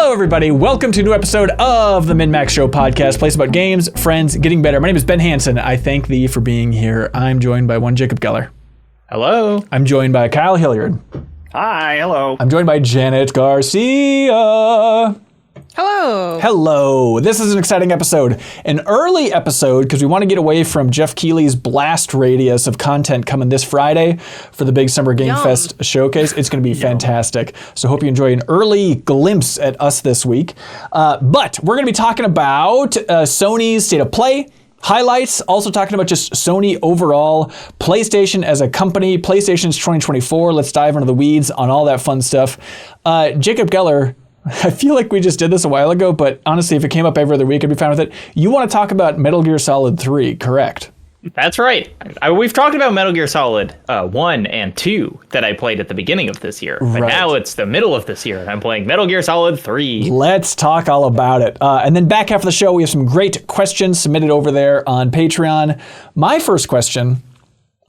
Hello, everybody. Welcome to a new episode of the MinnMax Show podcast, place about games, friends, getting better. My name is Ben Hansen. I thank thee for being here. I'm joined by one Jacob Geller. Hello. I'm joined by Kyle Hilliard. Hi, hello. I'm joined by Janet Garcia. Hello. Hello. This is an exciting episode. An early episode because we want to get away from Jeff Keighley's blast radius of content coming this Friday for the big Summer Game Fest showcase. It's going to be fantastic. So hope you enjoy an early glimpse at us this week. But we're going to be talking about Sony's State of Play, highlights, also talking about just Sony overall, PlayStation as a company, PlayStation's 2024. Let's dive into the weeds on all that fun stuff. Jacob Geller, I feel like we just did this a while ago, but honestly, if it came up every other week, I'd be fine with it. You want to talk about Metal Gear Solid 3, correct? That's right. We've talked about Metal Gear Solid 1 and 2 that I played at the beginning of this year. But now it's the middle of this year, and I'm playing Metal Gear Solid 3. Let's talk all about it. And then back half of the show, we have some great questions submitted over there on Patreon. My first question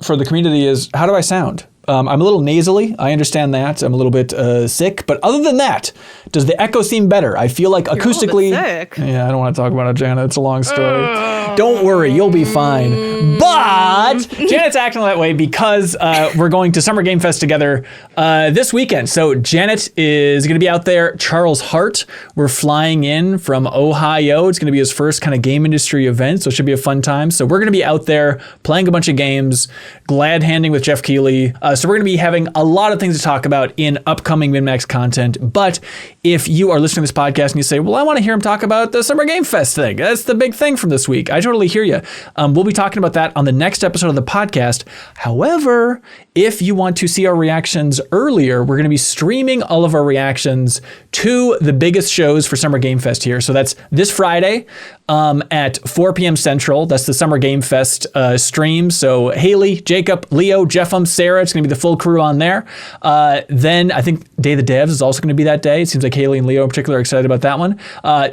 for the community is, how do I sound? I'm a little nasally. I understand that. I'm a little bit sick. But other than that, does the echo seem better? I feel like acoustically... You're a little bit sick. Yeah, I don't want to talk about it, Janet. It's a long story. Don't worry. You'll be fine. But Janet's acting that way because we're going to Summer Game Fest together this weekend. So Janet is going to be out there. Charles Hart, we're flying in from Ohio. It's going to be his first kind of game industry event. So it should be a fun time. So we're going to be out there playing a bunch of games, glad handing with Jeff Keighley. So we're going to be having a lot of things to talk about in upcoming MinnMax content. But if you are listening to this podcast and you say, well, I want to hear him talk about the Summer Game Fest thing. That's the big thing from this week. I totally hear you. We'll be talking about that on the next episode of the podcast. However, if you want to see our reactions earlier, we're going to be streaming all of our reactions to the biggest shows for Summer Game Fest here. So that's this Friday at 4 p.m. Central. That's the Summer Game Fest stream. So Haley, Jacob, Leo, Jeffem, Sarah, it's going to be the full crew on there. Then I think Day of the Devs is also going to be that day. It seems like Haley and Leo in particular are excited about that one.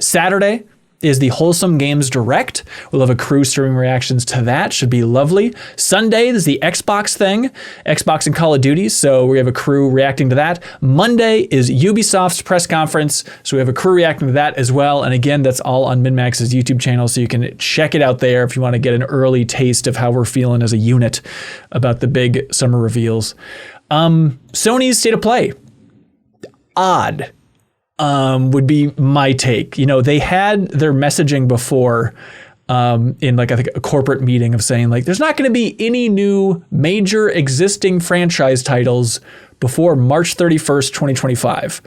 Saturday is the Wholesome Games Direct. We'll have a crew streaming reactions to that. Should be lovely. Sunday is the Xbox thing, Xbox and Call of Duty. So we have a crew reacting to that. Monday is Ubisoft's press conference. So we have a crew reacting to that as well. And again, that's all on MinnMax's YouTube channel. So you can check it out there if you want to get an early taste of how we're feeling as a unit about the big summer reveals. Sony's State of Play. Odd. Would be my take. You know, they had their messaging before in like I think a corporate meeting of saying like there's not going to be any new major existing franchise titles before March 31st, 2025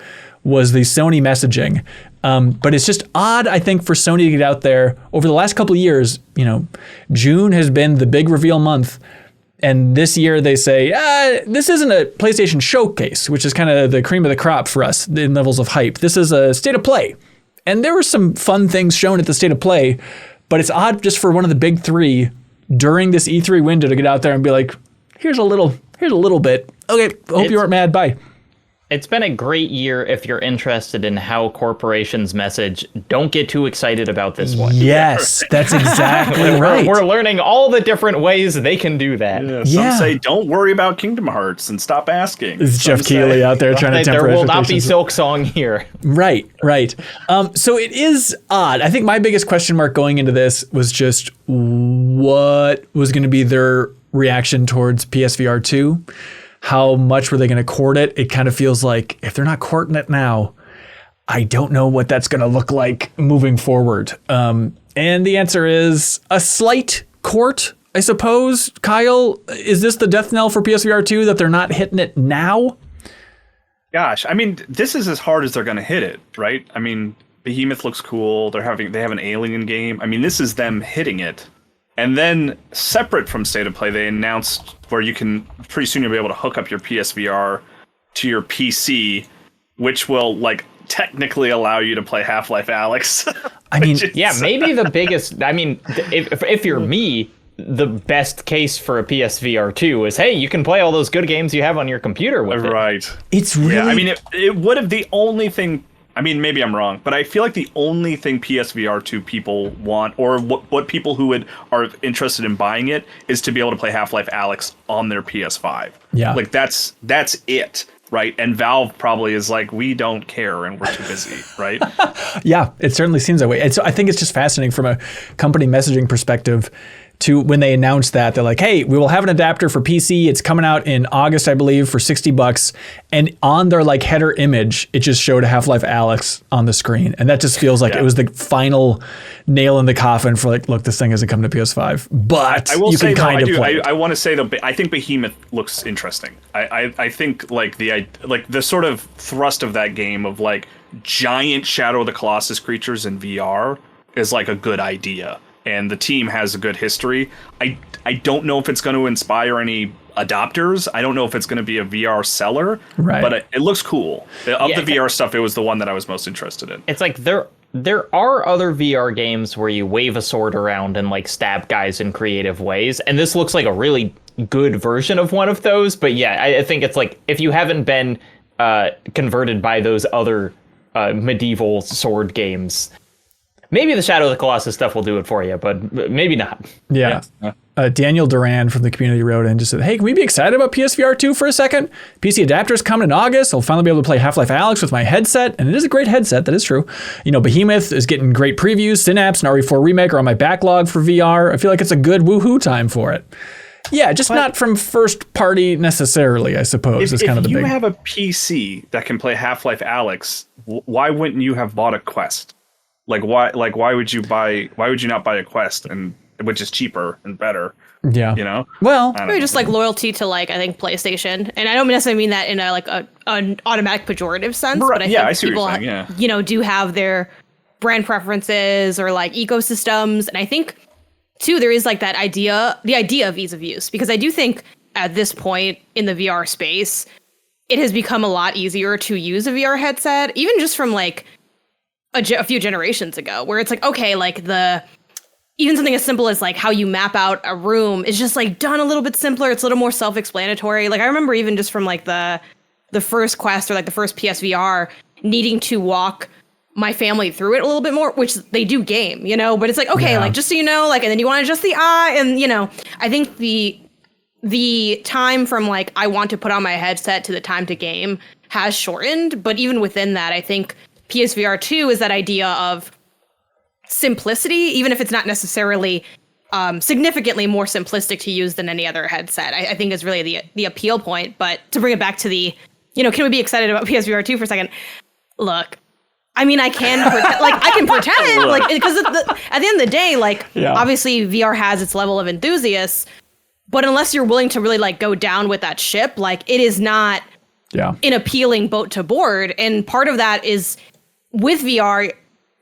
was the Sony messaging. But it's just odd, I think, for Sony to get out there over the last couple of years. You know, June has been the big reveal month. And this year they say, this isn't a PlayStation showcase, which is kind of the cream of the crop for us in levels of hype. This is a State of Play. And there were some fun things shown at the State of Play, but it's odd just for one of the big three during this E3 window to get out there and be like, here's a little bit. Okay, hope you aren't mad. Bye. It's been a great year if you're interested in how corporations message, don't get too excited about this one. Yes, that's exactly right. We're learning all the different ways they can do that. Some say, don't worry about Kingdom Hearts and stop asking. It's Jeff Keighley out there trying to temper There will not be Silk Song here. Right. So it is odd. I think my biggest question mark going into this was just what was going to be their reaction towards PSVR 2. How much were they going to court it? It kind of feels like if they're not courting it now, I don't know what that's going to look like moving forward. And the answer is a slight court, I suppose. Kyle, is this the death knell for PSVR 2 that they're not hitting it now? Gosh, I mean, this is as hard as they're going to hit it, right? I mean, Behemoth looks cool. They have an Alien game. I mean, this is them hitting it. And then separate from State of Play, they announced where you can pretty soon you'll be able to hook up your PSVR to your PC, which will like technically allow you to play Half-Life Alyx. I mean, yeah, maybe the biggest. I mean, if you're me, the best case for a PSVR 2 is, hey, you can play all those good games you have on your computer with it. Right. It's really. Yeah, I mean, it would have the only thing. I mean, maybe I'm wrong, but I feel like the only thing PSVR 2 people want, or what people who are interested in buying it, is to be able to play Half-Life Alyx on their PS5. Yeah. Like that's it. right? And Valve probably is like, we don't care and we're too busy, right? Yeah, it certainly seems that way. I think it's just fascinating from a company messaging perspective to when they announced that they're like, hey, we will have an adapter for PC. It's coming out in August, I believe, for $60. And on their like header image, it just showed Half-Life Alyx on the screen. And that just feels like it was the final nail in the coffin for like, look, this thing hasn't come to PS5, but I will you say, can kind of play it. I want to say though, I think Behemoth looks interesting. I think like the sort of thrust of that game of like giant Shadow of the Colossus creatures in VR is like a good idea. And the team has a good history. I don't know if it's going to inspire any adopters. I don't know if it's going to be a VR seller, but it looks cool. Of the VR stuff, it was the one that I was most interested in. It's like there are other VR games where you wave a sword around and like stab guys in creative ways, and this looks like a really good version of one of those. But yeah, I think it's like if you haven't been converted by those other medieval sword games, maybe the Shadow of the Colossus stuff will do it for you, but maybe not. Yeah. Daniel Duran from the community wrote in and just said, hey, can we be excited about PSVR 2 for a second? PC adapter's coming in August. I'll finally be able to play Half-Life Alyx with my headset. And it is a great headset. That is true. You know, Behemoth is getting great previews. Synapse and RE4 Remake are on my backlog for VR. I feel like it's a good woohoo time for it. Yeah, just not from first party necessarily, I suppose, is kind of the big... If you have a PC that can play Half-Life Alyx, why wouldn't you have bought a Quest? Why would you not buy a Quest, and which is cheaper and better? Yeah. You know? Well, maybe just like loyalty to like, I think PlayStation. And I don't necessarily mean that in a like an automatic pejorative sense, but I think people, you know, do have their brand preferences or like ecosystems. And I think too, there is like the idea of ease of use, because I do think at this point in the VR space, it has become a lot easier to use a VR headset, even just from like a few generations ago, where it's like, okay, like even something as simple as like how you map out a room is just like done a little bit simpler. It's a little more self-explanatory. Like I remember even just from like the first Quest or like the first PSVR needing to walk my family through it a little bit more, which they do game, you know, but it's like, okay, like just so you know, like, and then you want to adjust the eye, and you know, I think the time from like I want to put on my headset to the time to game has shortened, but even within that, I think PSVR 2 is that idea of simplicity, even if it's not necessarily significantly more simplistic to use than any other headset. I think is really the appeal point. But to bring it back to the, you know, can we be excited about PSVR 2 for a second? Look, I mean, I can pretend, like I can pretend, like, because at the end of the day, like obviously VR has its level of enthusiasts, but unless you're willing to really like go down with that ship, like it is not an appealing boat to board. And part of that is, with VR,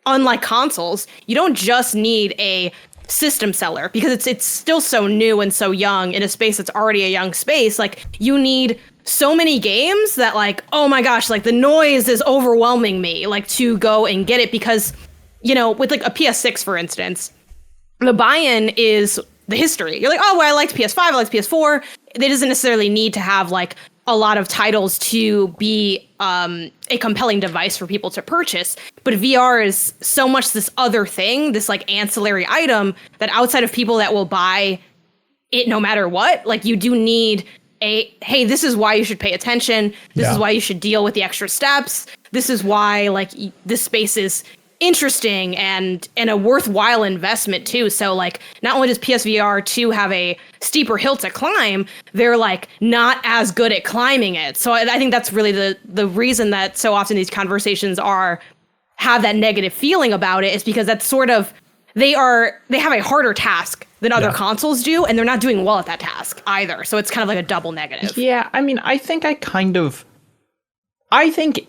unlike consoles, you don't just need a system seller, because it's still so new and so young in a space that's already a young space. Like you need so many games that like, oh my gosh, like the noise is overwhelming me, like to go and get it, because, you know, with like a PS6, for instance, the buy-in is the history. You're like, oh, well, I liked PS5, I liked PS4. It doesn't necessarily need to have like a lot of titles to be a compelling device for people to purchase. But VR is so much this other thing, this like ancillary item, that outside of people that will buy it no matter what, like you do need hey, this is why you should pay attention. This is why you should deal with the extra steps. This is why like this space is interesting and a worthwhile investment too. So like not only does PSVR 2 have a steeper hill to climb, they're like not as good at climbing it. So I think that's really the reason that so often these conversations have that negative feeling about it, is because that's sort of they have a harder task than other consoles do, and they're not doing well at that task either. So it's kind of like a double negative. Yeah, I mean, I think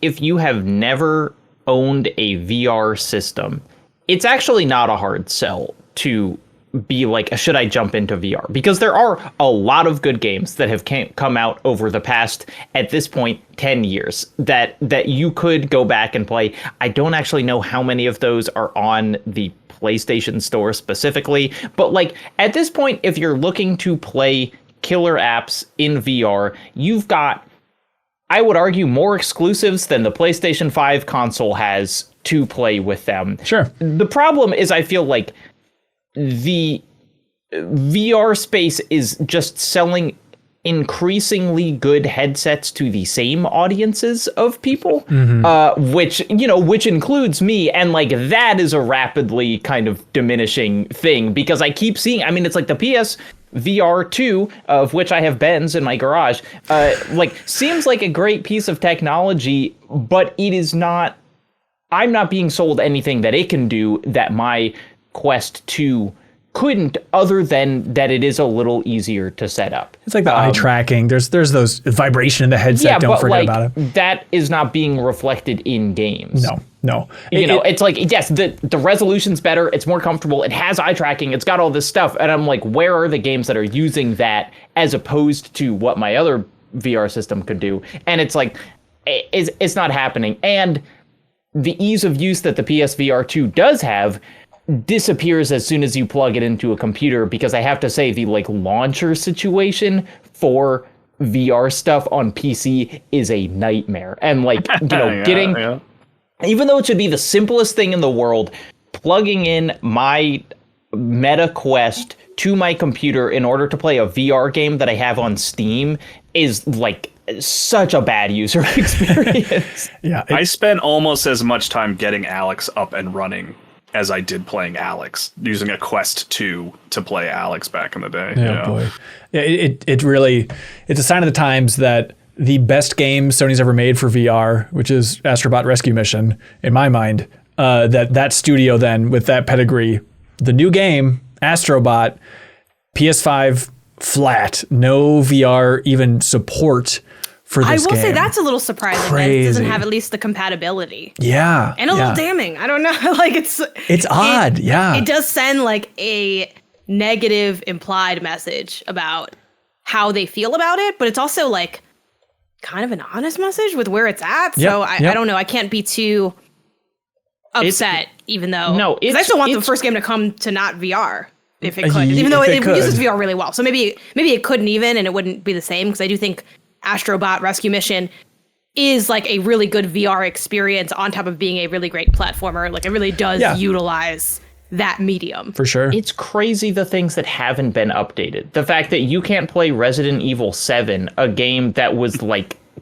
if you have never owned a VR system, it's actually not a hard sell to be like, should I jump into VR? Because there are a lot of good games that have come out over the past, at this point, 10 years that you could go back and play. I don't actually know how many of those are on the PlayStation Store specifically, but like at this point, if you're looking to play killer apps in VR, you've got, I would argue, more exclusives than the PlayStation 5 console has to play with them. Sure. The problem is, I feel like the VR space is just selling increasingly good headsets to the same audiences of people, which includes me. And like, that is a rapidly kind of diminishing thing, because I keep seeing, I mean, it's like the PS VR 2, of which I have Ben's in my garage, seems like a great piece of technology, but it is not, I'm not being sold anything that it can do that my Quest 2 couldn't, other than that it is a little easier to set up. It's like the eye tracking. There's those vibration in the headset. Don't forget about it. That is not being reflected in games. No. It's like, yes, the resolution's better. It's more comfortable. It has eye tracking. It's got all this stuff. And I'm like, where are the games that are using that as opposed to what my other VR system could do? And it's like, it's not happening. And the ease of use that the PSVR 2 does have disappears as soon as you plug it into a computer, because I have to say the launcher situation for VR stuff on PC is a nightmare. And even though it should be the simplest thing in the world, plugging in my Meta Quest to my computer in order to play a VR game that I have on Steam is such a bad user experience. I spent almost as much time getting Alex up and running as I did playing Alex, using a Quest 2 to play Alex back in the day. Boy. Yeah, it really, it's a sign of the times that the best game Sony's ever made for VR, which is Astro Bot Rescue Mission, in my mind, that studio then, with that pedigree, the new game, Astro Bot, PS5 flat, no VR even support for this game. I will say that's a little surprising. Crazy. That it doesn't have at least the compatibility. Yeah. And a little damning. I don't know. It's odd. It does send a negative implied message about how they feel about it, but it's also kind of an honest message with where it's at. So I don't know. I can't be too upset, even though. No, I still want the first game to come to not VR. If it could, even though it uses VR really well. So maybe it couldn't even, and it wouldn't be the same, because I do think Astro Bot Rescue Mission is a really good VR experience on top of being a really great platformer. It really does utilize that medium. For sure. It's crazy the things that haven't been updated. The fact that you can't play Resident Evil 7, a game that was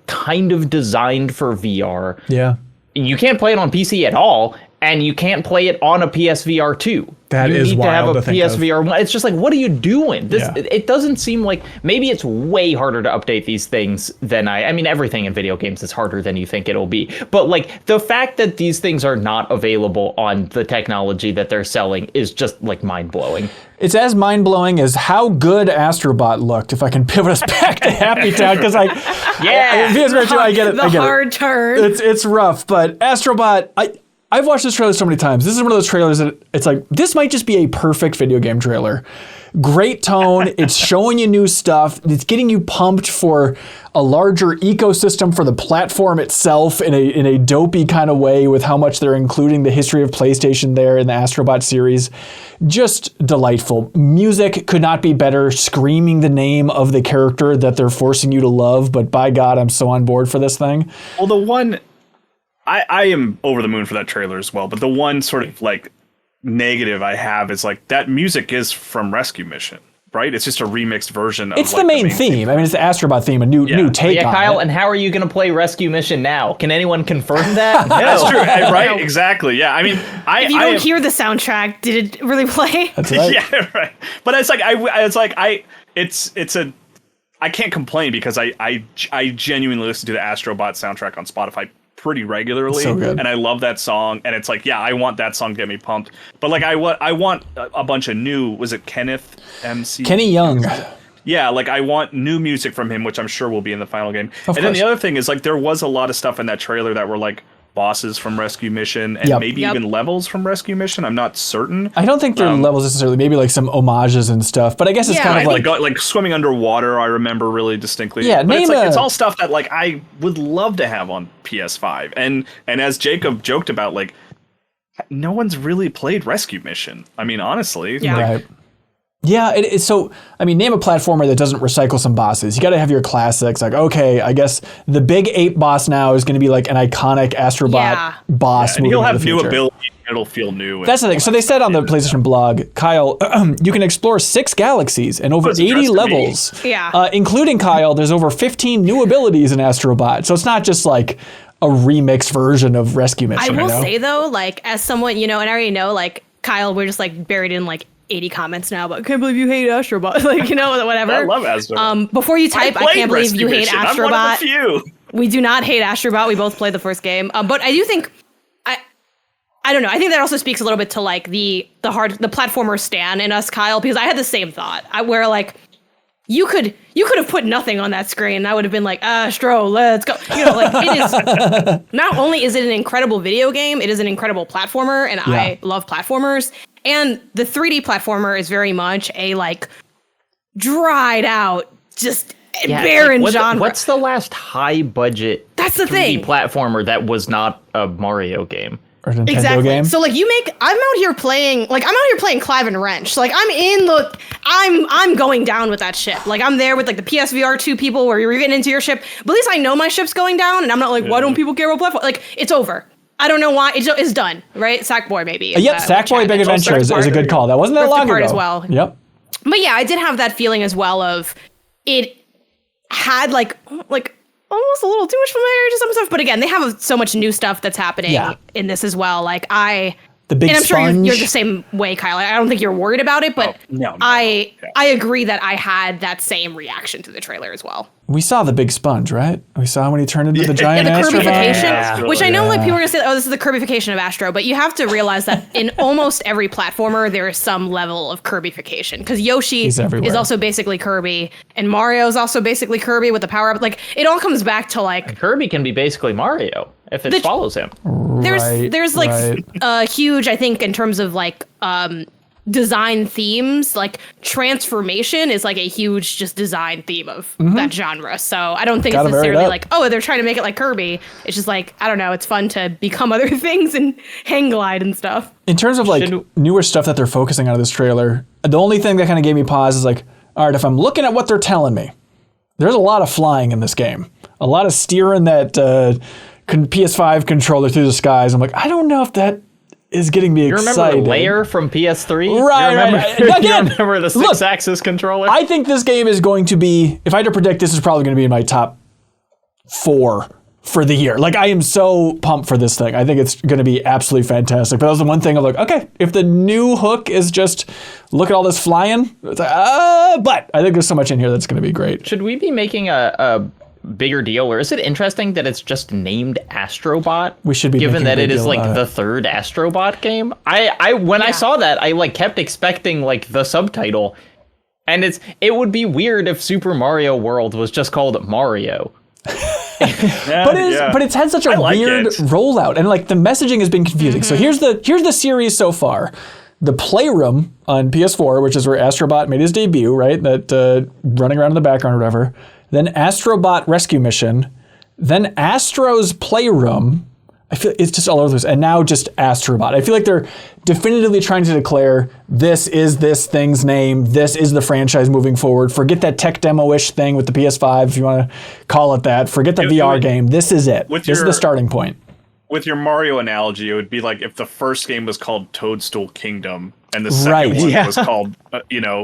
kind of designed for VR. Yeah. You can't play it on PC at all, and you can't play it on a PSVR 2. That is wild to think of. You need to have a PSVR 1. It's just what are you doing? It doesn't seem like, maybe it's way harder to update these things than I mean, everything in video games is harder than you think it'll be. But the fact that these things are not available on the technology that they're selling is just mind blowing. It's as mind blowing as how good Astro Bot looked. If I can pivot us back to Happy Town, because I get it. The hard turn. It's rough, but Astro Bot, I've watched this trailer so many times. This is one of those trailers that it's this might just be a perfect video game trailer. Great tone. It's showing you new stuff. It's getting you pumped for a larger ecosystem for the platform itself in a dopey kind of way, with how much they're including the history of PlayStation there in the Astro Bot series. Just delightful. Music could not be better, screaming the name of the character that they're forcing you to love. But by God, I'm so on board for this thing. Well, the one... I am over the moon for that trailer as well, but the one sort of negative I have is that music is from Rescue Mission, right? It's just a remixed version of it's the main theme. I mean, it's the Astro Bot theme, a new take on Kyle, it. and how are you going to play Rescue Mission now? Can anyone confirm that? No. That's true, right? Exactly. Yeah, I mean, if you don't hear the soundtrack, did it really play? That's right. Yeah, right. But I can't complain, because I genuinely listen to the Astro Bot soundtrack on Spotify pretty regularly, so good. And I love that song, and it's I want that song to get me pumped, but I want a bunch of new, was it Kenneth MC? Kenny Young. Yeah, I want new music from him, which I'm sure will be in the final game. Then the other thing is there was a lot of stuff in that trailer that were bosses from Rescue Mission, and maybe even levels from Rescue Mission. I'm not certain. I don't think they're levels necessarily. Maybe some homages and stuff. But I guess it's kind of like swimming underwater. I remember really distinctly. Yeah, but it's all stuff that I would love to have on PS5. And as Jacob joked about, no one's really played Rescue Mission. I mean, honestly. Yeah. Right. Yeah, it's so, I mean, name a platformer that doesn't recycle some bosses. You got to have your classics. Okay, I guess the big ape boss now is going to be an iconic Astro Bot boss. And he'll have new abilities it'll feel new. That's the thing. So they said on the PlayStation blog, Kyle, you can explore 6 galaxies and over 80 levels. Yeah. Including, Kyle, there's over 15 new abilities in Astro Bot. So it's not just like a remixed version of Rescue Mission. I will say, though, like, as someone, and I already know, like, Kyle, we're just, like, buried in, like, 80 comments now, but I can't believe you hate Astro Bot. Like, whatever. I love Astro Bot. Before you type, I can't believe you hate Astro Bot. I'm one of the few. We do not hate Astro Bot. We both played the first game. But I do think, I don't know. I think that also speaks a little bit to like the platformer stan in us, Kyle, because I had the same thought where like you could have put nothing on that screen and I would have been like, Astro, let's go. Like it is, not only is it an incredible video game, it is an incredible platformer, and I love platformers. And the 3D platformer is very much a like dried out, just barren genre. What's the last high budget That's the 3D thing. platformer that was not a Mario game? Or Nintendo exactly. game? So like I'm out here playing Clive and Wrench. Like I'm going down with that ship. Like I'm there with like the PSVR 2 people where you're getting into your ship. But at least I know my ship's going down and I'm not like, why don't people care about platform? Like it's over. I don't know why. It's done, right? Sackboy maybe. Yep, Sackboy Big Adventure is a good call. That wasn't that long ago. As well. Yep. But yeah, I did have that feeling as well of it had like almost a little too much familiarity to some stuff. But again, they have so much new stuff that's happening in this as well. Like the big and I'm sponge. sure you're the same way, Kyle. I don't think you're worried about it, but I agree that I had that same reaction to the trailer as well. We saw the big sponge, right? We saw when he turned into the giant Astro Bot. Curbification, which I know like people are gonna say, this is the curbification of Astro, but you have to realize that in almost every platformer there is some level of curbification because Yoshi is also basically Kirby, and Mario is also basically Kirby with the power up. Like it all comes back to like and Kirby can be basically Mario if it follows him. There's like huge, I think, in terms of like design themes, like transformation is like a huge just design theme of that genre. So I don't think it's necessarily like, they're trying to make it like Kirby. It's just like, I don't know, it's fun to become other things and hang glide and stuff. In terms of like newer stuff that they're focusing on in this trailer, the only thing that kind of gave me pause is like, all right, if I'm looking at what they're telling me, there's a lot of flying in this game. A lot of steering that PS5 controller through the skies. I'm like, I don't know if that is getting me excited. You remember the layer from PS3? Right. You remember the 6-axis controller? I think this game is going to be, if I had to predict, this is probably going to be in my top 4 for the year. Like, I am so pumped for this thing. I think it's going to be absolutely fantastic. But that was the one thing I'm like, okay, if the new hook is just look at all this flying, it's like, but I think there's so much in here that's going to be great. Should we be making a bigger deal, or is it interesting that it's just named Astro Bot? We should be, given that it is like the third Astro Bot game. I saw that, I like kept expecting like the subtitle, and it would be weird if Super Mario World was just called Mario. But it's had such a weird rollout, and like the messaging has been confusing. So here's the series so far. The Playroom on PS4, which is where Astro Bot made his debut, right? That running around in the background or whatever. Then Astro Bot Rescue Mission, then Astro's Playroom. I feel it's just all over this, and now just Astro Bot. I feel like they're definitively trying to declare this is this thing's name. This is the franchise moving forward. Forget that tech demo-ish thing with the PS5, if you want to call it that. Forget the VR game. This is it. This is the starting point. With your Mario analogy, it would be like if the first game was called Toadstool Kingdom and the second one was called,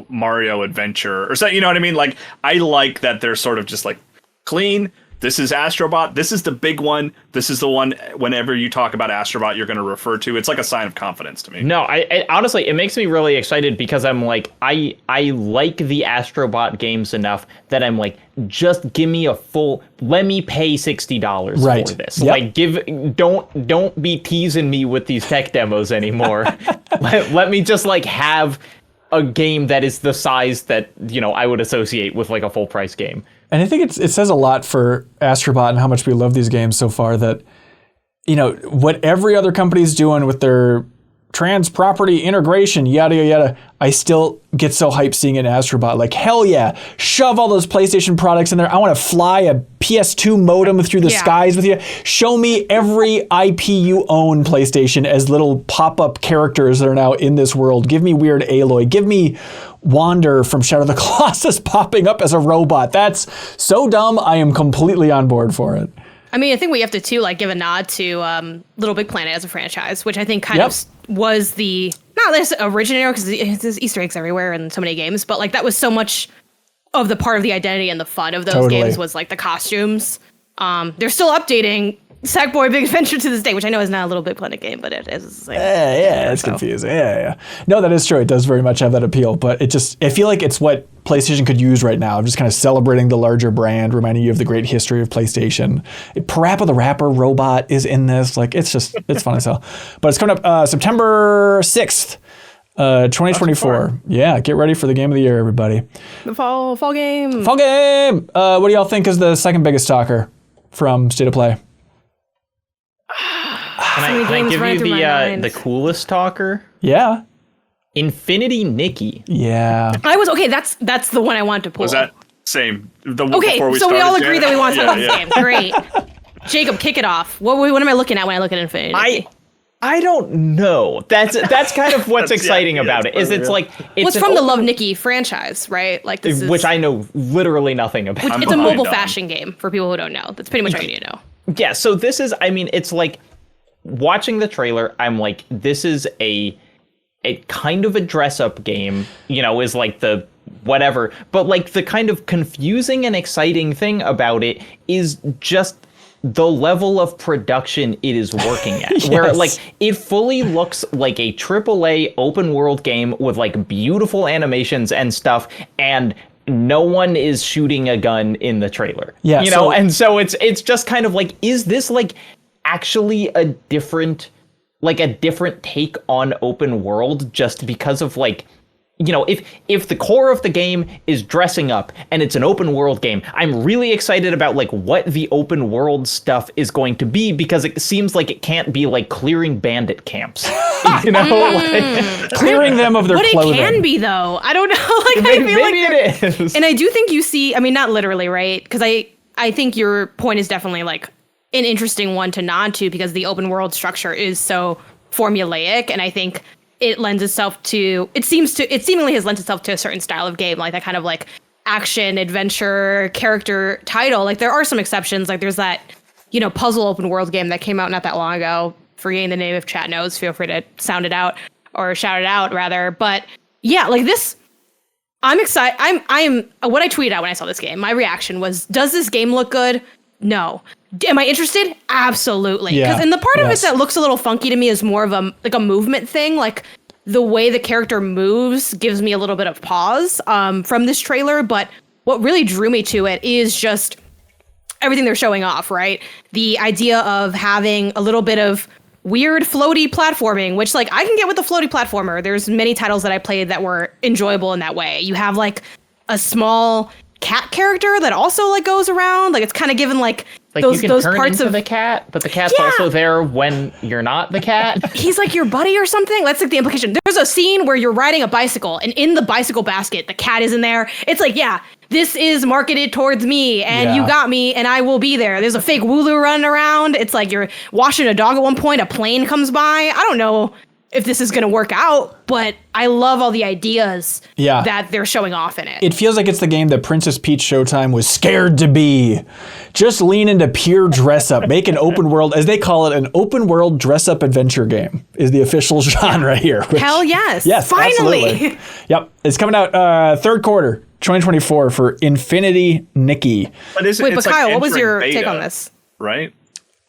Mario Adventure or something. You know what I mean? Like, I like that they're sort of just like clean. This is Astro Bot. This is the big one. This is the one whenever you talk about Astro Bot, you're going to refer to. It's like a sign of confidence to me. No, I honestly, it makes me really excited because I'm like, I like the Astro Bot games enough that I'm like, just give me let me pay $60 for this. Yep. Like, don't be teasing me with these tech demos anymore. let me just like have a game that is the size that, I would associate with like a full price game. And I think it says a lot for Astro Bot and how much we love these games so far that, what every other company's doing with their trans property integration, yada, yada, yada, I still get so hyped seeing it in Astro Bot. Like, hell yeah, shove all those PlayStation products in there. I want to fly a PS2 modem through the skies with you. Show me every IP you own, PlayStation, as little pop-up characters that are now in this world. Give me weird Aloy. Give me Wander from Shadow of the Colossus popping up as a robot. That's so dumb. I am completely on board for it. I mean, I think we have to too, like, give a nod to Little Big Planet as a franchise, which I think kind of was the, not this originator, because there's Easter eggs everywhere in so many games, but like that was so much of the part of the identity and the fun of those games was like the costumes. They're still updating Sackboy Big Adventure to this day, which I know is not a Little Big Planet game, but it is the same. Yeah, it's confusing. Yeah. No, that is true. It does very much have that appeal, but I feel like it's what PlayStation could use right now. Just kind of celebrating the larger brand, reminding you of the great history of PlayStation. Parappa the Rapper robot is in this. Like, it's fun as hell. But it's coming up September 6th. 2024. Yeah, get ready for the game of the year, everybody. The fall game. Fall game. What do y'all think is the second biggest talker from State of Play? Can I give you the coolest talker? Yeah. Infinity Nikki. Yeah. That's the one I wanted to pull. Was that same? Okay, so we all agree that we want to talk about the game. Great. Jacob, kick it off. What am I looking at when I look at Infinity Nikki? I don't know. That's kind of what's exciting about it. It's like it's from the Love Nikki franchise, right? Like this which I know literally nothing about. It's a mobile fashion game for people who don't know. That's pretty much all you need to know. Yeah. So this is. I mean, it's like watching the trailer. I'm like, this is a kind of a dress up game. You know, is like the whatever. But like the kind of confusing and exciting thing about it is just the level of production it is working at. Yes. Where like it fully looks like a AAA open world game with like beautiful animations and stuff, and no one is shooting a gun in the trailer. Yeah, you know, and so it's just kind of like, is this like actually a different take on open world just because of like, you know, if the core of the game is dressing up and it's an open world game, I'm really excited about like what the open world stuff is going to be, because it seems like it can't be like clearing bandit camps, you know, like, clearing them of their clothing. What it can be though, I don't know. Like maybe it is. And I do think you see, I mean, not literally, right? Because I think your point is definitely like an interesting one to nod to, because the open world structure is so formulaic, and I think it lends itself to, it seemingly has lent itself to a certain style of game, like that kind of like action, adventure, character title. Like there are some exceptions, like there's that, you know, puzzle open world game that came out not that long ago. Forgetting the name, if chat knows, feel free to sound it out, or shout it out rather. But yeah, like this, I'm excited. I'm what I tweeted out when I saw this game, my reaction was, does this game look good? No. Am I interested? Absolutely. Because and the part of it that looks a little funky to me is more of a movement thing. Like the way the character moves gives me a little bit of pause from this trailer. But what really drew me to it is just everything they're showing off, right? The idea of having a little bit of weird floaty platforming, which like I can get with the floaty platformer. There's many titles that I played that were enjoyable in that way. You have like a small cat character that also like goes around, like it's kind of given like those you can turn parts into of the cat, but the cat's also there when you're not the cat. He's like your buddy or something. That's like the implication. There's a scene where you're riding a bicycle, and in the bicycle basket, the cat is in there. It's like, yeah, this is marketed towards me, and you got me, and I will be there. There's a fake Wooloo running around. It's like you're washing a dog at one point. A plane comes by. I don't know if this is going to work out, but I love all the ideas that they're showing off in it. It feels like it's the game that Princess Peach Showtime was scared to be. Just lean into pure dress up. Make an open world, as they call it, an open world dress up adventure game is the official genre here. Hell yes. Yes, finally. Absolutely. Yep. It's coming out third quarter 2024 for Infinity Nikki. But Kyle, what was your take on this? Right?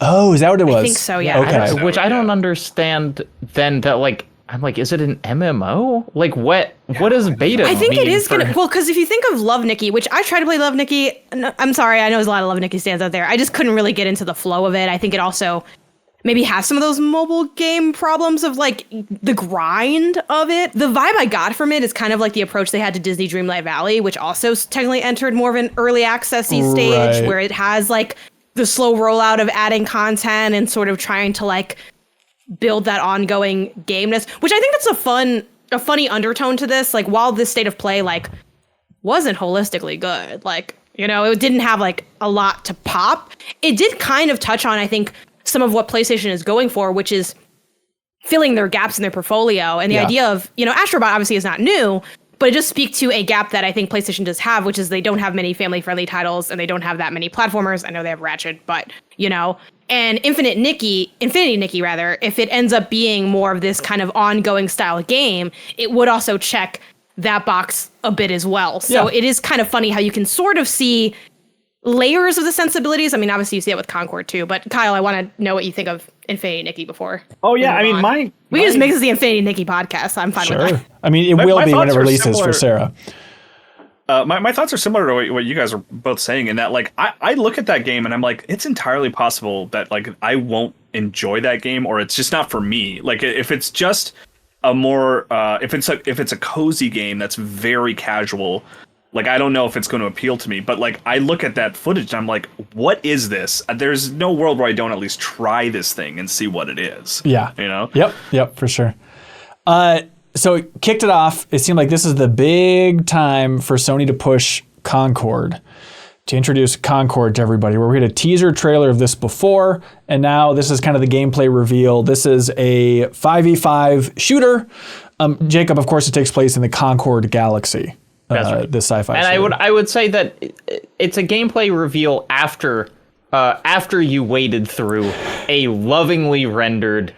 Oh, is that what it was? I think so, yeah. Okay. I don't understand then that, like, I'm like, is it an MMO? Like, what is beta? I think it is going to, well, because if you think of Love Nikki, which I tried to play Love Nikki, I'm sorry, I know there's a lot of Love Nikki stands out there. I just couldn't really get into the flow of it. I think it also maybe has some of those mobile game problems of like the grind of it. The vibe I got from it is kind of like the approach they had to Disney Dreamlight Valley, which also technically entered more of an early access-y stage where it has like the slow rollout of adding content and sort of trying to like build that ongoing gameness, which I think that's a funny undertone to this. Like while this State of Play like wasn't holistically good, like, you know, it didn't have like a lot to pop. It did kind of touch on, I think, some of what PlayStation is going for, which is filling their gaps in their portfolio. And the idea of, you know, Astro Bot obviously is not new, but it just speaks to a gap that I think PlayStation does have, which is they don't have many family-friendly titles and they don't have that many platformers. I know they have Ratchet, but, you know, And Infinity Nikki, if it ends up being more of this kind of ongoing style game, it would also check that box a bit as well. So it is kind of funny how you can sort of see layers of the sensibilities. I mean, obviously you see it with Concord too, but Kyle, I want to know what you think of Infinity Nikki before. Oh yeah, I mean, we can just make this the Infinity Nikki podcast. I'm fine with that. I mean, it will be when it releases for Sarah. My thoughts are similar to what you guys are both saying, in that, like, I look at that game and I'm like, it's entirely possible that, like, I won't enjoy that game, or it's just not for me. Like, if it's just a more if it's a cozy game that's very casual, like, I don't know if it's going to appeal to me. But, like, I look at that footage and I'm like, what is this? There's no world where I don't at least try this thing and see what it is. Yeah. You know? Yep, for sure. So it kicked it off. It seemed like this is the big time for Sony to push Concord, to introduce Concord to everybody. We had a teaser trailer of this before, and now this is kind of the gameplay reveal. This is a 5v5 shooter. Jacob, of course, it takes place in the Concord galaxy. That's right. This sci-fi and shooter. I would say that it's a gameplay reveal after you waded through a lovingly rendered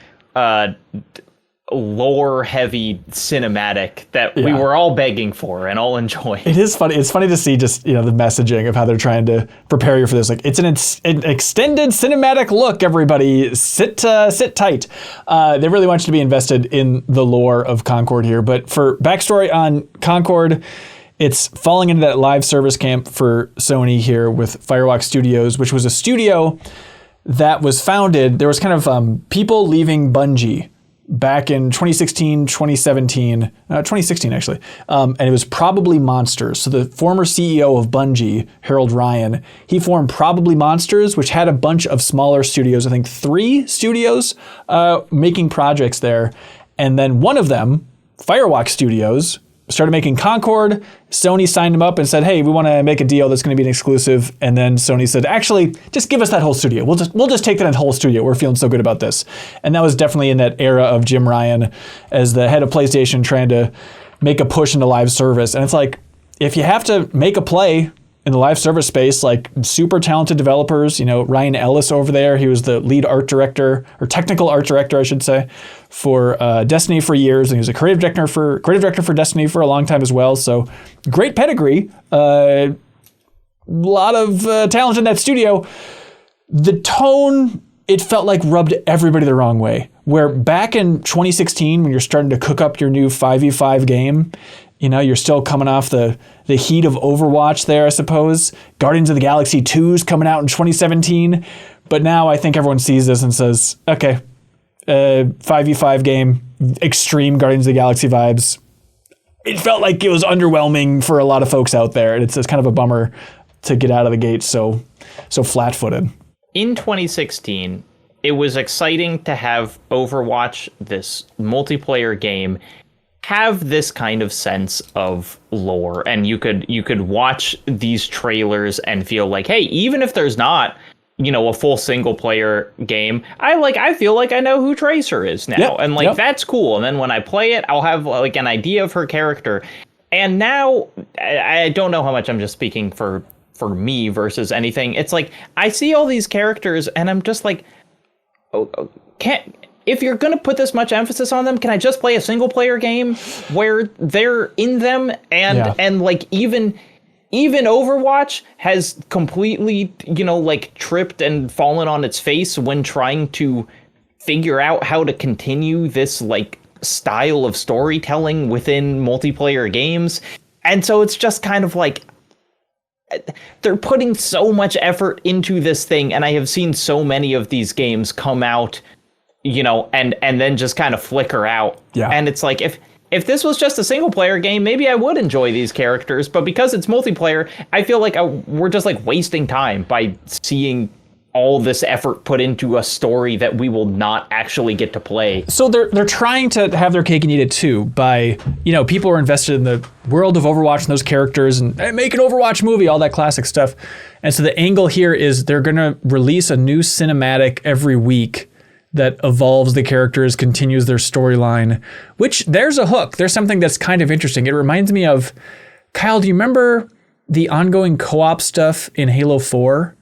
lore-heavy cinematic that we were all begging for and all enjoying. It is funny. It's funny to see just, the messaging of how they're trying to prepare you for this. Like, it's an extended cinematic look, everybody. Sit tight. They really want you to be invested in the lore of Concord here. But for backstory on Concord, it's falling into that live service camp for Sony here with Firewalk Studios, which was a studio that was founded. There was kind of people leaving Bungie back in 2016, 2016 actually. And it was Probably Monsters. So the former CEO of Bungie, Harold Ryan, he formed Probably Monsters, which had a bunch of smaller studios, I think 3 studios making projects there. And then one of them, Firewalk Studios, started making Concord. Sony signed them up and said, hey, we want to make a deal that's going to be an exclusive. And then Sony said, actually, just give us that whole studio. We'll just take that whole studio. We're feeling so good about this. And that was definitely in that era of Jim Ryan as the head of PlayStation trying to make a push into live service. And it's like, if you have to make a play in the live service space, like super talented developers, Ryan Ellis over there, he was the lead art director, or technical art director, I should say, for Destiny for years, and he was a creative director for Destiny for a long time as well. So great pedigree, a lot of talent in that studio. The tone, it felt like rubbed everybody the wrong way. Where back in 2016, when you're starting to cook up your new 5v5 game, you're still coming off the heat of Overwatch there, I suppose. Guardians of the Galaxy 2 is coming out in 2017. But now I think everyone sees this and says, okay, 5v5 game, extreme Guardians of the Galaxy vibes. It felt like it was underwhelming for a lot of folks out there. And it's kind of a bummer to get out of the gate so flat-footed. In 2016, it was exciting to have Overwatch, this multiplayer game, have this kind of sense of lore, and you could watch these trailers and feel like, hey, even if there's not, a full single player game, I feel like I know who Tracer is now, and that's cool. And then when I play it, I'll have like an idea of her character. And now I don't know how much I'm just speaking for me versus anything. It's like I see all these characters and I'm just like, if you're going to put this much emphasis on them, can I just play a single player game where they're in them? And like even Overwatch has completely, tripped and fallen on its face when trying to figure out how to continue this like style of storytelling within multiplayer games. And so it's just kind of like they're putting so much effort into this thing. And I have seen so many of these games come out, and then just kind of flicker out. Yeah. And it's like, if this was just a single player game, maybe I would enjoy these characters. But because it's multiplayer, I feel like we're just like wasting time by seeing all this effort put into a story that we will not actually get to play. So they're trying to have their cake and eat it too by, people are invested in the world of Overwatch and those characters and make an Overwatch movie, all that classic stuff. And so the angle here is they're going to release a new cinematic every week that evolves the characters, continues their storyline, which there's a hook. There's something that's kind of interesting. It reminds me of, Kyle, do you remember the ongoing co-op stuff in Halo 4?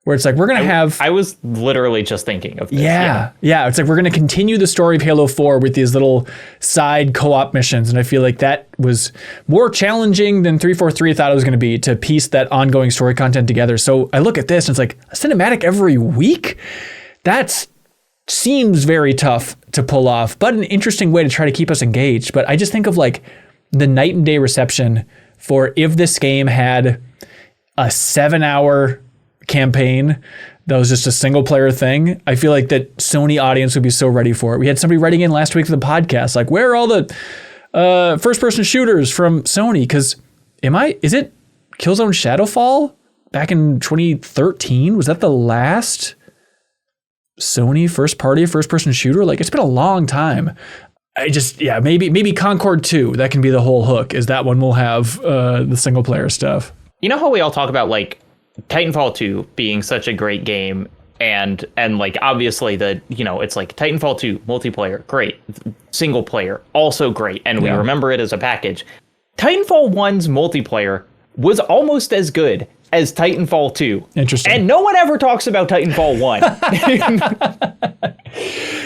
where it's like, we're going to have... I was literally just thinking of this. Yeah. It's like, we're going to continue the story of Halo 4 with these little side co-op missions. And I feel like that was more challenging than 343 thought it was going to be, to piece that ongoing story content together. So I look at this and it's like, a cinematic every week? That seems very tough to pull off, but an interesting way to try to keep us engaged. But I just think of like the night and day reception for if this game had a 7-hour campaign that was just a single player thing. I feel like that Sony audience would be so ready for it. We had somebody writing in last week for the podcast, like, where are all the first person shooters from Sony? Because is it Killzone Shadowfall back in 2013? Was that the last Sony first person shooter? Like, it's been a long time. Maybe Concord 2, that can be the whole hook, is that one will have the single player stuff. You know how we all talk about like Titanfall 2 being such a great game, and like obviously it's like Titanfall 2 multiplayer, great, single player also great, and we remember it as a package. Titanfall 1's multiplayer was almost as good as Titanfall 2. Interesting. And no one ever talks about Titanfall 1.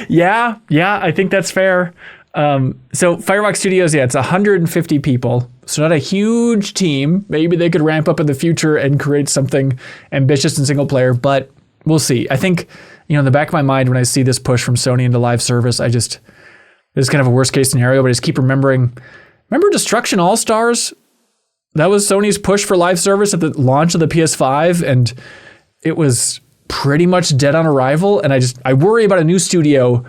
Yeah, I think that's fair. So Firewalk Studios, it's 150 people. So not a huge team. Maybe they could ramp up in the future and create something ambitious and single player, but we'll see. I think, in the back of my mind, when I see this push from Sony into live service, this is kind of a worst case scenario, but I just keep remember Destruction All-Stars? That was Sony's push for live service at the launch of the PS5, and it was pretty much dead on arrival. And I worry about a new studio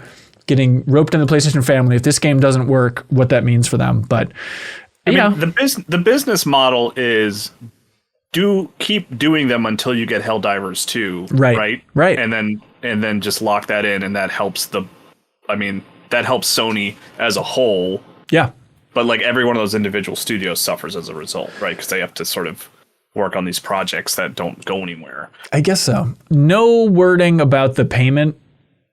getting roped in the PlayStation family if this game doesn't work, what that means for them. But the business model is keep doing them until you get Helldivers 2, right? And then just lock that in, and that helps that helps Sony as a whole. Yeah. But like every one of those individual studios suffers as a result, right? Because they have to sort of work on these projects that don't go anywhere. I guess so. No wording about the payment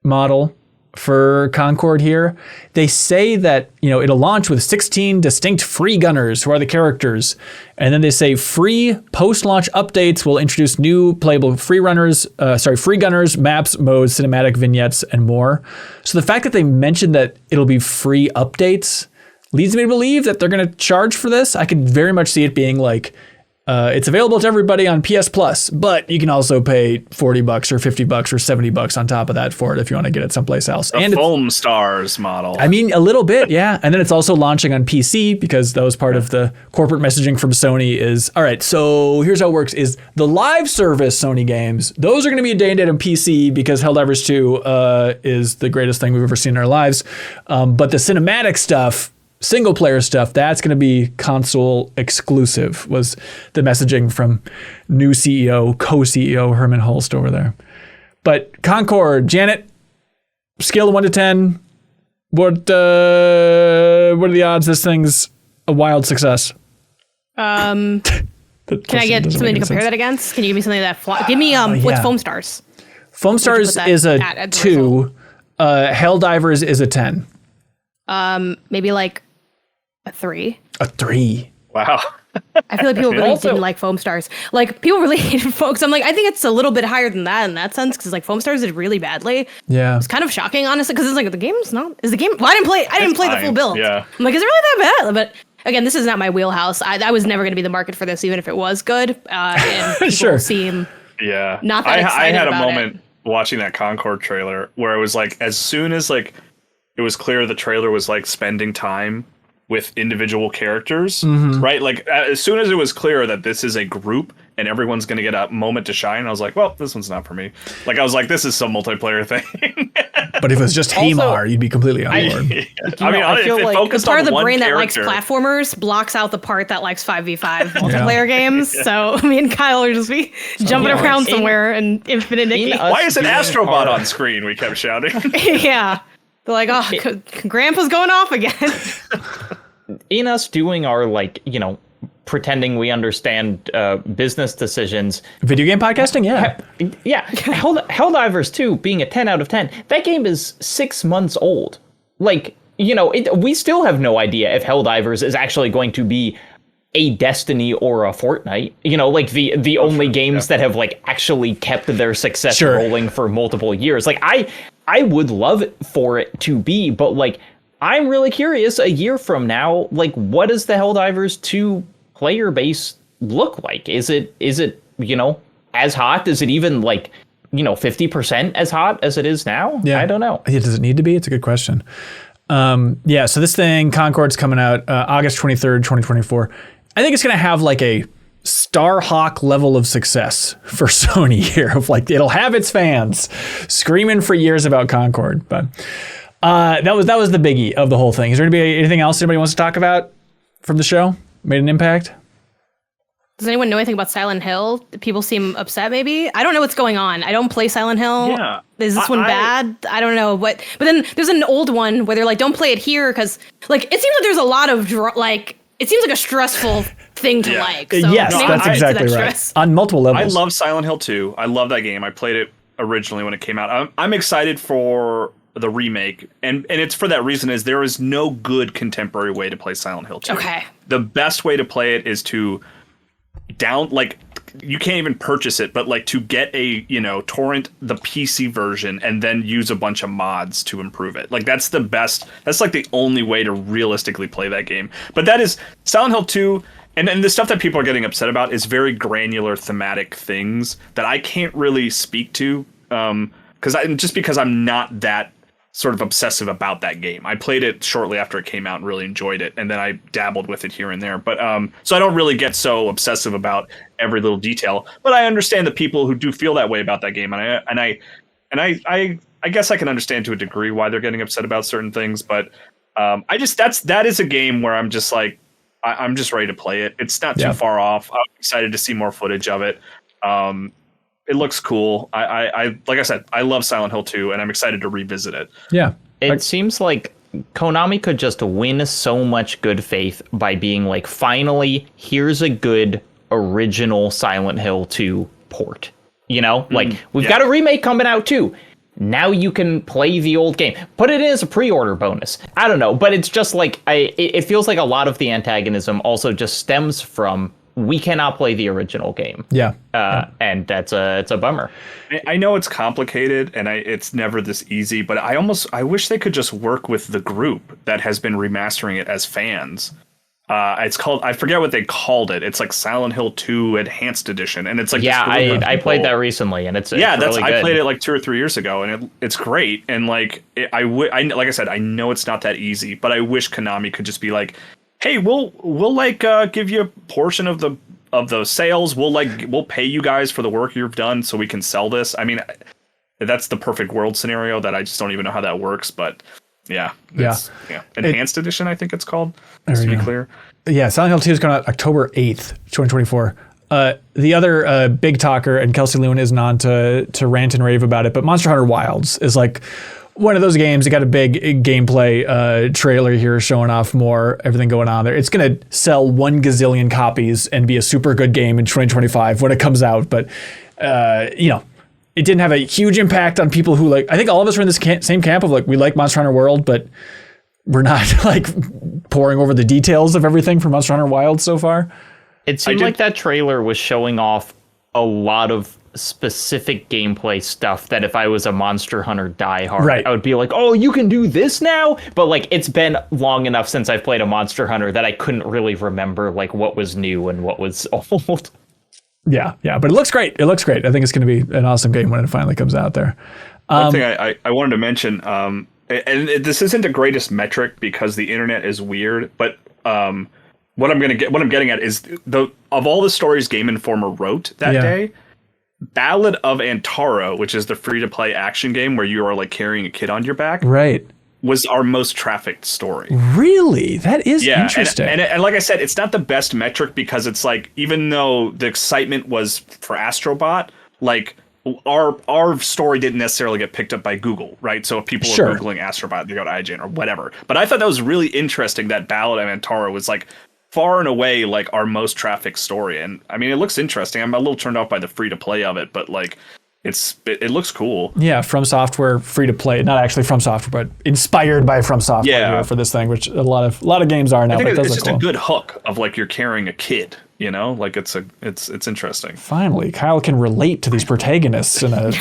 model for Concord here. They say that, it'll launch with 16 distinct free gunners who are the characters. And then they say free post-launch updates will introduce new playable free gunners, maps, modes, cinematic vignettes, and more. So the fact that they mentioned that it'll be free updates leads me to believe that they're going to charge for this. I could very much see it being like, it's available to everybody on PS Plus, but you can also pay $40 or $50 or $70 on top of that for it if you want to get it someplace else. The Foam Stars model. A little bit, yeah. And then it's also launching on PC, because that was part of the corporate messaging from Sony is, all right, so here's how it works, is the live service Sony games, those are going to be a day and date on PC because Helldivers 2 is the greatest thing we've ever seen in our lives. But the cinematic stuff, single player stuff, that's going to be console exclusive, was the messaging from new co-CEO Herman Hulst over there. But Concord, Janet, scale of 1 to 10, what are the odds this thing's a wild success? Can I get something to compare that against? Can you give me something give me what's Foam Stars? Foam Stars is a 2. Helldivers is a 10. Maybe like a 3. A 3. Wow. I feel like people really didn't like Foam Stars. Like, people really hated folks. I'm like, I think it's a little bit higher than that in that sense, because like Foam Stars did really badly. Yeah. It's kind of shocking, honestly, because it's like, the game's not. Is the game? Well, I didn't play the full build. Yeah. I'm like, is it really that bad? But again, this is not my wheelhouse. I was never going to be the market for this, even if it was good. And people seem not that excited I had a about moment watching that Concord trailer where it was like, as soon as like it was clear the trailer was like spending time with individual characters, right? Like as soon as it was clear that this is a group and everyone's going to get a moment to shine, I was like, well, this one's not for me. Like I was like, this is some multiplayer thing. But if it was just Hamar, you'd be completely on board. I feel like the part of the brain that likes platformers blocks out the part that likes 5v5 multiplayer games. So me and Kyle will just be jumping around somewhere and Infinite Nikki. Why is an Astro Bot on screen? We kept shouting. Yeah. They're like, oh, Grandpa's going off again. In us doing our, pretending we understand business decisions. Video game podcasting? Yeah. Yeah. Helldivers 2 being a 10 out of 10. That game is 6 months old. We still have no idea if Helldivers is actually going to be a Destiny or a Fortnite, you know, like the only games that have like actually kept their success rolling for multiple years. Like I would love for it to be, but like I'm really curious a year from now, like what does the Helldivers 2 player base look like? Is it, you know, as hot? Is it even like, you know, 50% as hot as it is now? Yeah. I don't know. Does it need to be? It's a good question. So this thing, Concord's coming out August 23rd, 2024. I think it's going to have like a Starhawk level of success for Sony here. Of like, it'll have its fans screaming for years about Concord. But that was the biggie of the whole thing. Is there going to be anything else anybody wants to talk about from the show? Made an impact? Does anyone know anything about Silent Hill? People seem upset, maybe? I don't know what's going on. I don't play Silent Hill. Yeah. Is this one bad? I don't know what. But then there's an old one where they're like, don't play it here because, like, it seems like there's a lot of, it seems like a stressful thing to like. So yes, that's exactly right. On multiple levels. I love Silent Hill 2. I love that game. I played it originally when it came out. I'm excited for the remake, and it's for that reason is there is no good contemporary way to play Silent Hill 2. Okay. The best way to play it is to you can't even purchase it, but like to get a, you know, torrent the PC version and then use a bunch of mods to improve it. Like that's the best. That's like the only way to realistically play that game. But that is Silent Hill 2. And the stuff that people are getting upset about is very granular thematic things that I can't really speak to. Because I'm not that sort of obsessive about that game. I played it shortly after it came out and really enjoyed it, and then I dabbled with it here and there. But so I don't really get so obsessive about every little detail. But I understand the people who do feel that way about that game, and I guess I can understand to a degree why they're getting upset about certain things. But that is a game where I'm just like I'm just ready to play it. It's not too far off. I'm excited to see more footage of it. It looks cool. I like I said, I love Silent Hill 2, and I'm excited to revisit it. Yeah. It seems like Konami could just win so much good faith by being like, finally, here's a good original Silent Hill 2 port. You know, like we've got a remake coming out too. Now you can play the old game. Put it in as a pre-order bonus. I don't know, but it's just like it feels like a lot of the antagonism also just stems from we cannot play the original game. Yeah. And it's a bummer. I know it's complicated and it's never this easy, but I wish they could just work with the group that has been remastering it as fans. It's called, I forget what they called it. It's like Silent Hill 2 Enhanced Edition. And it's like, I played that recently and it's really good. I played it like 2 or 3 years ago and it's great. And like, like I said, I know it's not that easy, but I wish Konami could just be like, hey, we'll like give you a portion of those sales. We'll pay you guys for the work you've done so we can sell this. I mean, that's the perfect world scenario that I just don't even know how that works. But yeah. Enhanced Edition, I think it's called. Just to be clear. Yeah, Silent Hill 2 is going out October 8th, 2024. The other big talker, and Kelsey Lewin isn't on to rant and rave about it, but Monster Hunter Wilds is like one of those games. It got a big gameplay trailer here showing off more everything going on there. It's going to sell 1 gazillion copies and be a super good game in 2025 when it comes out. But, it didn't have a huge impact on people who like, I think all of us are in this same camp of like, we like Monster Hunter World, but we're not like poring over the details of everything from Monster Hunter Wild so far. It seemed like that trailer was showing off a lot of specific gameplay stuff that if I was a Monster Hunter diehard, I would be like, oh, you can do this now? But like, it's been long enough since I've played a Monster Hunter that I couldn't really remember like what was new and what was old. Yeah, but it looks great. I think it's going to be an awesome game when it finally comes out there. One thing I wanted to mention, and this isn't the greatest metric because the internet is weird, but what I'm getting at is of all the stories Game Informer wrote that day, Ballad of Antara, which is the free-to-play action game where you are like carrying a kid on your back, was our most trafficked story. Really? That is interesting. And like I said, it's not the best metric because it's like, even though the excitement was for Astro Bot, like our story didn't necessarily get picked up by Google, right? So if people are Googling Astro Bot, they go to IGN or whatever. But I thought that was really interesting that Ballad of Antara was like far and away like our most trafficked story. And I mean, it looks interesting. I'm a little turned off by the free to play of it, but like, it looks cool. Yeah, From Software, free to play. Not actually From Software, but inspired by From Software here for this thing, which a lot of games are now. I think it's just a good hook of like you're carrying a kid. You know, like it's interesting. Finally, Kyle can relate to these protagonists in a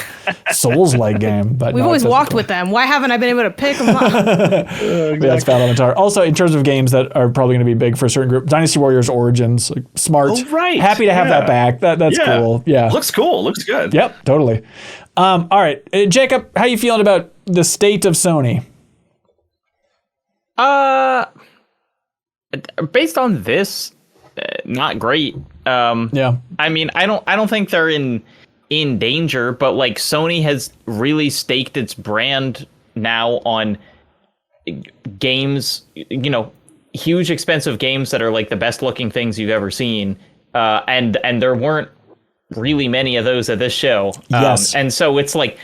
Souls-like game. But we've always walked with them. Why haven't I been able to pick them up? Exactly. That's Ballad, Antara. Also, in terms of games that are probably going to be big for a certain group, Dynasty Warriors Origins, like, smart. Oh, right. Happy to have that back. That's cool. Yeah, looks cool. Looks good. Yep, totally. All right, Jacob, how you feeling about the state of Sony? Based on this. Not great. Yeah. I mean, I don't think they're in danger, but like Sony has really staked its brand now on games, you know, huge expensive games that are like the best looking things you've ever seen. And there weren't really many of those at this show. Yes. And so it's like,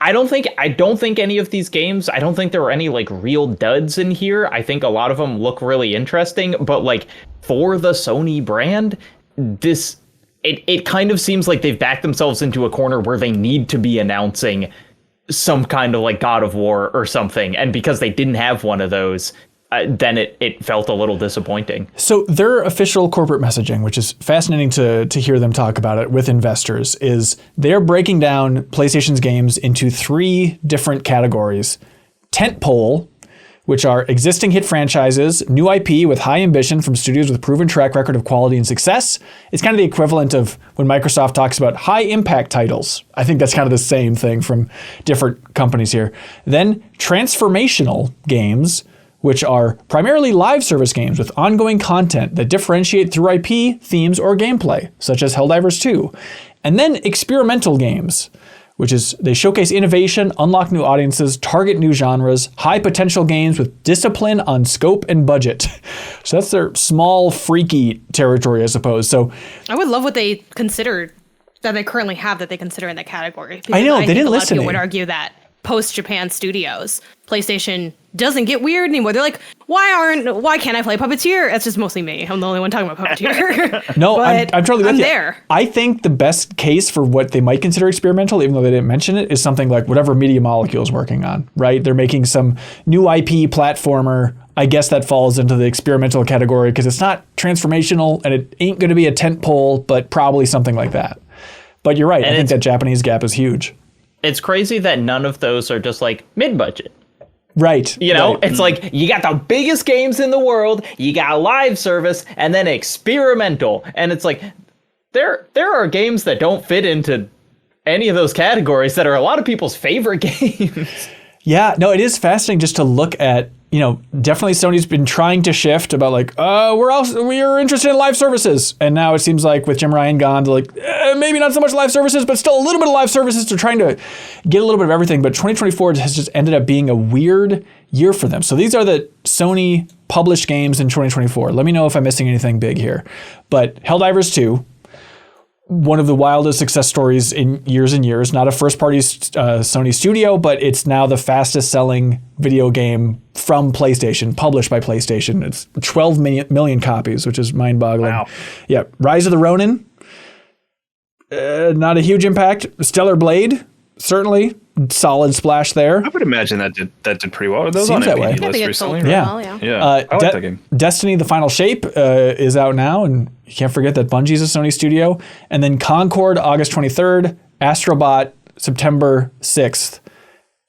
I don't think any of these games, I don't think there were any like real duds in here. I think a lot of them look really interesting, but like for the Sony brand, it kind of seems like they've backed themselves into a corner where they need to be announcing some kind of like God of War or something. And because they didn't have one of those, then it felt a little disappointing. So their official corporate messaging, which is fascinating to hear them talk about it with investors, is they're breaking down PlayStation's games into 3 different categories. Tentpole, which are existing hit franchises, new IP with high ambition from studios with proven track record of quality and success. It's kind of the equivalent of when Microsoft talks about high impact titles. I think that's kind of the same thing from different companies here. Then transformational games, which are primarily live service games with ongoing content that differentiate through IP, themes, or gameplay, such as Helldivers 2. And then experimental games, which is they showcase innovation, unlock new audiences, target new genres, high potential games with discipline on scope and budget. So that's their small, freaky territory, I suppose. So I would love what they consider that they currently have that they consider in that category. I know, they didn't list it. A lot of people would argue that post-Japan studios, PlayStation doesn't get weird anymore. They're like, why can't I play Puppeteer? That's just mostly me. I'm the only one talking about Puppeteer. No, I'm totally with you. There. I think the best case for what they might consider experimental, even though they didn't mention it, is something like whatever Media Molecule is working on, right? They're making some new IP platformer. I guess that falls into the experimental category because it's not transformational and it ain't going to be a tentpole, but probably something like that. But you're right. I think that Japanese gap is huge. It's crazy that none of those are just like mid-budget. Right. You know, right. It's like you got the biggest games in the world, you got live service, and then experimental. And it's like there are games that don't fit into any of those categories that are a lot of people's favorite games. Yeah, no, it is fascinating just to look at, you know, definitely Sony's been trying to shift about like, we're interested in live services. And now it seems like with Jim Ryan gone, they're like, maybe not so much live services, but still a little bit of live services. They're trying to get a little bit of everything. But 2024 has just ended up being a weird year for them. So these are the Sony published games in 2024. Let me know if I'm missing anything big here. But Helldivers 2, one of the wildest success stories in years and years. Not a first-party Sony studio, but it's now the fastest-selling video game from PlayStation, published by PlayStation. It's 12 million copies, which is mind-boggling. Wow. Yeah, Rise of the Ronin, not a huge impact. Stellar Blade, certainly solid splash there. I would imagine that did pretty well. Are those Seems on that way. NPD list recently? Yeah. Yeah. I like that game. Destiny: The Final Shape is out now, and you can't forget that Bungie's a Sony studio. And then Concord, August 23rd, Astro Bot, September 6th.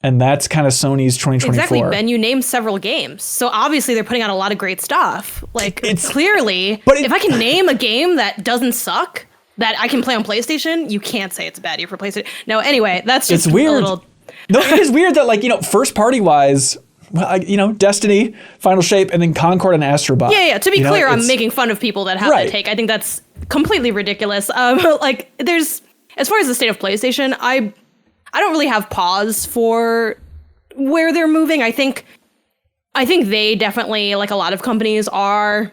And that's kind of Sony's 2024. Exactly, Ben, you named several games. So obviously they're putting out a lot of great stuff. Like, it's clearly, if I can name a game that doesn't suck, that I can play on PlayStation, you can't say it's a bad year for PlayStation. No, anyway, that's just it's weird. A little... No, it is weird that, like, you know, first party wise, well, you know, Destiny, Final Shape, and then Concord and Astro Bot. Yeah. To be clear, I'm making fun of people that have that take. I think that's completely ridiculous. Like, there's, as far as the state of PlayStation, I don't really have pause for where they're moving. I think they definitely, like a lot of companies, are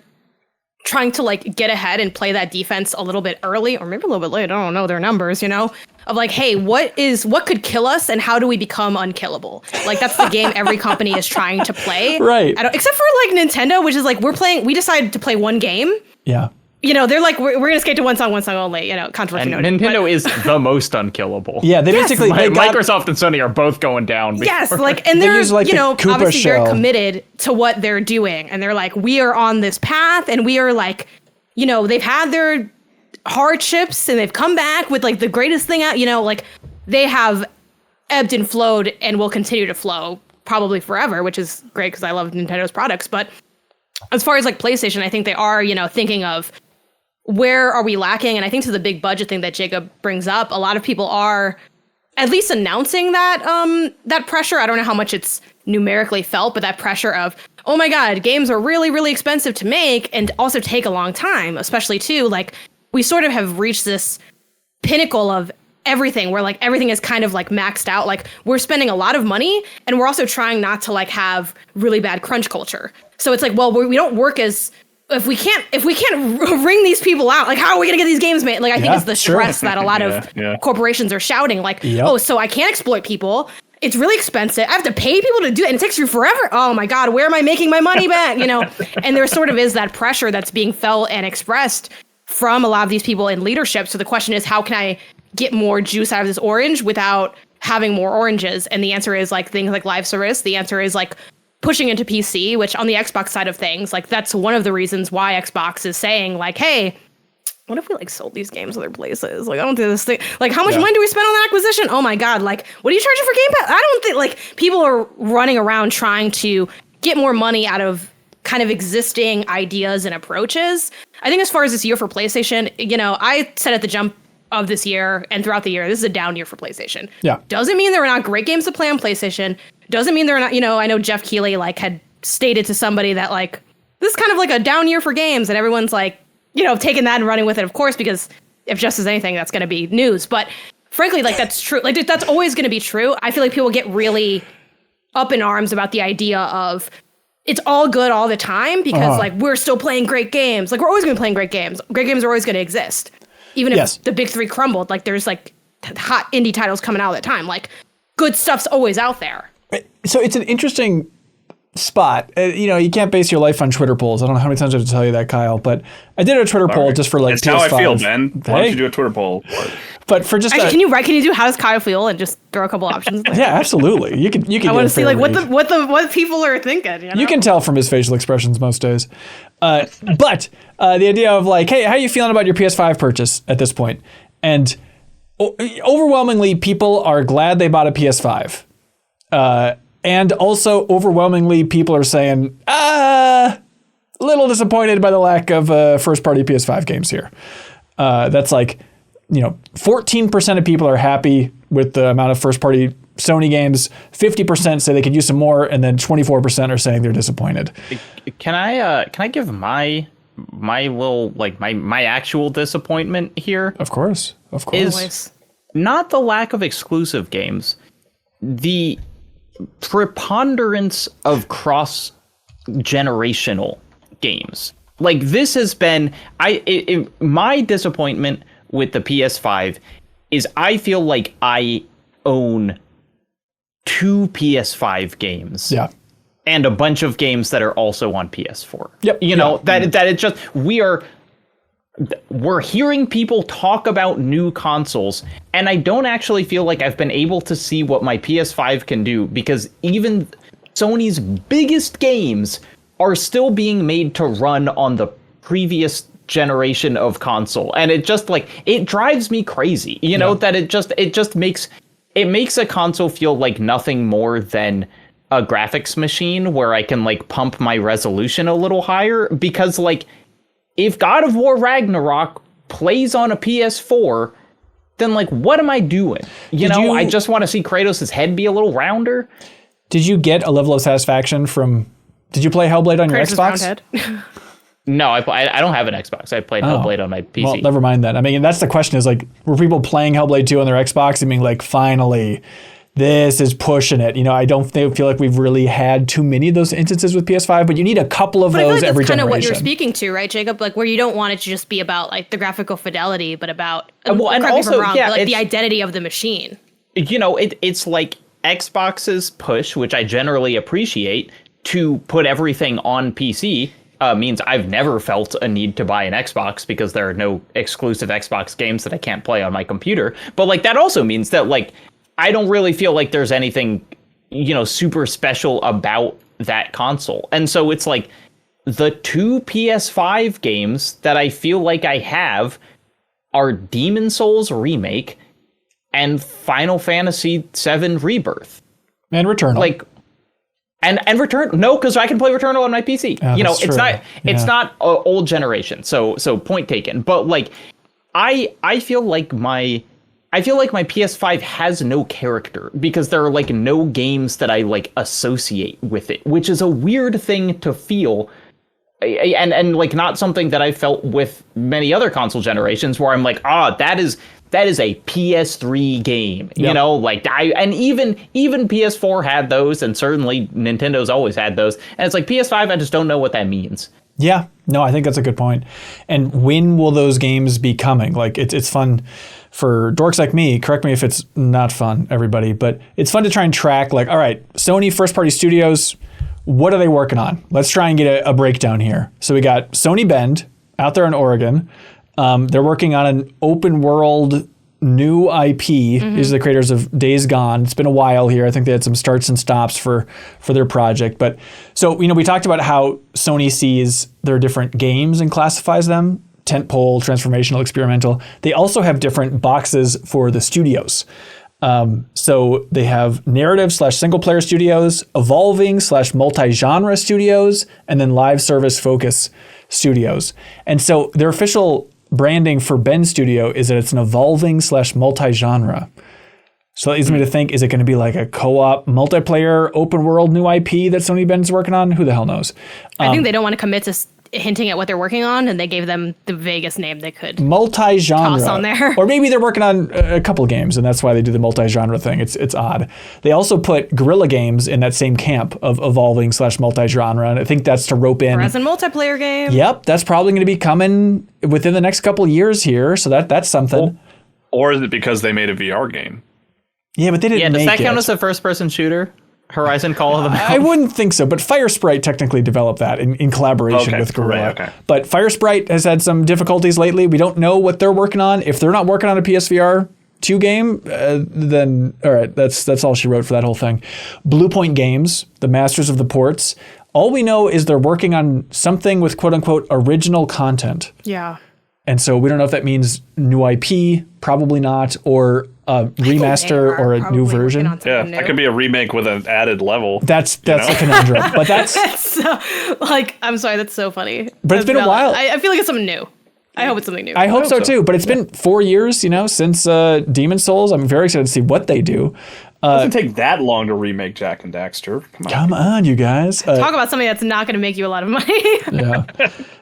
trying to like get ahead and play that defense a little bit early, or maybe a little bit late. I don't know their numbers, you know, of like, hey, what could kill us and how do we become unkillable? Like, that's the game every company is trying to play. Right. Except for like Nintendo, which is like, we decided to play one game. Yeah. they're like, we're going to skate to one song only, controversy noted. Nintendo is the most unkillable. Yeah, they basically... Microsoft and Sony are both going down. Yes, and they're, obviously very committed to what they're doing. And they're like, we are on this path, and we are like, they've had their hardships, and they've come back with like the greatest thing out, they have ebbed and flowed and will continue to flow probably forever, which is great because I love Nintendo's products. But as far as like PlayStation, I think they are, thinking of where are we lacking? And I think to the big budget thing that Jacob brings up, a lot of people are at least announcing that that pressure. I don't know how much it's numerically felt, but that pressure of, oh my God, games are really, really expensive to make and also take a long time, especially too, like we sort of have reached this pinnacle of everything where like everything is kind of like maxed out. Like we're spending a lot of money and we're also trying not to like have really bad crunch culture. So it's like, well, we don't work as if we can't wring these people out, like how are we gonna get these games made? Like I think it's the stress that a lot of corporations are shouting, like, oh, so I can't exploit people. It's really expensive. I have to pay people to do it, and it takes you forever. Oh my God, where am I making my money back? And there sort of is that pressure that's being felt and expressed from a lot of these people in leadership. So the question is, how can I get more juice out of this orange without having more oranges? And the answer is like things like live service. The answer is like pushing into PC, which on the Xbox side of things, like that's one of the reasons why Xbox is saying like, hey, what if we like sold these games other places? Like I don't do this thing. Like how much money do we spend on that acquisition? Oh my God, like what are you charging for Game Pass? I don't think like people are running around trying to get more money out of kind of existing ideas and approaches. I think as far as this year for PlayStation, I said at the jump of this year and throughout the year, this is a down year for PlayStation. Yeah. Doesn't mean there are not great games to play on PlayStation. Doesn't mean there are not, I know Jeff Keighley like had stated to somebody that like, this is kind of like a down year for games, and everyone's like, taking that and running with it, of course, because if just as anything, that's going to be news. But frankly, like that's true. Like that's always going to be true. I feel like people get really up in arms about the idea of it's all good all the time because like we're still playing great games. Like we're always going to be playing great games. Great games are always going to exist. Even if the big three crumbled, like there's like hot indie titles coming out all the time. Like good stuff's always out there. So it's an interesting spot. You can't base your life on Twitter polls. I don't know how many times I have to tell you that, Kyle, but I did a Twitter poll just for like PS5. That's how I feel, Ben. Why don't you do a Twitter poll? But for just actually, can you do how does Kyle feel and just throw a couple options? Yeah, absolutely. You can. I want to see like what people are thinking. You can tell from his facial expressions most days. But the idea of like, hey, how are you feeling about your PS5 purchase at this point? And overwhelmingly, people are glad they bought a PS5. And also overwhelmingly, people are saying, a little disappointed by the lack of first-party PS5 games here. That's like, 14% of people are happy with the amount of first-party Sony games. 50% say they could use some more, and then 24% are saying they're disappointed. Can I give my little like my actual disappointment here? Of course. Is not the lack of exclusive games, the preponderance of cross-generational games. Like this has been my disappointment with the PS5 is I feel like I own 2 PS5 games. Yeah. And a bunch of games that are also on PS4. Yep. That it just we're hearing people talk about new consoles, and I don't actually feel like I've been able to see what my PS5 can do, because even Sony's biggest games are still being made to run on the previous generation of console. And it just like, it drives me crazy, that it just makes a console feel like nothing more than a graphics machine where I can like pump my resolution a little higher, because like, if God of War Ragnarok plays on a PS4, then like, what am I doing? I just want to see Kratos' head be a little rounder. Did you get a level of satisfaction from? Did you play Hellblade on your Xbox? No, I don't have an Xbox. I played Hellblade on my PC. Well, never mind that. I mean, that's the question: is like, were people playing Hellblade 2 on their Xbox and being like, finally, this is pushing it? I don't feel like we've really had too many of those instances with PS5, but you need a couple of those every generation. That's kind of what you're speaking to, right, Jacob? Like where you don't want it to just be about like the graphical fidelity, but about and also but, like the identity of the machine. It's like Xbox's push, which I generally appreciate, to put everything on PC, means I've never felt a need to buy an Xbox because there are no exclusive Xbox games that I can't play on my computer. But like that also means that like I don't really feel like there's anything, super special about that console. And so it's like the 2 PS5 games that I feel like I have are Demon Souls Remake and Final Fantasy VII Rebirth. And Returnal. Like, and Return, no, because I can play Returnal on my PC. It's not old generation. So point taken. But like, I feel like my PS5 has no character because there are like no games that I like associate with it, which is a weird thing to feel. And like not something that I felt with many other console generations where I'm like, that is a PS3 game, like even PS4 had those, and certainly Nintendo's always had those. And it's like PS5, I just don't know what that means. Yeah, no, I think that's a good point. And when will those games be coming? Like it's fun for dorks like me, correct me if it's not fun, everybody, but it's fun to try and track like, all right, Sony first party studios, what are they working on? Let's try and get a breakdown here. So we got Sony Bend out there in Oregon. They're working on an open world new IP. These are the creators of Days Gone. It's been a while here. I think they had some starts and stops for their project. But so, we talked about how Sony sees their different games and classifies them: tentpole, transformational, experimental. They also have different boxes for the studios. So they have narrative / single player studios, evolving / multi-genre studios, and then live service focus studios. And so their official branding for Bend Studio is that it's an evolving / multi-genre. So that leads me to think, is it going to be like a co-op multiplayer open world new IP that Sony Bend's working on? Who the hell knows? I think they don't want to commit to hinting at what they're working on, and they gave them the vaguest name they could multi-genre toss on there. Or maybe they're working on a couple of games, and that's why they do the multi-genre thing. It's odd. They also put Guerrilla Games in that same camp of evolving / multi-genre, and I think that's to rope in as a multiplayer game. Yep, that's probably going to be coming within the next couple of years here, so that's something. Or is it because they made a VR game? Yeah, but they didn't make it. Does that count as a first-person shooter? Horizon Call of the Mountain? I wouldn't think so, but Firesprite technically developed that in collaboration with Guerrilla. Right, okay. But Firesprite has had some difficulties lately. We don't know what they're working on. If they're not working on a PSVR 2 game, then all right, that's all she wrote for that whole thing. Bluepoint Games, the masters of the ports. All we know is they're working on something with quote-unquote original content. Yeah. And so we don't know if that means new IP, probably not, or a remaster or a new version. Yeah, that could be a remake with an added level. That's a conundrum. But that's I'm sorry, that's so funny. But it's been a while. I feel like it's something new. I hope it's something new. I hope so too. But it's been 4 years, since Demon Souls. I'm very excited to see what they do. It doesn't take that long to remake Jak and Daxter. Come on, you guys. Talk about something that's not going to make you a lot of money. Yeah.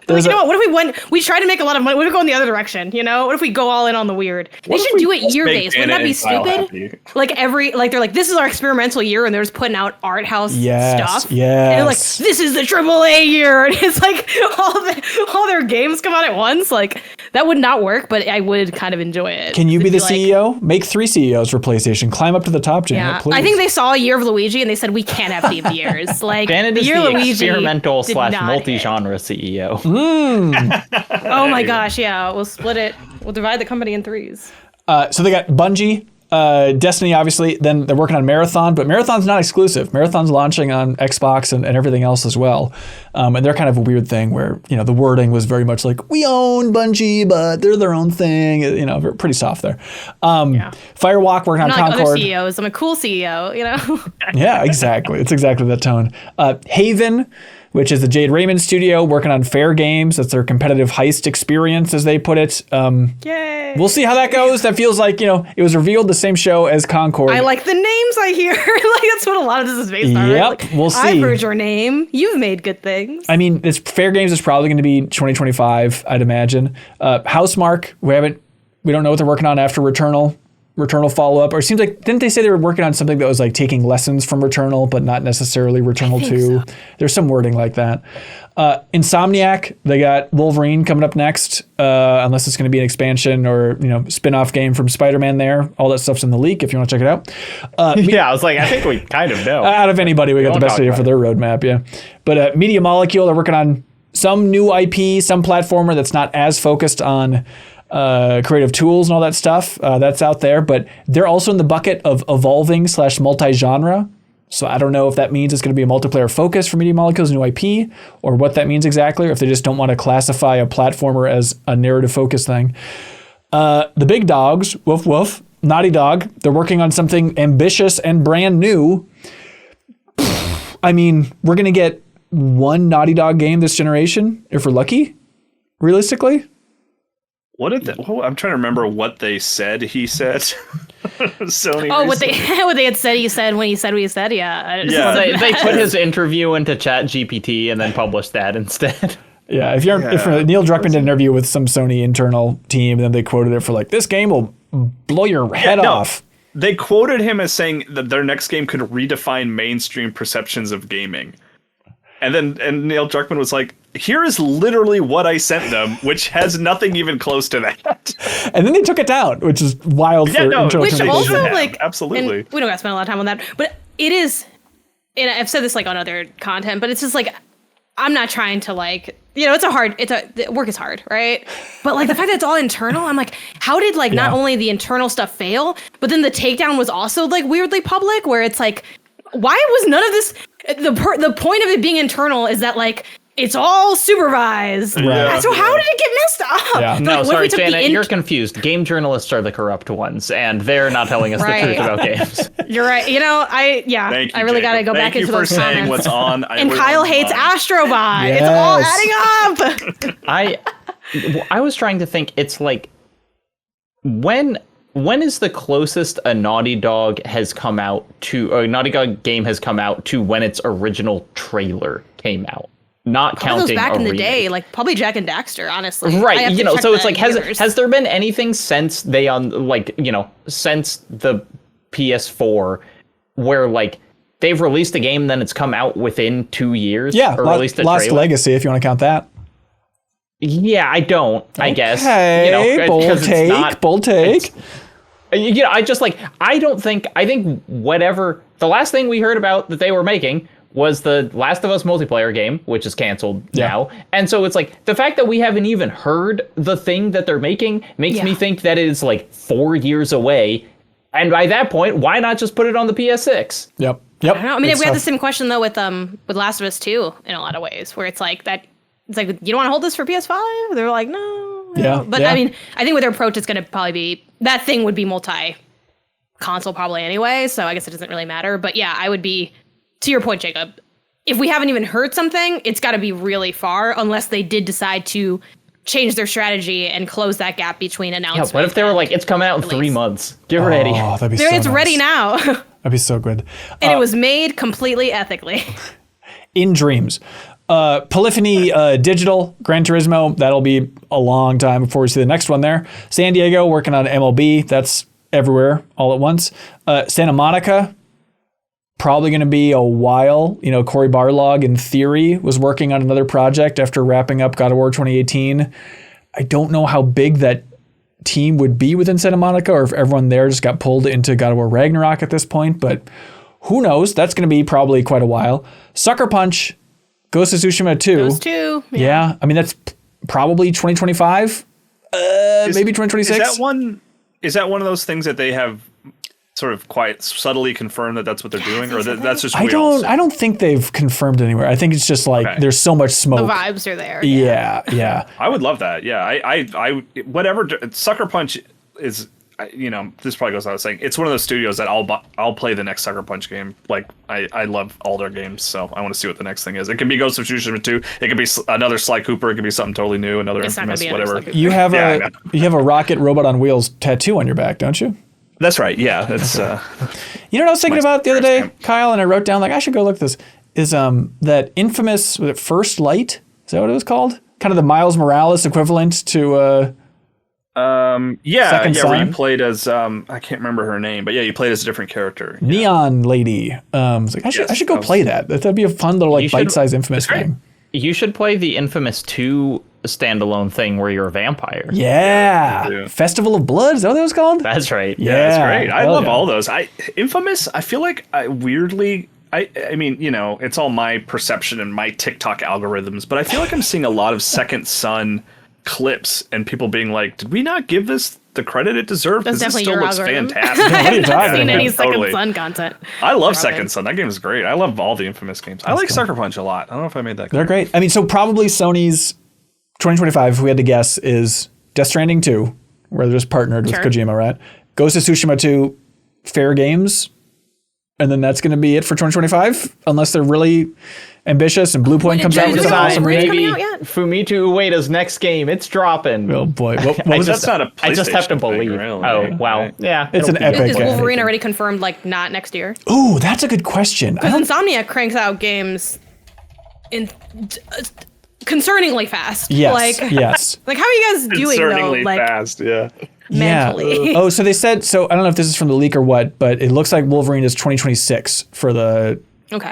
What? We try to make a lot of money. What if we go in the other direction? What if we go all in on the weird? They should do it year based. Wouldn't that be stupid? They're like, this is our experimental year, and they're just putting out art house stuff. Yeah. And they're like, this is the AAA year, and it's like all their games come out at once. Like that would not work, but I would kind of enjoy it. Can you be the CEO? Make 3 CEOs for PlayStation. Climb up to the top, Janet. Yeah, please. I think they saw a year of Luigi and they said we can't have theme years. Like Janet is year the Luigi experimental / multi-genre CEO. Oh my gosh, yeah. We'll split it. We'll divide the company in 3s. So they got Bungie, Destiny, obviously. Then they're working on Marathon, but Marathon's not exclusive. Marathon's launching on Xbox and everything else as well. And they're kind of a weird thing where, the wording was very much like, we own Bungie, but they're their own thing. Pretty soft there. Firewalk working on Concord. Other CEOs. I'm a cool CEO, Yeah, exactly. It's exactly that tone. Haven, which is the Jade Raymond studio working on Fair Games. That's their competitive heist experience, as they put it. Yay. We'll see how that goes. That feels like, it was revealed the same show as Concord. I like the names I hear. That's what a lot of this is based on. Yep, right? we'll see. I've heard your name. You've made good things. I mean, Fair Games is probably going to be 2025, I'd imagine. Housemarque, we don't know what they're working on after Returnal follow-up, or it seems like, didn't they say they were working on something that was like taking lessons from Returnal, but not necessarily Returnal 2? So. There's some wording like that. Insomniac, they got Wolverine coming up next, unless it's going to be an expansion or, spin-off game from Spider-Man there. All that stuff's in the leak if you want to check it out. I was like, I think we kind of know. Out of anybody, we got the best idea for their roadmap, yeah. But Media Molecule, they're working on some new IP, some platformer that's not as focused on creative tools and all that stuff. That's out there, but they're also in the bucket of evolving / multi-genre. So I don't know if that means it's going to be a multiplayer focus for Media Molecule's new IP, or what that means exactly, or if they just don't want to classify a platformer as a narrative focus thing. The big dogs, woof woof, Naughty Dog, they're working on something ambitious and brand new. I mean, we're going to get one Naughty Dog game this generation, if we're lucky, realistically. I'm trying to remember what they said. He said. Sony. Oh, what they had said. He said when he said what he said. Yeah. They put his interview into ChatGPT and then published that instead. Yeah. If Neil Druckmann did an interview with some Sony internal team, and then they quoted it for like, this game will blow your head off. They quoted him as saying that their next game could redefine mainstream perceptions of gaming. And Neil Druckmann was like, here is literally what I sent them, which has nothing even close to that. And then they took it down, which is wild for internal which communication. also, like, absolutely. We don't got to spend a lot of time on that, but it is, and I've said this like on other content, but it's just like, I'm not trying to like, work is hard, right? But like the fact that it's all internal, I'm like, how did like not only the internal stuff fail, but then the takedown was also like weirdly public, where it's like, why was none of this? The point of it being internal is that like it's all supervised. Right. So how did it get messed up? Yeah. No, like, sorry, Janet, you're confused. Game journalists are the corrupt ones, and they're not telling us the truth about games. You're right. I really got to go back into those comments. What's on. And Kyle hates Astro Bot. Yes. It's all adding up. I was trying to think. It's like when is the closest a Naughty Dog has come out to, or a Naughty Dog game has come out to when its original trailer came out? Not counting back in the remake. day, like probably Jak and Daxter, honestly. Right, so it's like, has there been anything since since the PS4 where like they've released a game, then it's come out within 2 years? Yeah, or released a Lost trailer? Legacy, if you want to count that. Yeah, I don't. I guess. Bold take. I think whatever the last thing we heard about that they were making was the Last of Us multiplayer game, which is canceled now. And so it's like the fact that we haven't even heard the thing that they're making makes me think that it is like 4 years away. And by that point, why not just put it on the PS6? Yep. I don't know. I mean, we had the same question though with Last of Us 2 in a lot of ways, where it's like that. It's like, you don't want to hold this for PS5? They're like, no. But I mean, I think with their approach, it's going to probably be that thing would be multi-console probably anyway. So I guess it doesn't really matter. But yeah, I would be. To your point, Jacob, if we haven't even heard something, it's got to be really far, unless they did decide to change their strategy and close that gap between announcement. Yeah, what if they were like, it's coming out in 3 months? Get ready. Oh, that'd be so It's nice. ready now. That'd be so good. And it was made completely ethically. In dreams. Polyphony Digital, Gran Turismo, that'll be a long time before we see the next one there. San Diego, working on MLB, that's everywhere all at once. Santa Monica, probably going to be a while. Cory Barlog, in theory, was working on another project after wrapping up God of War 2018. I don't know how big that team would be within Santa Monica, or if everyone there just got pulled into God of War Ragnarok at this point, but who knows? That's going to be probably quite a while. Sucker Punch, Ghost of Tsushima 2. Those two. Yeah. I mean, that's probably 2025, maybe 2026. Is that one of those things that they have sort of quite subtly confirmed that that's what they're doing, or that's just I don't think they've confirmed anywhere. I think it's just like there's so much smoke. The vibes are there. Yeah. I would love that. Yeah, I whatever. Sucker Punch is, this probably goes without saying. It's one of those studios that I'll play the next Sucker Punch game. Like I love all their games, so I want to see what the next thing is. It could be Ghost of Tsushima 2. It could be another Sly Cooper. It could be something totally new. Another Infamous, whatever. You have a rocket robot on wheels tattoo on your back, don't you? That's right. Yeah, that's. You know what I was thinking about the other day, Kyle, and I wrote down like I should go look at this. Is that Infamous, was it First Light? Is that what it was called? Kind of the Miles Morales equivalent to. Where Son? you played as I can't remember her name, but you played as a different character. Neon Lady. I was like, I should go play that. That'd be a fun little bite-sized Infamous game. You should play the Infamous 2 standalone thing where you're a vampire. Yeah. Festival of Blood, is that what it was called? That's right. Yeah, that's great. I love all those. Infamous, I feel like I mean, you know, it's all my perception and my TikTok algorithms, but I feel like I'm seeing a lot of Second Son clips and people being like, did we not give this the credit it deserved? That's Because this definitely still your looks algorithm. fantastic. I haven't talking seen any about? Second Son content. I love Second Son. That game is great. I love all the Infamous games. I like Sucker Punch a lot. I don't know if I made that clear. They're great. I mean, so probably Sony's 2025, if we had to guess, is Death Stranding 2, where they're just partnered with Kojima, right? Ghost of Tsushima 2, fair games, and then that's going to be it for 2025, unless they're really ambitious and Blue Point comes out with some awesome maybe Fumito Ueda's next game. It's dropping. Oh boy, what was that's not a PlayStation I just have to believe. Thing, really. Oh wow, yeah, it's an epic. Is Wolverine already confirmed? Like not next year? Ooh, that's a good question. Because Insomniac cranks out games in concerningly fast. Yes, yes. Like how are you guys doing though? Concerningly Like fast, yeah. mentally. Yeah. Oh, so they said, so I don't know if this is from the leak or what, but it looks like Wolverine is 2026 for the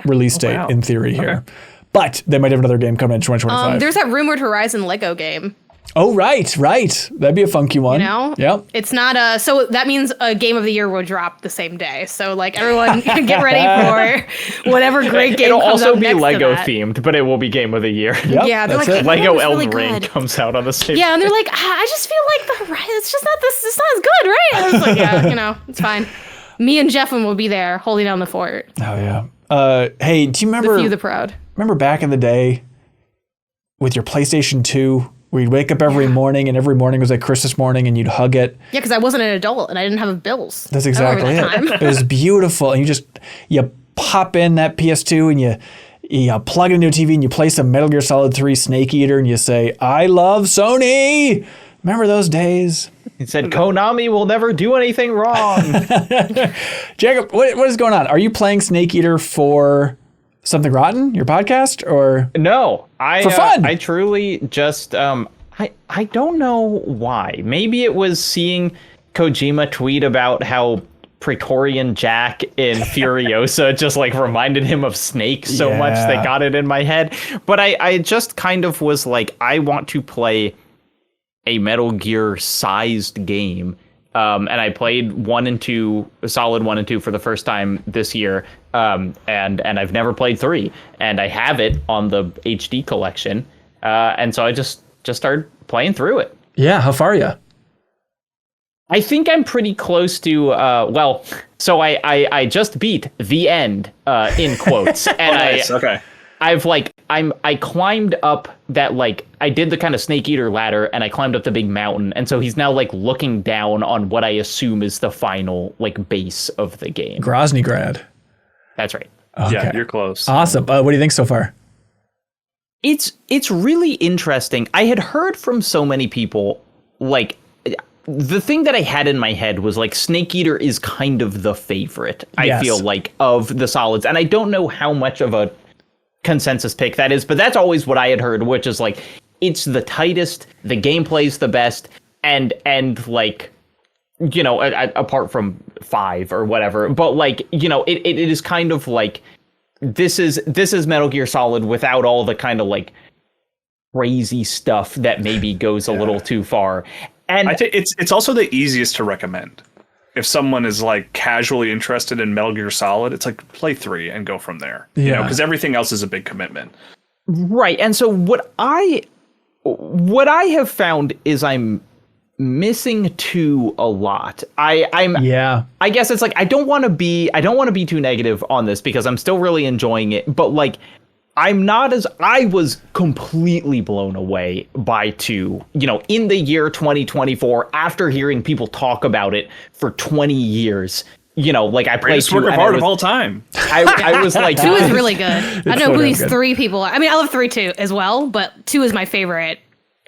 release date in theory here. But they might have another game coming in 2025. There's that rumored Horizon Lego game. Oh, right. That'd be a funky one. You know? Yep. It's not so that means a game of the year will drop the same day. So like everyone get ready for whatever great game It'll comes also out be next Lego to that. themed, but it will be game of the year. Yep, Yeah, they're that's like it. Lego was Elden really Ring good. comes out on the same. Yeah, and they're like, I just feel like it's just not this. It's not as good, right? I was like, yeah, you know, it's fine. Me and Jeffin will be there holding down the fort. Oh, yeah. Hey, do you remember? The few, the proud. Remember back in the day with your PlayStation 2, where you'd wake up every morning and every morning was like Christmas morning and you'd hug it? Yeah, because I wasn't an adult and I didn't have bills. That's exactly it. It was beautiful. And you pop in that PS2 and you plug it into a TV and you play some Metal Gear Solid 3 Snake Eater and you say, I love Sony. Remember those days? He said Konami will never do anything wrong. Jacob, what is going on? Are you playing Snake Eater for Something Rotten, your podcast, or No, for fun? I truly just I don't know why. Maybe it was seeing Kojima tweet about how Praetorian Jack in Furiosa just like reminded him of Snake so much that got it in my head. But I just kind of was like, I want to play a Metal Gear sized game. And I played 1 and 2, Solid 1 and 2 for the first time this year. And I've never played 3, and I have it on the HD collection. And so I just started playing through it. Yeah, how far are you? I think I'm pretty close to, so I just beat the end, in quotes. And Nice. Okay. I climbed up that, like, I did the kind of Snake Eater ladder and I climbed up the big mountain. And so he's now like looking down on what I assume is the final like base of the game. Groznygrad. That's right. Okay. Yeah, you're close. Awesome. What do you think so far? It's really interesting. I had heard from so many people, like, the thing that I had in my head was like Snake Eater is kind of the favorite, I feel like, of the Solids. And I don't know how much of a consensus pick that is, but that's always what I had heard, which is like, it's the tightest, the gameplay's the best, and like, you know, apart from 5 or whatever, but like, you know, it is kind of like, this is Metal Gear Solid without all the kind of like crazy stuff that maybe goes a little too far. And I think it's also the easiest to recommend. If someone is like casually interested in Metal Gear Solid, it's like play 3 and go from there. Yeah. You know, because everything else is a big commitment. Right. And so what I have found is I'm missing 2 a lot. I guess it's like I don't want to be too negative on this because I'm still really enjoying it, but like I was completely blown away by 2, you know, in the year 2024 after hearing people talk about it for 20 years. You know, like I played Greatest work of art of all time. I was like, 2 is really good. I don't know who these 3 people are. I mean, I love 3 too as well, but 2 is my favorite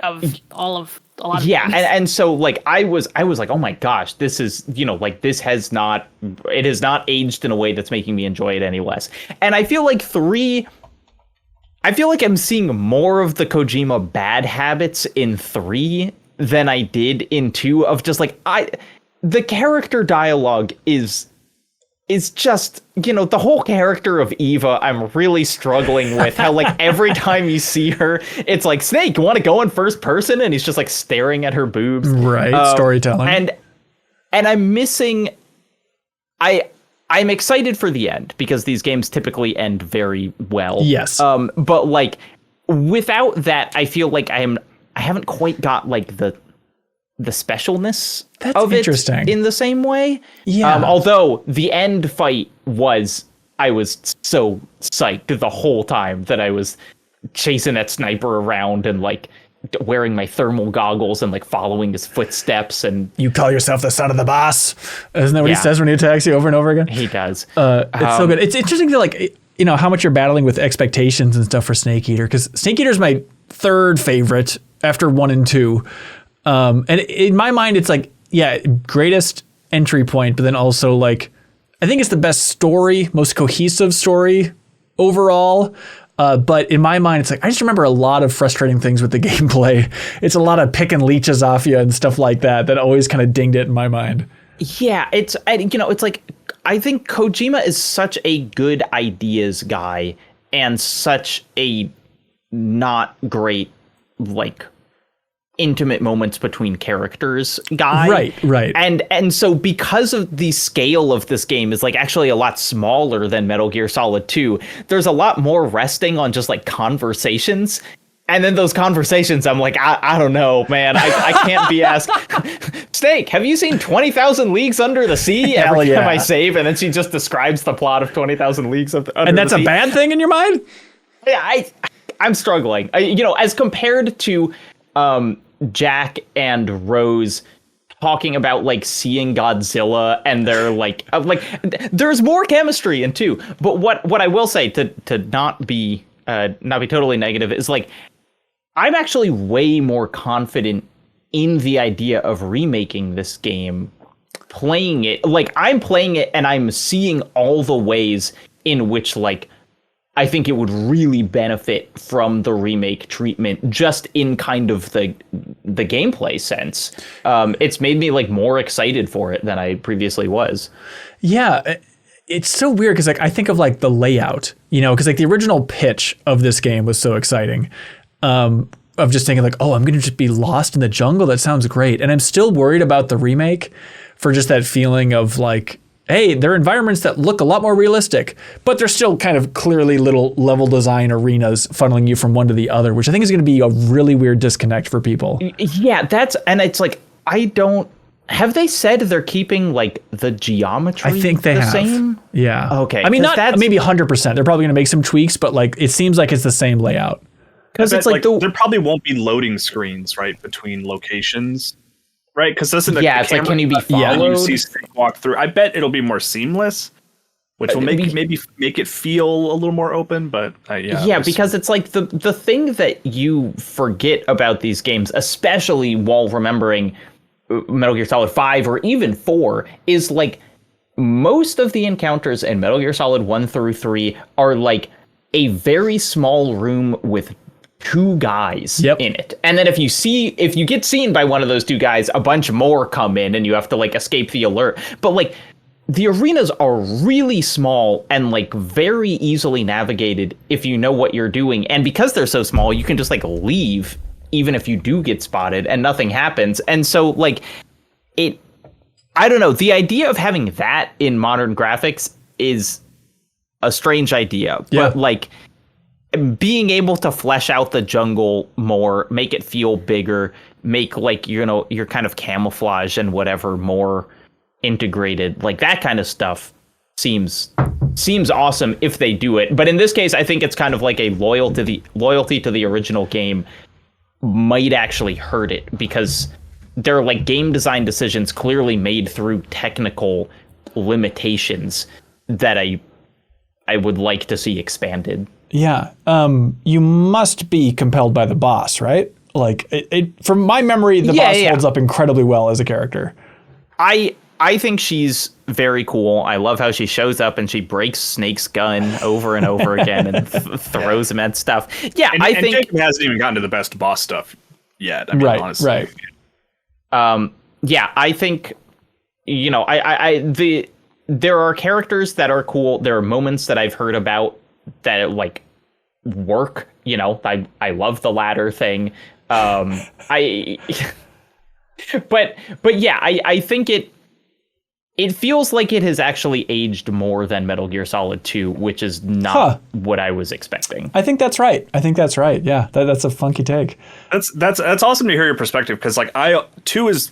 of all of a lot of games. And so like I was like, oh my gosh, this is, you know, like it has not aged in a way that's making me enjoy it any less. And I feel like I'm seeing more of the Kojima bad habits in 3 than I did in 2, of just like the character dialogue is just, you know, the whole character of Eva I'm really struggling with. How like every time you see her, it's like, Snake, you want to go in first person? And he's just like staring at her boobs. Right, storytelling. And I'm missing, I I'm excited for the end because these games typically end very well. Yes. But like without that, I feel like I haven't quite got like the specialness of it in the same way. Yeah. Although the end fight I was so psyched the whole time that I was chasing that sniper around and like wearing my thermal goggles and like following his footsteps. And you call yourself the son of the boss? Isn't that what he says when he attacks you over and over again? He does. It's so good. It's interesting to like, you know, how much you're battling with expectations and stuff for Snake Eater, because Snake Eater is my third favorite after 1 and 2. And in my mind, it's like, yeah, greatest entry point, but then also like, I think it's the best story, most cohesive story overall. But in my mind, it's like, I just remember a lot of frustrating things with the gameplay. It's a lot of picking leeches off you and stuff like that always kind of dinged it in my mind. Yeah, it's like, I think Kojima is such a good ideas guy and such a not great, like, intimate moments between characters guy. Right. And so because of the scale of this game is like actually a lot smaller than Metal Gear Solid 2, there's a lot more resting on just like conversations. And then those conversations, I'm like, I don't know, man. I can't be asked, Snake, have you seen 20,000 Leagues Under the Sea? Every time I save, and then she just describes the plot of 20,000 Leagues Under the Sea. And that's a bad thing in your mind? Yeah, I'm struggling. As compared to Jack and Rose talking about like seeing Godzilla, and they're like there's more chemistry in 2. But what I will say to not be totally negative is like I'm actually way more confident in the idea of remaking this game, playing it. Like I'm playing it and I'm seeing all the ways in which like I think it would really benefit from the remake treatment, just in kind of the gameplay sense. It's made me like more excited for it than I previously was. Yeah, it's so weird because like I think of like the layout, you know, because like the original pitch of this game was so exciting. Of just thinking like, oh, I'm going to just be lost in the jungle. That sounds great. And I'm still worried about the remake for just that feeling of like, hey, they're environments that look a lot more realistic, but they're still kind of clearly little level design arenas funneling you from one to the other, which I think is going to be a really weird disconnect for people. Yeah, and it's like, have they said they're keeping like the geometry I think they the have. Same? Yeah. Okay. I mean, not maybe 100%. They're probably going to make some tweaks, but like it seems like it's the same layout. Because it's like there probably won't be loading screens, right, between locations. Right, because doesn't it's like, can you be followed? You see Snake walk through. I bet it'll be more seamless, which will maybe make it feel a little more open. But because it's like the thing that you forget about these games, especially while remembering Metal Gear Solid 5 or even 4, is like most of the encounters in Metal Gear Solid 1 through 3 are like a very small room with 2 guys in it. And then if you get seen by one of those 2 guys, a bunch more come in and you have to like escape the alert. But like the arenas are really small and like very easily navigated if you know what you're doing. And because they're so small, you can just like leave even if you do get spotted and nothing happens. And so like I don't know, the idea of having that in modern graphics is a strange idea. But like being able to flesh out the jungle more, make it feel bigger, make like, you know, your kind of camouflage and whatever more integrated, like that kind of stuff seems awesome if they do it. But in this case, I think it's kind of like a loyalty to the original game might actually hurt it, because they're like game design decisions clearly made through technical limitations that I would like to see expanded. Yeah. You must be compelled by the boss, right? Like, from my memory, the boss holds up incredibly well as a character. I think she's very cool. I love how she shows up and she breaks Snake's gun over and over again and throws him at stuff. Yeah, I think Jacob hasn't even gotten to the best boss stuff yet. I mean, honestly. Right. I think, you know, there are characters that are cool. There are moments that I've heard about that like work, you know. I love the ladder thing. But yeah, I think It feels like it has actually aged more than Metal Gear Solid 2, which is not what I was expecting. I think that's right. Yeah, that's a funky take. That's awesome to hear your perspective, because like 2 is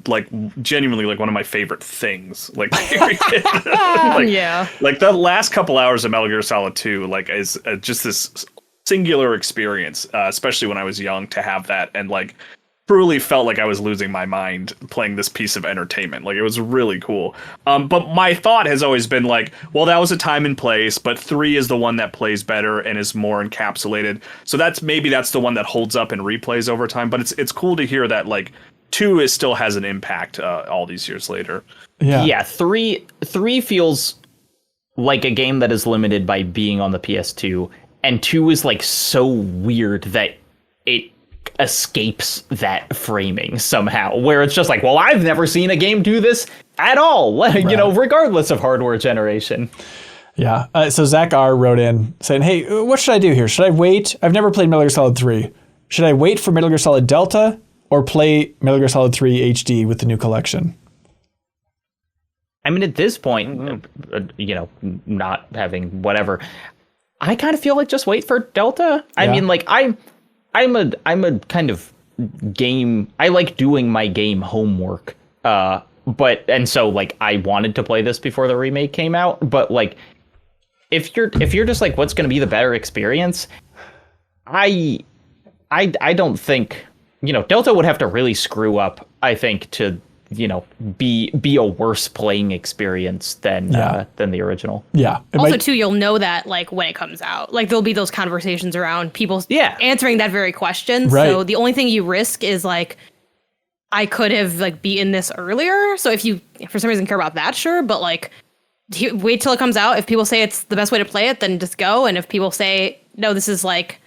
like genuinely like one of my favorite things. Like, like the last couple hours of Metal Gear Solid 2 like is just this singular experience, especially when I was young, to have that, and like truly felt like I was losing my mind playing this piece of entertainment. Like, it was really cool. But my thought has always been like, well, that was a time and place, but 3 is the one that plays better and is more encapsulated. So that's the one that holds up and replays over time. But it's cool to hear that like 2 still has an impact all these years later. Yeah. 3 feels like a game that is limited by being on the PS2, and 2 is like so weird that it escapes that framing somehow, where it's just like, well, I've never seen a game do this at all, regardless of hardware generation. Yeah. So Zach R wrote in saying, hey, what should I do here? Should I wait? I've never played Metal Gear Solid 3. Should I wait for Metal Gear Solid Delta or play Metal Gear Solid 3 HD with the new collection? I mean, at this point, not having whatever, I kind of feel like just wait for Delta. I mean, like, I'm a kind of game. I like doing my game homework. And so like I wanted to play this before the remake came out. But like, if you're just like, what's going to be the better experience? I don't think, Delta would have to really screw up, I think, to be a worse playing experience than the original. Yeah. Also, too, you'll know that like when it comes out, like there'll be those conversations around people answering that very question. Right. So the only thing you risk is like, I could have like beaten this earlier. So if you for some reason care about that, sure. But like, wait till it comes out. If people say it's the best way to play it, then just go. And if people say, no, this is like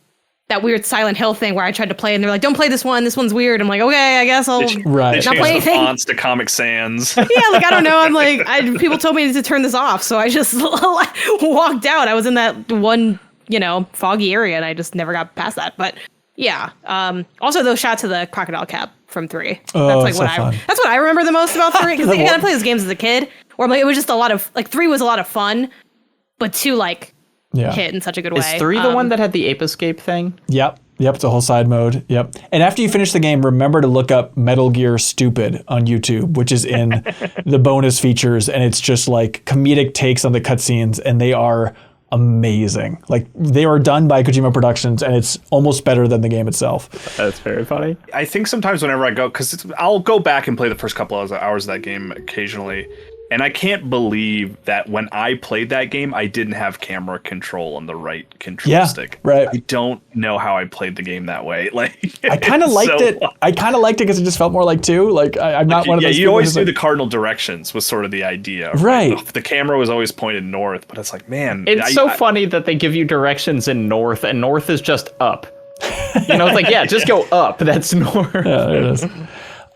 that weird Silent Hill thing where I tried to play and they're like, don't play this one's weird. I'm like, okay, I guess I'll not play anything. The fonts to Comic Sans. Yeah, like, I don't know. I'm like, people told me to turn this off. So I just walked out. I was in that one, foggy area and I just never got past that. But yeah. Also those shots of the crocodile cap from 3. Oh, that's like that's what I remember the most about 3. Because I played those games as a kid where like, it was just a lot of like 3 was a lot of fun, but 2 like hit in such a good way. Is 3 the one that had the ape escape thing? Yep. It's a whole side mode. Yep. And after you finish the game, remember to look up Metal Gear Stupid on YouTube, which is in the bonus features. And it's just like comedic takes on the cutscenes. And they are amazing. Like, they are done by Kojima Productions, and it's almost better than the game itself. That's very funny. I think sometimes whenever I go, because I'll go back and play the first couple of hours of that game occasionally. And I can't believe that when I played that game, I didn't have camera control on the right control stick. Right. I don't know how I played the game that way. Like, I kind of liked it. I kind of liked it because it just felt more like 2. Like, I'm not one of those. Yeah, you always do the cardinal directions was sort of the idea. Right. The camera was always pointed north, but it's like, man. It's so funny that they give you directions in north, and north is just up. It's like, yeah, just go up. That's north. Yeah, there it is.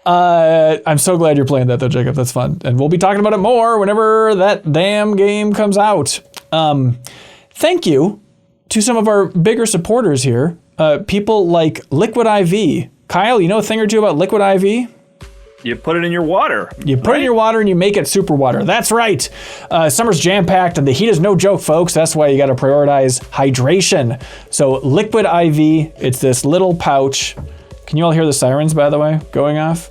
I'm so glad you're playing that though, Jacob. That's fun. And we'll be talking about it more whenever that damn game comes out. Thank you to some of our bigger supporters here. People like Liquid IV. Kyle, you know a thing or two about Liquid IV? You put it in your water. You put it in your water and you make it super water. That's right. Summer's jam-packed and the heat is no joke, folks. That's why you got to prioritize hydration. So Liquid IV, it's this little pouch. Can you all hear the sirens, by the way, going off?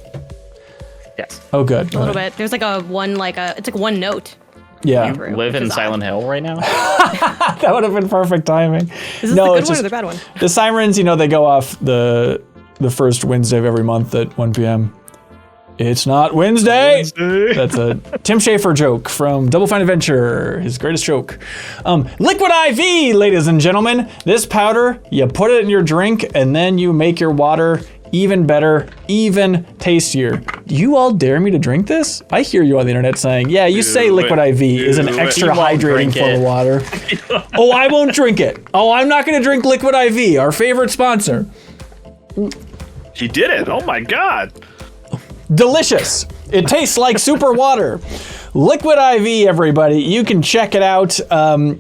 Yes. Oh, good. A little bit. There's like it's like one note. Yeah. You live in Silent Hill right now? That would have been perfect timing. Is this the good one or the bad one? The sirens, they go off the first Wednesday of every month at 1 p.m. It's not Wednesday. That's a Tim Schafer joke from Double Fine Adventure, his greatest joke. Liquid IV, ladies and gentlemen. This powder, you put it in your drink and then you make your water even better, even tastier. Do you all dare me to drink this? I hear you on the internet saying, yeah, you say Liquid IV is an extra hydrating form of water. Oh, I won't drink it. Oh, I'm not going to drink Liquid IV, our favorite sponsor. He did it. Oh my God. Delicious. It tastes like super water. Liquid IV, everybody. You can check it out.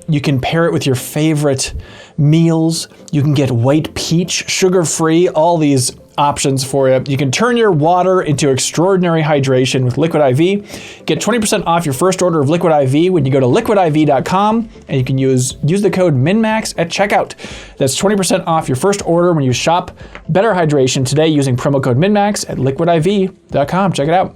You can pair it with your favorite meals. You can get white peach, sugar-free, all these options for you. You can turn your water into extraordinary hydration with Liquid IV. Get 20% off your first order of Liquid IV when you go to liquidiv.com, and you can use the code MinnMax at checkout. That's 20% off your first order when you shop Better Hydration today using promo code MinnMax at liquidiv.com. Check it out.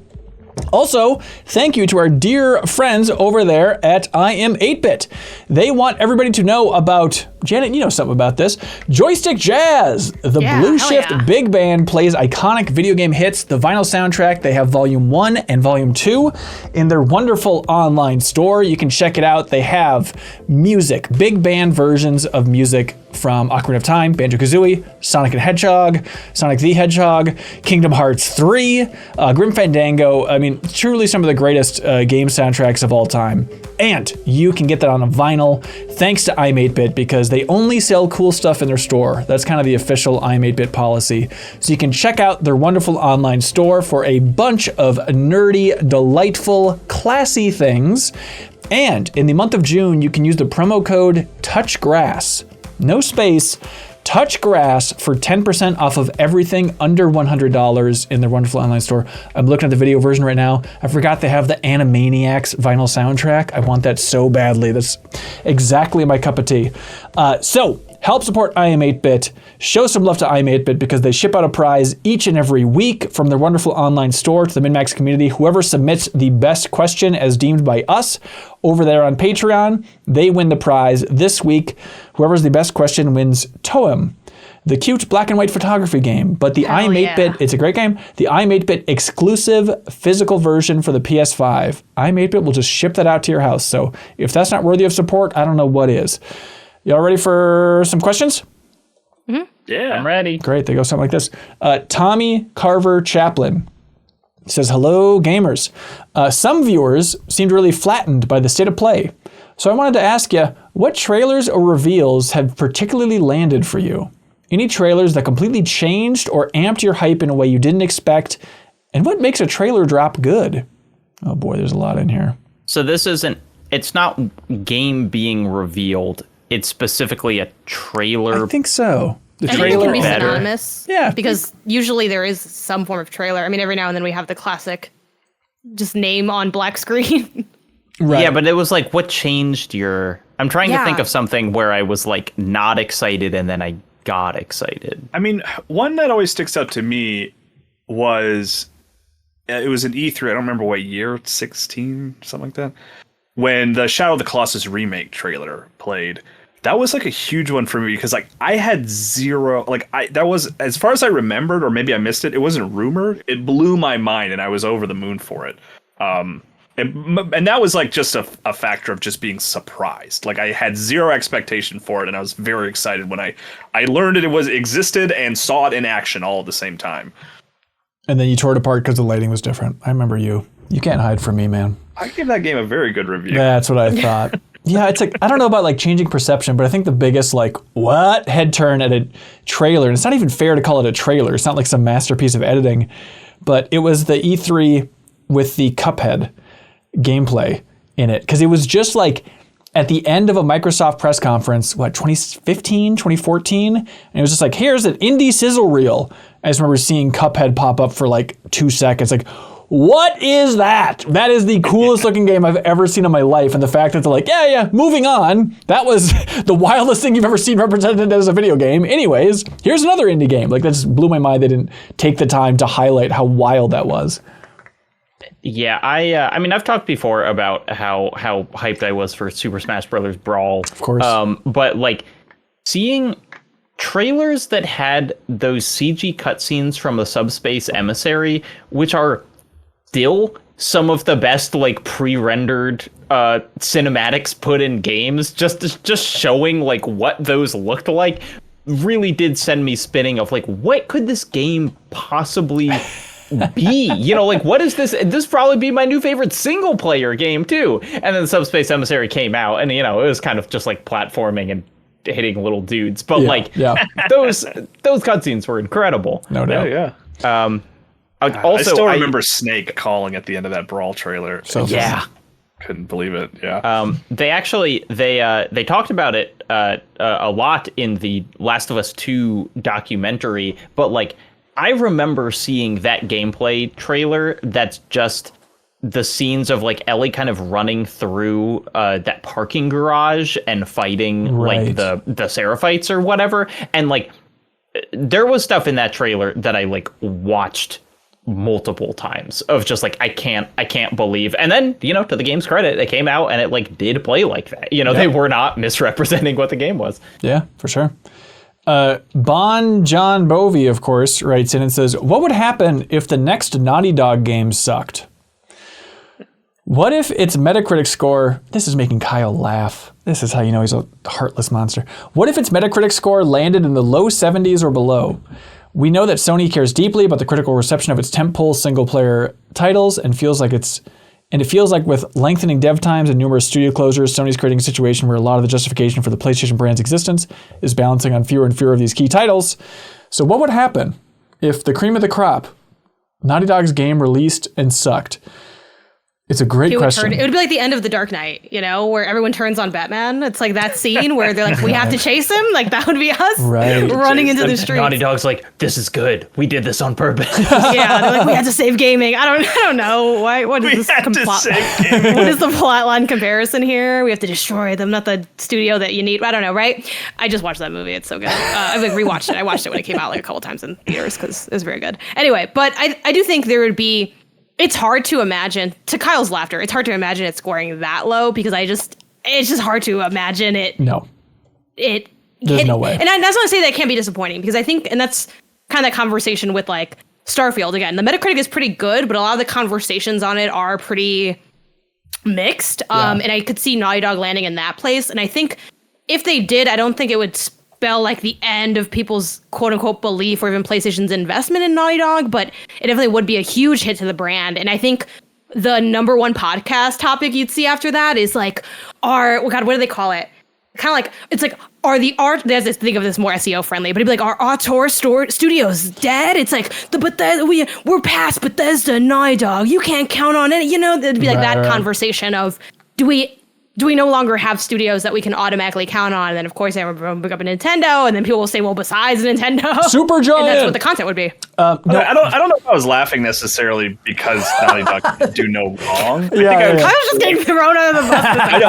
Also, thank you to our dear friends over there at I Am 8-Bit. They want everybody to know about, Janet, you know something about this, Joystick Jazz. The Blue Shift Big Band plays iconic video game hits, the vinyl soundtrack. They have Volume 1 and Volume 2 in their wonderful online store. You can check it out. They have music, big band versions of music from Ocarina of Time, Banjo-Kazooie, Sonic and Hedgehog, Sonic the Hedgehog, Kingdom Hearts 3, Grim Fandango. I mean, truly some of the greatest game soundtracks of all time. And you can get that on a vinyl thanks to I'm 8-Bit, because they only sell cool stuff in their store. That's kind of the official I'm 8-Bit policy. So you can check out their wonderful online store for a bunch of nerdy, delightful, classy things. And in the month of June, you can use the promo code TOUCHGRASS. No space, TOUCHGRASS for 10% off of everything under $100 in their wonderful online store. I'm looking at the video version right now. I forgot they have the Animaniacs vinyl soundtrack. I want that so badly. That's exactly my cup of tea. So help support I Am 8-Bit. Show some love to I Am 8-Bit, because they ship out a prize each and every week from their wonderful online store to the MinnMax community. Whoever submits the best question as deemed by us over there on Patreon, they win the prize this week. Whoever's the best question wins Toem, the cute black and white photography game. But the I Am 8-Bit, it's a great game. The I Am 8-Bit exclusive physical version for the PS5. I Am 8-Bit will just ship that out to your house. So if that's not worthy of support, I don't know what is. Y'all ready for some questions? Mm-hmm. Yeah, I'm ready. Great, they go something like this. Tommy Carver Chaplin says, hello, gamers. Some viewers seemed really flattened by the state of play. So I wanted to ask you, what trailers or reveals have particularly landed for you? Any trailers that completely changed or amped your hype in a way you didn't expect? And what makes a trailer drop good? Oh boy, there's a lot in here. So this isn't, it's not game being revealed. It's specifically a trailer. I think so. The trailer can be synonymous. Yeah. Because usually there is some form of trailer. I mean, every now and then we have the classic just name on black screen. Right. Yeah, but it was like, what changed your... I'm trying to think of something where I was like not excited and then I got excited. I mean, one that always sticks out to me was... It was an E3, I don't remember what year, 16, something like that. When the Shadow of the Colossus remake trailer played, that was like a huge one for me, because like I had zero, like that was, as far as I remembered, or maybe I missed it, it wasn't rumored. It blew my mind and I was over the moon for it. And that was like just a factor of just being surprised. Like I had zero expectation for it, and I was very excited when I learned it existed and saw it in action all at the same time. And then you tore it apart because the lighting was different. I remember you. You can't hide from me, man. I give that game a very good review. That's what I thought. Yeah, it's like, I don't know about like changing perception, but I think the biggest like, what? Head turn at a trailer, and it's not even fair to call it a trailer. It's not like some masterpiece of editing, but it was the E3 with the Cuphead gameplay in it. Because it was just like at the end of a Microsoft press conference, 2015, 2014? And it was just like, here's an indie sizzle reel. I just remember seeing Cuphead pop up for like 2 seconds. Like, what is that? That is the coolest looking game I've ever seen in my life. And the fact that they're like, yeah, moving on. That was the wildest thing you've ever seen represented as a video game. Anyways, here's another indie game. Like, that just blew my mind. They didn't take the time to highlight how wild that was. Yeah, I mean, I've talked before about how hyped I was for Super Smash Bros. Brawl. Of course. But like seeing trailers that had those CG cutscenes from the Subspace Emissary, which are still some of the best like pre-rendered cinematics put in games, just showing like what those looked like, really did send me spinning of like, what could this game possibly be? You know, like, what is this? This probably be my new favorite single player game too. And then Subspace Emissary came out, and you know, it was kind of just like platforming and hitting little dudes, but those cutscenes were incredible. No doubt. Yeah. Also, I still remember Snake calling at the end of that Brawl trailer. So yeah. Couldn't believe it. Yeah. They actually they talked about it a lot in the Last of Us 2 documentary, but like I remember seeing that gameplay trailer that's just the scenes of like Ellie kind of running through that parking garage and fighting like the Seraphites or whatever. And like there was stuff in that trailer that I like watched multiple times of just like I can't believe. And then, you know, to the game's credit, it came out and it like did play like that. You know, they were not misrepresenting what the game was. Yeah, for sure. John Bovey, of course, writes in and says, what would happen if the next Naughty Dog game sucked? What if its Metacritic score, this is making Kyle laugh. This is how you know he's a heartless monster. What if its Metacritic score landed in the low 70s or below? We know that Sony cares deeply about the critical reception of its tentpole single-player titles and it feels like with lengthening dev times and numerous studio closures, Sony's creating a situation where a lot of the justification for the PlayStation brand's existence is balancing on fewer and fewer of these key titles. So what would happen if the cream of the crop, Naughty Dog's game released and sucked? It's a great question. It would be like the end of The Dark Knight, you know, where everyone turns on Batman. It's like that scene where they're like, we have to chase him. Like that would be us running into the streets. Naughty Dog's like, this is good. We did this on purpose. Yeah, they're like, we had to save gaming. I don't know. What is the plot line comparison here? We have to destroy them, not the studio that you need. I don't know, right? I just watched that movie. It's so good. I've like rewatched it. I watched it when it came out like a couple times in theaters because it was very good. Anyway, but I do think there would be. It's hard to imagine, to Kyle's laughter, it's hard to imagine it scoring that low because it's just hard to imagine it. No. There's no way. And that's not to say that it can't be disappointing because I think, and that's kind of that conversation with like Starfield again. The Metacritic is pretty good, but a lot of the conversations on it are pretty mixed. And I could see Naughty Dog landing in that place. And I think if they did, I don't think it would spell like the end of people's quote unquote belief or even PlayStation's investment in Naughty Dog, but it definitely would be a huge hit to the brand. And I think the number one podcast topic you'd see after that is like, what do they call it? Kind of like, it's like, there's this, think of this more SEO friendly, but it'd be like, are Auteur Studios dead? It's like, we're past Bethesda, Naughty Dog. You can't count on it. You know, it'd be like that conversation of, do we no longer have studios that we can automatically count on? And then, of course, everyone will pick up a Nintendo, and then people will say, well, besides Nintendo. Supergiant! And that's what the content would be. No, I don't know if I was laughing necessarily because Naughty Dog didn't do no wrong. I was just getting thrown out of the bus. I know.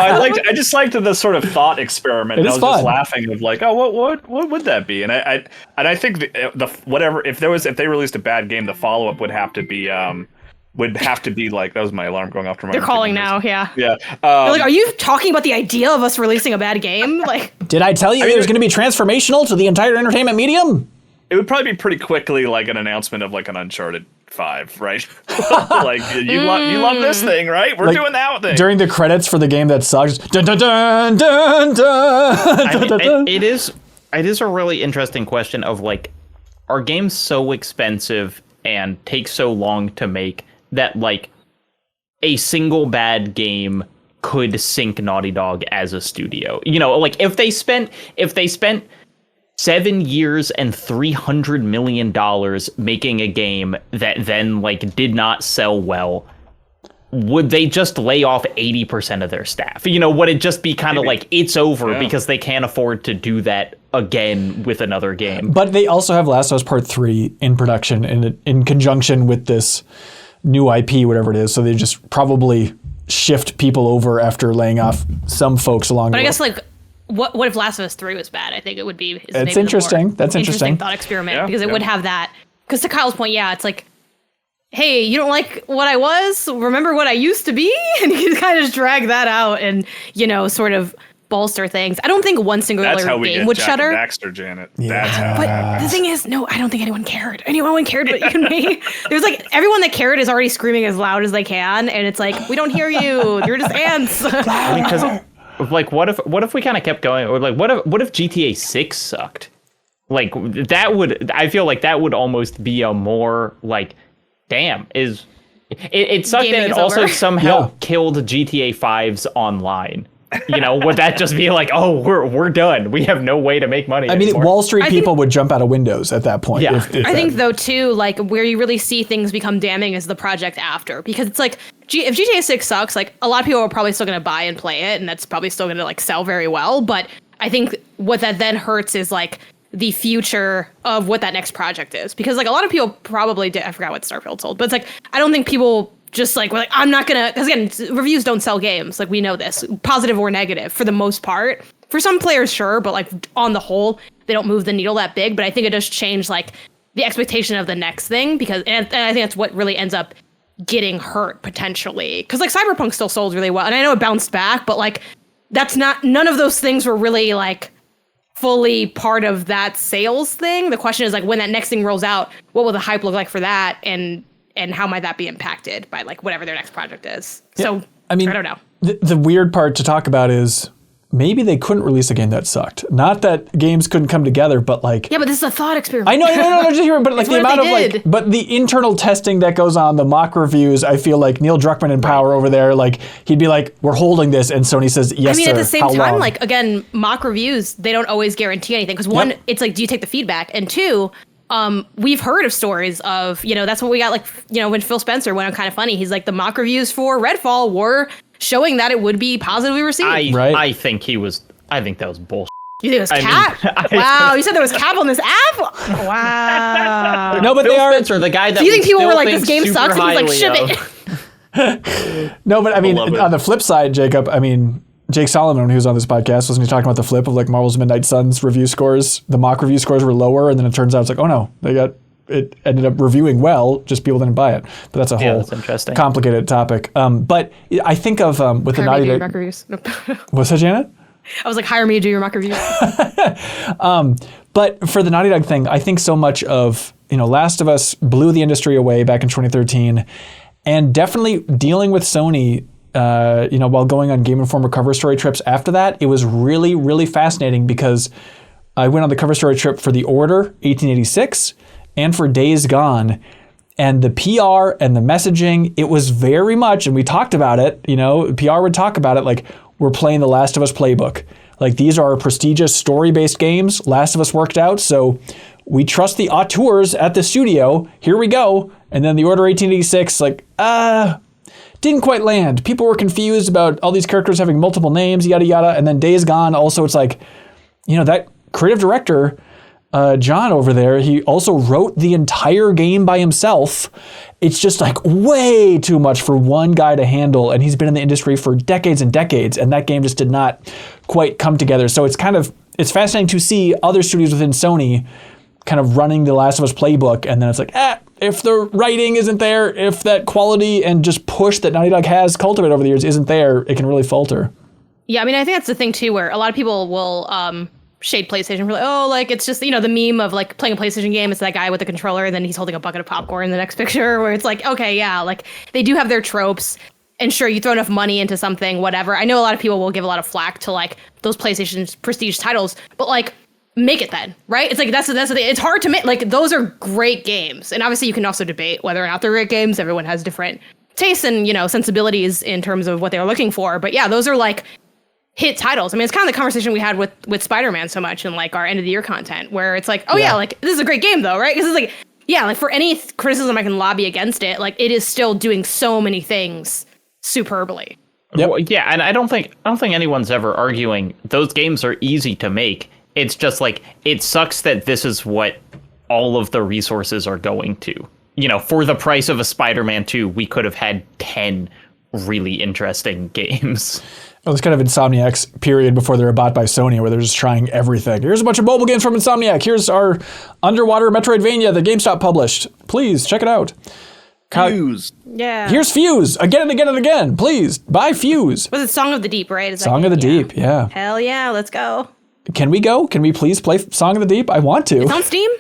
I just liked the sort of thought experiment. I was just laughing of like, oh, what would that be? And I think if they released a bad game, the follow up would have to be like, that was my alarm going off. They're calling now, yeah. Yeah. They're like, are you talking about the idea of us releasing a bad game? Like, did I tell you it was going to be transformational to the entire entertainment medium? It would probably be pretty quickly like an announcement of like an Uncharted 5, right? Like, you love this thing, right? We're doing that thing. During the credits for the game that sucks. Dun, dun, dun, dun, dun. It is a really interesting question of like, are games so expensive and take so long to make that like a single bad game could sink Naughty Dog as a studio? You know, like if they spent 7 years and $300 million making a game that then like did not sell well, would they just lay off 80% of their staff? You know, would it just be kind of like it's over because they can't afford to do that again with another game? But they also have Last of Us Part 3 in production in conjunction with this new IP, whatever it is. So they just probably shift people over after laying off some folks along the way. But I guess like, what if Last of Us 3 was bad? I think it would be. That's interesting. That's interesting thought experiment because it would have that. Because to Kyle's point, it's like, hey, you don't like what I was? Remember what I used to be? And you can kind of just drag that out and, you know, sort of bolster things. I don't think one singular game would shudder. Baxter, Janet. Yeah. But the thing is, no, I don't think anyone cared. Anyone cared but you and me. There's like, everyone that cared is already screaming as loud as they can. And it's like, we don't hear you. You're just ants. Because like, what if we kind of kept going? Or like, what if GTA 6 sucked? Like I feel like that would almost be a more like, damn, it sucked and it also somehow killed GTA 5's online. You know, would that just be like, oh, we're done. We have no way to make money anymore. Wall Street people would jump out of windows at that point. Yeah. If I think, though, too, like, where you really see things become damning is the project after. Because it's like, if GTA 6 sucks, like, a lot of people are probably still going to buy and play it, and that's probably still going to, like, sell very well. But I think what that then hurts is, like, the future of what that next project is. Because like a lot of people probably did, I forgot what Starfield sold, but it's like, I don't think people just like, were like, I'm not gonna, because again, reviews don't sell games. Like we know this, positive or negative for the most part. For some players, sure, but like on the whole, they don't move the needle that big. But I think it does change like the expectation of the next thing, because and I think that's what really ends up getting hurt potentially. Because like Cyberpunk still sold really well, and I know it bounced back, but like that's not, none of those things were really like fully part of that sales thing. The question is like when that next thing rolls out, what will the hype look like for that, and how might that be impacted by like whatever their next project is? Yeah, so I mean, I don't know. The weird part to talk about is maybe they couldn't release a game that sucked. Not that games couldn't come together, but like... Yeah, but this is a thought experiment. I know, just hear it, but like the amount of like... But the internal testing that goes on, the mock reviews, I feel like Neil Druckmann in Power over there, like he'd be like, we're holding this, and Sony says, yes, sir. I mean, at the same time, like, again, mock reviews, they don't always guarantee anything. Because one, it's like, do you take the feedback? And two, we've heard of stories of, that's what we got, like, when Phil Spencer went on Kind of Funny, he's like, the mock reviews for Redfall were showing that it would be positively received. I think that was bullshit. You think it was cap? Wow, you said there was cap on this app? Wow. No, but Phil they are. Spencer, the guy that do you think people were like, this game sucks? And he's like, ship it. No, but I mean, on the flip side, Jacob, I mean, Jake Solomon, who was on this podcast, wasn't he talking about the flip of like Marvel's Midnight Suns review scores? The mock review scores were lower, and then it turns out it's like, oh no, it ended up reviewing well, just people didn't buy it. But that's a whole complicated topic. But I think of with the Naughty Dog reviews. What's that, Janet? I was like, hire me to do your mock reviews. But for the Naughty Dog thing, I think so much of, Last of Us blew the industry away back in 2013, and definitely dealing with Sony, while going on Game Informer cover story trips after that, it was really, really fascinating because I went on the cover story trip for The Order 1886 and for Days Gone, and the PR and the messaging, it was very much, and we talked about it, PR would talk about it like, we're playing the Last of Us playbook. Like, these are prestigious story-based games. Last of Us worked out, so we trust the auteurs at the studio. Here we go. And then The Order 1886, didn't quite land. People were confused about all these characters having multiple names, yada, yada. And then Days Gone, also, it's like, that creative director, John over there, he also wrote the entire game by himself. It's just like way too much for one guy to handle, and he's been in the industry for decades and decades, and that game just did not quite come together. So it's fascinating to see other studios within Sony kind of running the Last of Us playbook, and then it's like, if the writing isn't there, if that quality and just push that Naughty Dog has cultivated over the years isn't there, it can really falter. Yeah, I mean, I think that's the thing too, where a lot of people will shade PlayStation for like, it's just, the meme of like playing a PlayStation game, it's that guy with the controller and then he's holding a bucket of popcorn in the next picture, where it's like, okay, yeah, like they do have their tropes, and sure, you throw enough money into something, whatever. I know a lot of people will give a lot of flack to like those PlayStation prestige titles, but like, make it then, right? It's like, that's the thing. It's hard to make, like, those are great games. And obviously you can also debate whether or not they're great games. Everyone has different tastes and, sensibilities in terms of what they're looking for. But yeah, those are like hit titles. I mean, it's kind of the conversation we had with Spider-Man so much in like our end of the year content, where it's like, like, this is a great game though, right? Because it's like, yeah, like for any criticism I can lobby against it, like it is still doing so many things superbly. Yep. Well, yeah, and I don't think anyone's ever arguing those games are easy to make. It's just like, it sucks that this is what all of the resources are going to. For the price of a Spider-Man 2, we could have had 10 really interesting games. Well, it's kind of Insomniac's period before they were bought by Sony, where they're just trying everything. Here's a bunch of mobile games from Insomniac. Here's our underwater Metroidvania that GameStop published. Please, check it out. Fuse. Yeah. Here's Fuse. Again and again and again. Please, buy Fuse. Was it Song of the Deep, right? Song of the Deep, yeah. Hell yeah, let's go. Can we go? Can we please play Song of the Deep? I want to. It's on Steam?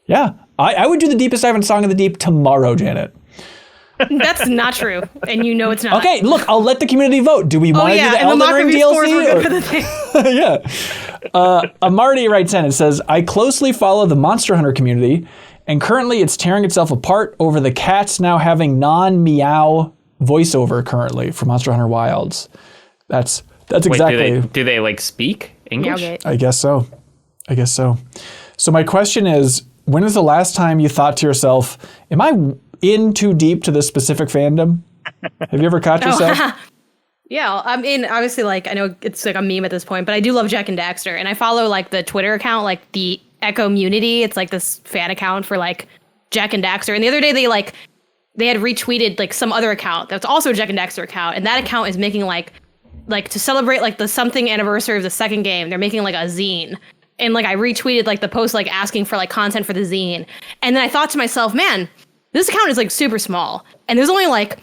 Yeah. I would do the deepest dive in Song of the Deep tomorrow, Janet. That's not true. And it's not. Okay, look, I'll let the community vote. Do we want to do the Elden Ring DLC? Yeah. Amarty writes in and says, I closely follow the Monster Hunter community, and currently it's tearing itself apart over the cats now having non-meow voiceover currently for Monster Hunter Wilds. That's exactly. Do they like speak English? I guess so. So my question is, when is the last time you thought to yourself, am I in too deep to this specific fandom? Have you ever caught yourself? Yeah, I mean, obviously, like, I know it's like a meme at this point, but I do love Jack and Daxter, and I follow like the Twitter account, like the Echo Munity. It's like this fan account for like Jack and Daxter. And the other day they had retweeted like some other account that's also a Jack and Daxter account, and that account is making like to celebrate like the something anniversary of the second game, they're making like a zine. And like I retweeted like the post like asking for like content for the zine. And then I thought to myself, man, this account is like super small. And there's only like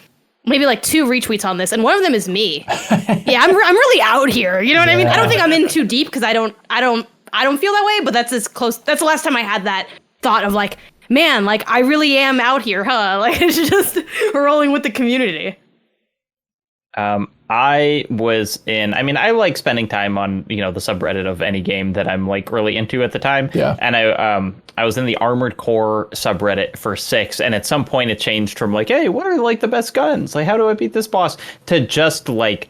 maybe like 2 retweets on this, and one of them is me. Yeah, I'm really out here. You know what I mean? I don't think I'm in too deep because I don't feel that way, but that's as close. That's the last time I had that thought of like, man, like I really am out here, huh? Like it's just rolling with the community. I like spending time on, the subreddit of any game that I'm like really into at the time. Yeah. And I was in the Armored Core subreddit for 6, and at some point it changed from like, hey, what are like the best guns? Like, how do I beat this boss? To just like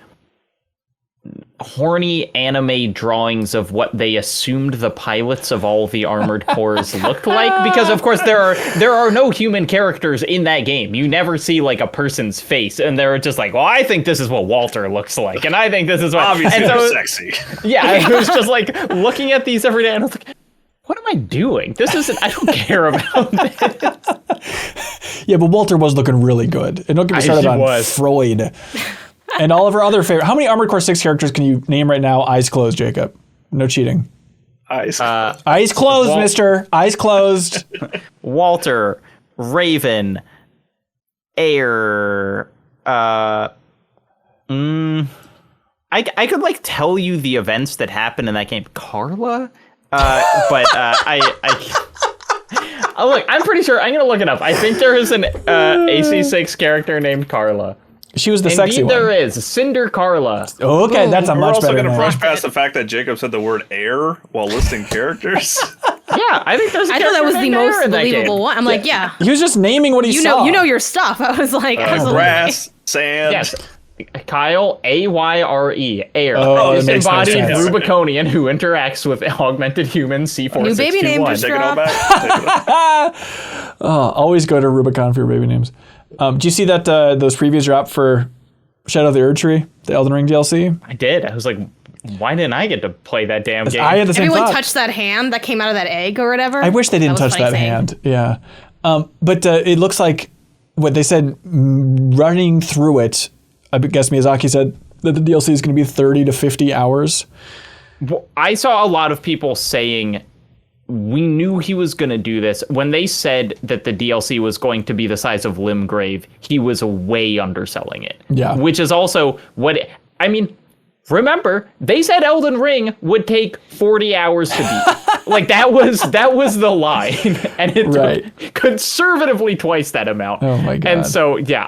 horny anime drawings of what they assumed the pilots of all the Armored Cores looked like, because of course there are no human characters in that game. You never see like a person's face, and they're just like, well, I think this is what Walter looks like, and I think this is what obviously they're sexy. Yeah, I was just like looking at these every day, and I was like, what am I doing? This isn't, I don't care about this. Yeah, but Walter was looking really good. And don't get me started on Freud. And all of our other favorite. How many Armored Core 6 characters can you name right now? Eyes closed, Jacob. No cheating. Eyes closed, mister. Eyes closed. Walter, Raven, Air. I could like tell you the events that happened in that game. Carla? But look, I'm pretty sure. I'm going to look it up. I think there is an AC6 character named Carla. She was the sexy one. There is Cinder Carla. Oh, okay, that's a much better name. We're also going to brush past the fact that Jacob said the word air while listing characters. Yeah, I think there's. I thought that was the most believable one. I'm like, yeah. He was just naming what he saw. You know your stuff. I was like, grass, sand. Yes. Kyle, Ayre, Air, disembodied Rubiconian who interacts with augmented humans, C461. New baby name just Take it all back. Always go to Rubicon for your baby names. Do you see that those previews dropped for Shadow of the Erdtree, the Elden Ring DLC? I did. I was like, why didn't I get to play that damn game? I had the same Everyone thought. touched that hand that came out of that egg or whatever. I wish they didn't touch that hand. Yeah. But it looks like what they said, running through it, I guess Miyazaki said that the DLC is going to be 30 to 50 hours. Well, I saw a lot of people saying we knew he was going to do this. When they said that the DLC was going to be the size of Limgrave, he was way underselling it. Yeah. Which is also remember, they said Elden Ring would take 40 hours to beat. Like that was the line. And it took conservatively twice that amount. Oh my God. And so yeah,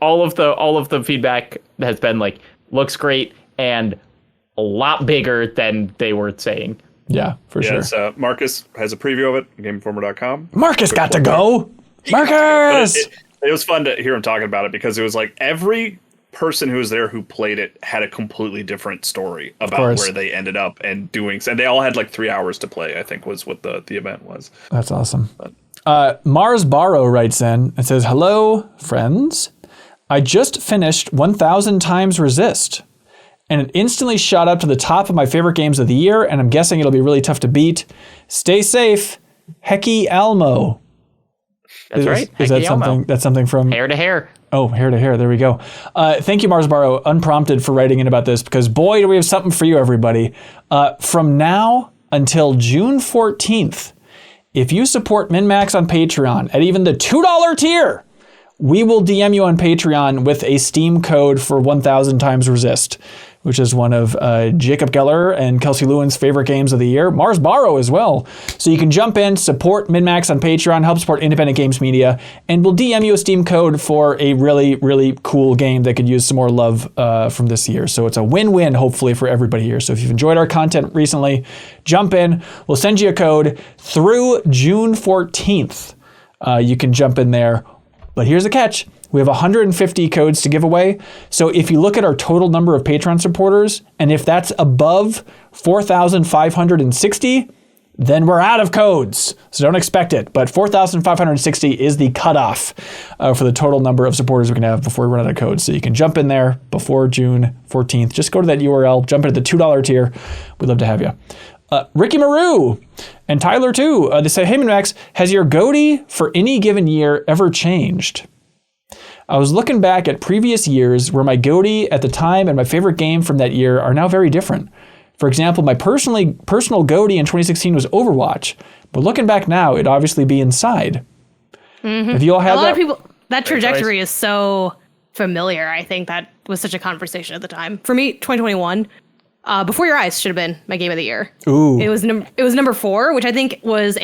all of the feedback has been like, looks great and a lot bigger than they were saying. Yeah, for sure. So Marcus has a preview of it, GameInformer.com. Marcus got to go. Marcus! It was fun to hear him talking about it because it was like every person who was there who played it had a completely different story about where they ended up and doing. And they all had like 3 hours to play, I think was what the event was. That's awesome. Mars Barrow writes in and says, hello, friends. I just finished 1000 Times Resist. And it instantly shot up to the top of my favorite games of the year, and I'm guessing it'll be really tough to beat. Stay safe, Hecky Almo. That's right. Is that something? Almo. That's something from Hair to Hair. Oh, Hair to Hair. There we go. Thank you, Mars Barrow, unprompted, for writing in about this, because boy, do we have something for you, everybody. From now until June 14th, if you support MinnMax on Patreon at even the $2 tier, we will DM you on Patreon with a Steam code for 1000 Times Resist, which is one of Jacob Geller and Kelsey Lewin's favorite games of the year. Mars Barrow as well. So you can jump in, support MinnMax on Patreon, help support independent games media, and we'll DM you a Steam code for a really, really cool game that could use some more love from this year. So it's a win-win, hopefully, for everybody here. So if you've enjoyed our content recently, jump in. We'll send you a code through June 14th. You can jump in there. But here's the catch. We have 150 codes to give away. So if you look at our total number of Patreon supporters, and if that's above 4,560, then we're out of codes. So don't expect it. But 4,560 is the cutoff for the total number of supporters we can have before we run out of codes. So you can jump in there before June 14th. Just go to that URL, jump into the $2 tier. We'd love to have you. Ricky Maru and Tyler too. They say, hey, MinnMax, has your goatee for any given year ever changed? I was looking back at previous years where my goatee at the time and my favorite game from that year are now very different. For example, my personal goatee in 2016 was Overwatch, but looking back now, it'd obviously be Inside. Mm-hmm. Have you all had that? A lot of people, that trajectory is so familiar. I think that was such a conversation at the time. For me, 2021, Before Your Eyes should have been my game of the year. Ooh. It was number 4, which I think was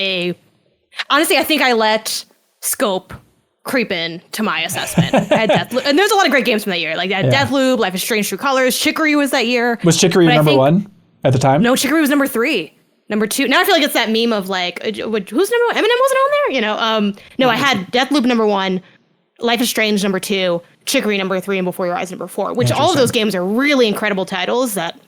honestly, I think I let Scope creep in to my assessment. I had and there's a lot of great games from that year. Like that Deathloop, Life is Strange True Colors, Chicory was that year. Was Chicory number 1 at the time? No, Chicory was number 3. Number 2. Now I feel like it's that meme of like, who's number 1? Eminem wasn't on there? No, I had Deathloop number 1, Life is Strange number 2, Chicory number 3, and Before Your Eyes number 4, which all of those games are really incredible titles that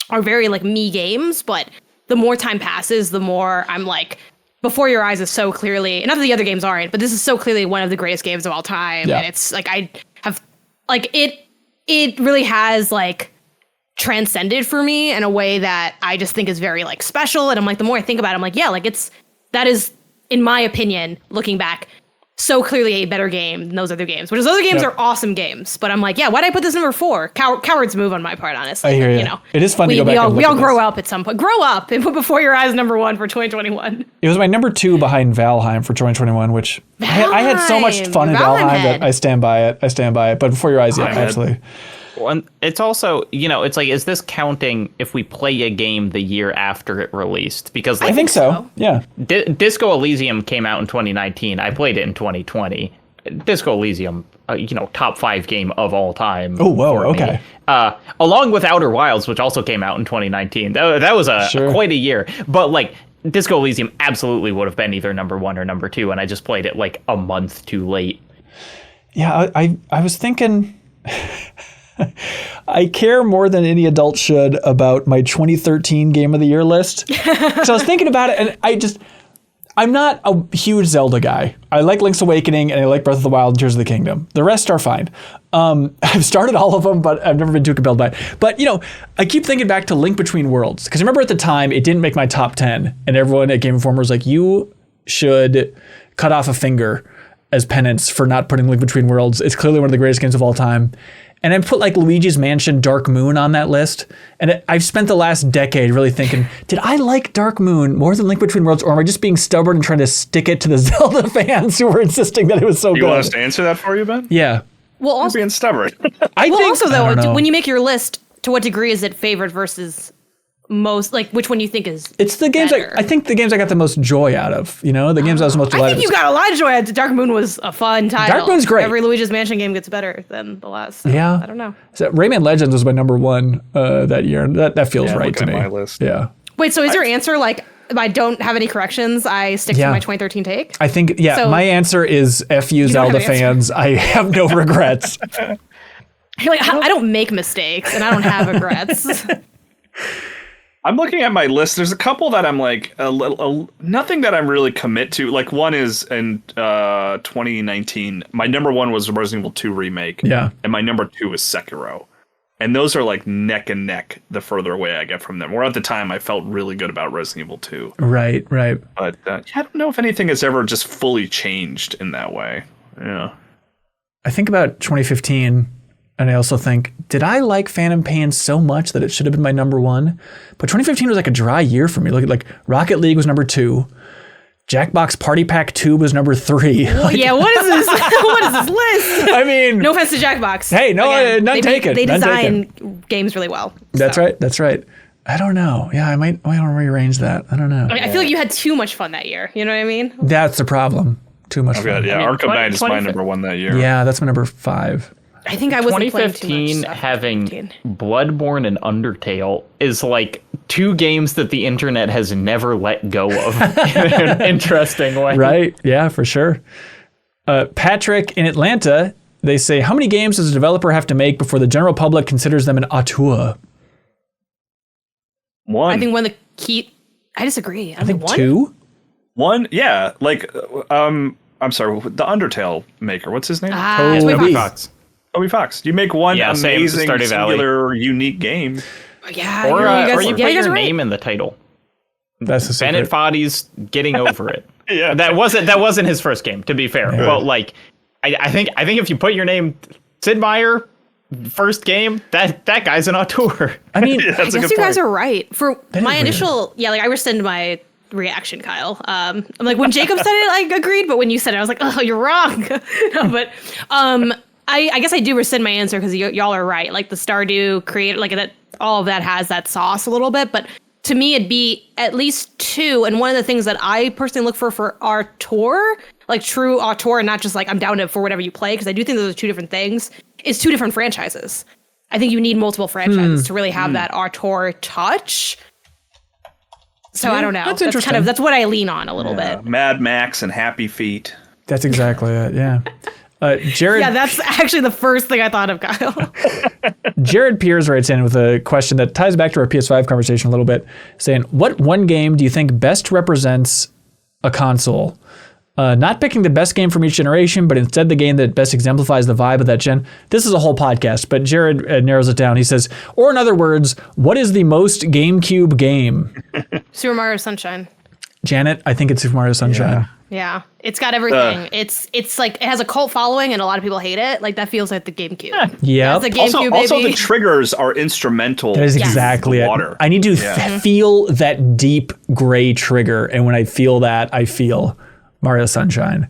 are very like me games, but the more time passes, the more I'm like, Before Your Eyes is so clearly, not that the other games aren't, but this is so clearly one of the greatest games of all time. Yeah. And it's like, I have like, it really has like transcended for me in a way that I just think is very like special. And I'm like, the more I think about it, I'm like, yeah, like that is, in my opinion, looking back, so clearly a better game than those other games, which those other games are awesome games. But I'm like, yeah, why'd I put this number 4? Coward's move on my part, honestly. I hear you. It is fun to go back and look we all at grow this. up at some point. Grow up and put Before Your Eyes number 1 for 2021. It was my number 2 behind Valheim for 2021, which I had so much fun in Valheim that I stand by it. But Before Your Eyes, absolutely. Well, and it's also, it's like, is this counting if we play a game the year after it released? Because like, I think so. Yeah. Disco Elysium came out in 2019. I played it in 2020. Disco Elysium, top 5 game of all time. Oh, whoa, okay. Along with Outer Wilds, which also came out in 2019. That was quite a year. But like, Disco Elysium absolutely would have been either number 1 or number 2, and I just played it like a month too late. Yeah, I was thinking... I care more than any adult should about my 2013 Game of the Year list. So I was thinking about it, and I'm not a huge Zelda guy. I like Link's Awakening, and I like Breath of the Wild and Tears of the Kingdom. The rest are fine. I've started all of them, but I've never been too compelled by it. But, I keep thinking back to Link Between Worlds, because remember at the time, it didn't make my top 10, and everyone at Game Informer was like, you should cut off a finger as penance for not putting Link Between Worlds. It's clearly one of the greatest games of all time. And I put like Luigi's Mansion Dark Moon on that list. And I've spent the last decade really thinking, did I like Dark Moon more than Link Between Worlds? Or am I just being stubborn and trying to stick it to the Zelda fans who were insisting that it was so good? You want us to answer that for you, Ben? Yeah. Well, also, you're being stubborn. I think, when you make your list, to what degree is it favorite versus most, like which one you think is it's the games I think the games I got the most joy out of, the games I was most delighted. I think you got a lot of joy out of. Dark Moon was a fun title. Dark Moon's great. Every Luigi's Mansion game gets better than the last. So yeah. I don't know. So Rayman Legends was my number 1 that year. That feels right to me. My list. Yeah. Wait, so is your answer like, if I don't have any corrections, I stick to my 2013 take? I think, so, my answer is F you Zelda fans. I have no regrets. You're like, I don't make mistakes and I don't have regrets. I'm looking at my list. There's a couple that I'm like nothing that I'm really commit to. Like one is in 2019. My number 1 was Resident Evil 2 remake. Yeah, and my number 2 is Sekiro. And those are like neck and neck the further away I get from them. Where at the time I felt really good about Resident Evil 2. Right. But I don't know if anything has ever just fully changed in that way. Yeah. I think about 2015. And I also think, did I like Phantom Pain so much that it should have been my number 1? But 2015 was like a dry year for me. Look at like Rocket League was number 2. Jackbox Party Pack 2 was number 3. Well, yeah, what is this? What is this list? I mean, no offense to Jackbox. Hey, none taken. They design games really well. That's right. I don't know. Yeah, I might want to rearrange that. I don't know. I feel like you had too much fun that year. You know what I mean? That's the problem. Too much fun. Yeah, Arkham Knight is my number 1 that year. Yeah, that's my number 5. I think I wasn't 2015 having Bloodborne and Undertale is like 2 games that the internet has never let go of in an interesting way. Right. Yeah, for sure. Patrick in Atlanta, they say, how many games does a developer have to make before the general public considers them an auteur? 1. I think one of the key... I disagree. I think 2? 1? Yeah. Like, I'm sorry, the Undertale maker. What's his name? Toby Fox. Toby Fox. You make one amazing, singular, unique game. Yeah. Or you put your name in the title. That's the secret. Bennett Foddy's getting over it. Yeah. That wasn't his first game, to be fair. Yeah. But like, I think if you put your name, Sid Meier, first game, that guy's an auteur. I mean, I guess you guys are right. For my initial, weird. I rescind my reaction, Kyle. I'm like, when Jacob said it, I agreed, but when you said it, I was like, oh, you're wrong. No, but I guess I do rescind my answer because y'all are right. Like the Stardew creator, like that, all of that has that sauce a little bit, but to me, it'd be at least two. And one of the things that I personally look for auteur, like true auteur, and not just like I'm down to for whatever you play, because I do think those are two different things, is two different franchises. I think you need multiple franchises to really have that auteur touch. So I don't know. That's interesting. That's what I lean on a little bit. Mad Max and Happy Feet. That's exactly it. Yeah. Jared. Yeah, that's actually the first thing I thought of, Kyle. Jared Piers writes in with a question that ties back to our PS5 conversation a little bit, saying, what one game do you think best represents a console? Not picking the best game from each generation, but instead the game that best exemplifies the vibe of that gen. This is a whole podcast, but Jared narrows it down. He says, or in other words, what is the most GameCube game? Super Mario Sunshine. Janet, I think it's Super Mario Sunshine. Yeah, it's got everything. It's like it has a cult following and a lot of people hate it. Like that feels like the GameCube. Yeah. It's a GameCube, also, the triggers are instrumental. That is exactly it. Water. I need to feel that deep gray trigger, and when I feel that, I feel Mario Sunshine.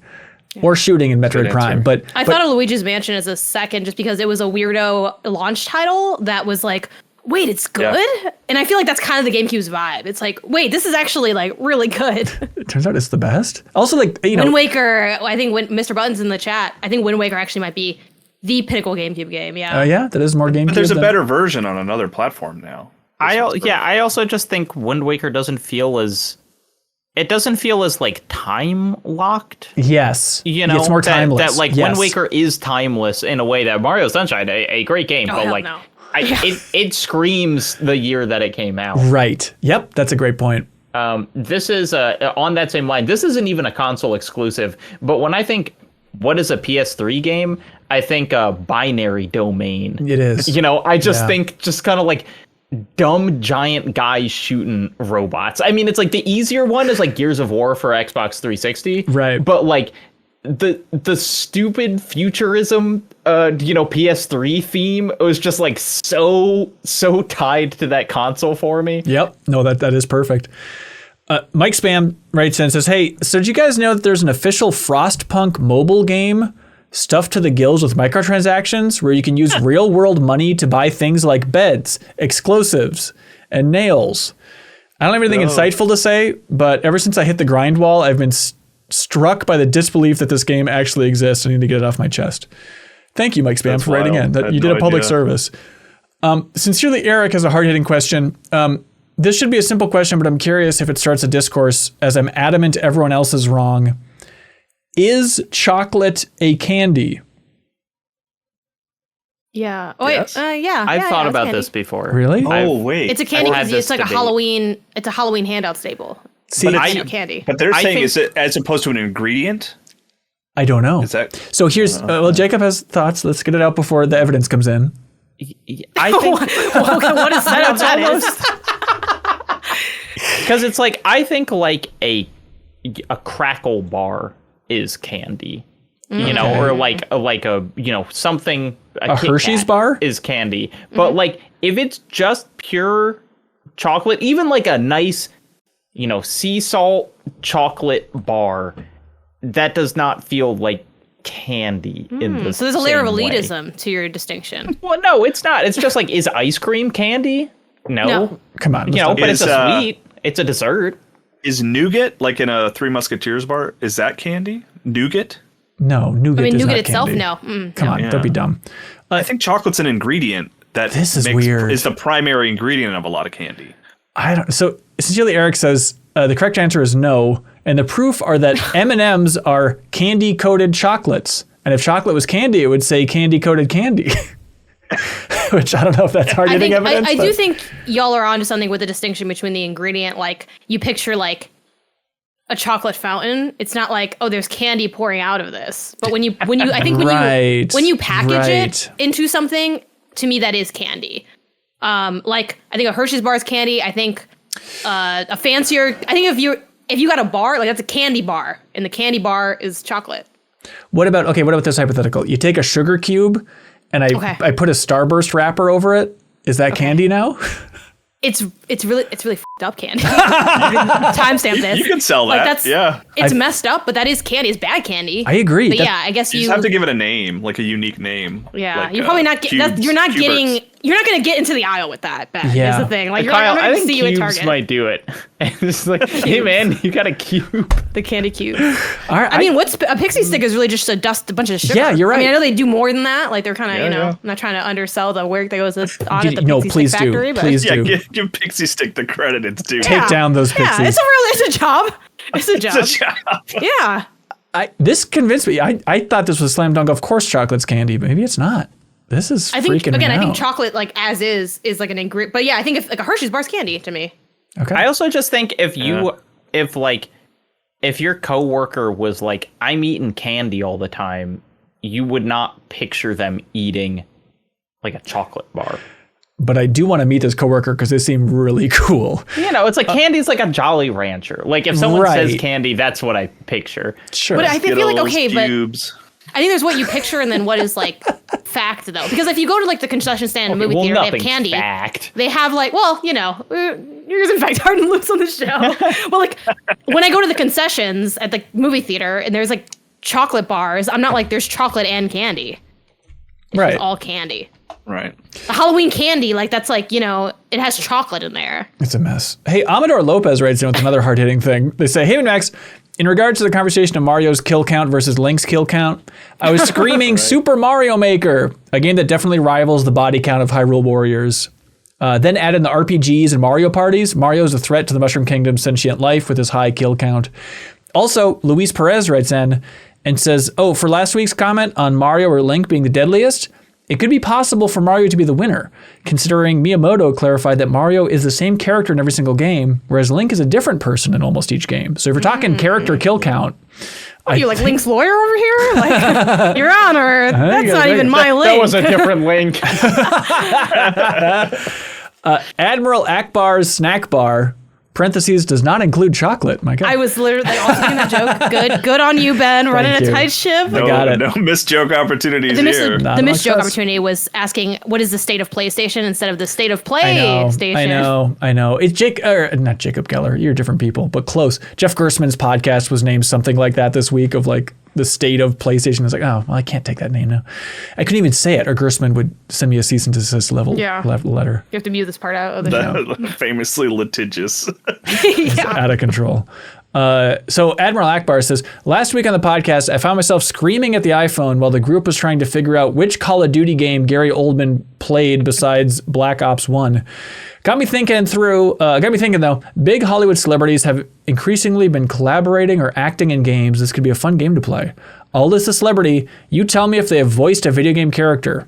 Or shooting in Metroid Prime. But I thought of Luigi's Mansion as a second just because it was a weirdo launch title that was like, wait, it's good? Yeah. And I feel like that's kind of the GameCube's vibe. It's like, wait, this is actually like really good. It turns out it's the best. Also, like, you know, Wind Waker, I think when Mr. Button's in the chat, I think Wind Waker actually might be the pinnacle GameCube game. Yeah. Yeah, that is more GameCube. But there's a better version on another platform now. I also just think Wind Waker doesn't feel as like time locked. Yes. You know, it's more timeless. That like Wind Waker is timeless in a way that Mario Sunshine, a great game, but like no. it screams the year that it came out. Right. Yep. That's a great point. This is on that same line. This isn't even a console exclusive, but when I think what is a PS3 game, I think Binary Domain. It is. You know, I just think just kind of like dumb giant guys shooting robots. I mean, it's like the easier one is like Gears of War for Xbox 360. Right. But like the stupid futurism PS3 theme was just like so tied to that console for me. Yep. No, that is perfect. Mike Spam writes in and says, hey, so did you guys know that there's an official Frostpunk mobile game stuffed to the gills with microtransactions where you can use real world money to buy things like beds, explosives, and nails? I don't have anything insightful to say, but ever since I hit the grind wall, I've been struck by the disbelief that this game actually exists. I need to get it off my chest. Thank you, Mike Spam, for writing in. That you did a public service. Sincerely, Eric has a hard-hitting question. This should be a simple question, but I'm curious if it starts a discourse, as I'm adamant everyone else is wrong. Is chocolate a candy? Yeah. Oh, yes. yeah. I've thought about candy. this before. Really? Wait. It's a candy because it's like a Halloween. It's a Halloween handout staple. See, but it's candy. But they're saying is it as opposed to an ingredient? I don't know. Is that so? Here's well, Jacob has thoughts. Let's get it out before the evidence comes in. I think what is that? That is because it's like I think like a crackle bar is candy, you know, or like a something a Hershey's bar is candy, but like if it's just pure chocolate, even like a nice sea salt chocolate bar, that does not feel like candy in the so there's a layer of way. elitism to your distinction. Well, no, it's not. It's just like, is ice cream candy? No. Come on. But it's a sweet. It's a dessert. Is nougat, like in a Three Musketeers bar, is that candy? Nougat? No, nougat. I mean, is nougat not itself, candy. no. Come on, don't be dumb. I think chocolate's an ingredient that this is weird. Is the primary ingredient of a lot of candy. So sincerely, Eric says the correct answer is no, and the proof are that M&Ms are candy-coated chocolates, and if chocolate was candy, it would say candy-coated candy. Which I don't know if that's hard-hitting evidence. I do think y'all are onto something with the distinction between the ingredient. Like you picture like a chocolate fountain. It's not like, oh, there's candy pouring out of this. But when you I think when you package it into something, to me that is candy. Like I think a Hershey's bar is candy. I think a fancier. I think if you got a bar, like that's a candy bar, and the candy bar is chocolate. What about this hypothetical? You take a sugar cube, and I put a Starburst wrapper over it. Is that candy now? It's really f***ed up candy. Timestamp this. You can sell that. It's messed up, but that is candy. It's bad candy. I agree. But I guess you just have to give it a name, like a unique name. Yeah, like, you're probably not. You're not going to get into the aisle with that. Ben, yeah, is the thing. Like, Kyle, I'm not going to see you at Target. Target. Might do it. And it's like, hey man, you got a cube. The candy cube. All right, I mean, a pixie stick is really just a bunch of sugar. Yeah, you're right. I mean, I know they do more than that. Like they're kind of, I'm not trying to undersell the work that goes on at the Pixie Stick factory. Please do. Give Pixie Stick the credit it's due. Take down those pixies. Yeah, it's a job. It's a job. It's a job. Yeah. This convinced me. I thought this was slam dunk. Of course, chocolate's candy, but maybe it's not. This is freaking me out. I think chocolate, like as is like an ingredient. But yeah, I think if like a Hershey's bar's candy to me. Okay. I also just think if your coworker was like, I'm eating candy all the time, you would not picture them eating like a chocolate bar. But I do want to meet this coworker because they seem really cool. It's like candy's like a Jolly Rancher. Like if someone says candy, that's what I picture. Sure. But I feel like cubes. but I think there's what you picture and then what is like fact though. Because if you go to like the concession stand in the movie theater, they have candy. Fact. They have like, you're using fact hard and loose on the show. Well, like when I go to the concessions at the movie theater and there's like chocolate bars, I'm not like there's chocolate and candy. It's all candy. Right. A Halloween candy, like that's like, it has chocolate in there. It's a mess. Hey, Amador Lopez writes in with another hard-hitting thing. They say, hey, MinnMax, in regards to the conversation of Mario's kill count versus Link's kill count, I was screaming Super Mario Maker, a game that definitely rivals the body count of Hyrule Warriors. Then add in the RPGs and Mario parties. Mario's a threat to the Mushroom Kingdom's sentient life with his high kill count. Also, Luis Perez writes in and says, for last week's comment on Mario or Link being the deadliest, it could be possible for Mario to be the winner, considering Miyamoto clarified that Mario is the same character in every single game, whereas Link is a different person in almost each game. So if you're talking character kill count... What are you, like Link's lawyer over here? Like, Your Honor, that's not even my Link. That was a different Link. Admiral Akbar's snack bar... parentheses does not include chocolate. My God. I was literally also doing that joke. Good on you, Ben. Running a tight ship. I got it. No missed joke opportunities here. The missed joke opportunity was asking what is the state of PlayStation instead of the state of PlayStation. I know. It's not Jacob Geller. You're different people, but close. Jeff Gersman's podcast was named something like that this week of like the state of PlayStation. I was like, oh, well, I can't take that name now. I couldn't even say it, or Gersman would send me a cease and desist letter. You have to mute this part out of the show. Famously litigious. Out of control. So Admiral Akbar says, last week on the podcast, I found myself screaming at the iPhone while the group was trying to figure out which Call of Duty game Gary Oldman played besides Black Ops 1. Got me thinking though, big Hollywood celebrities have increasingly been collaborating or acting in games. This could be a fun game to play. I'll list a celebrity. You tell me if they have voiced a video game character.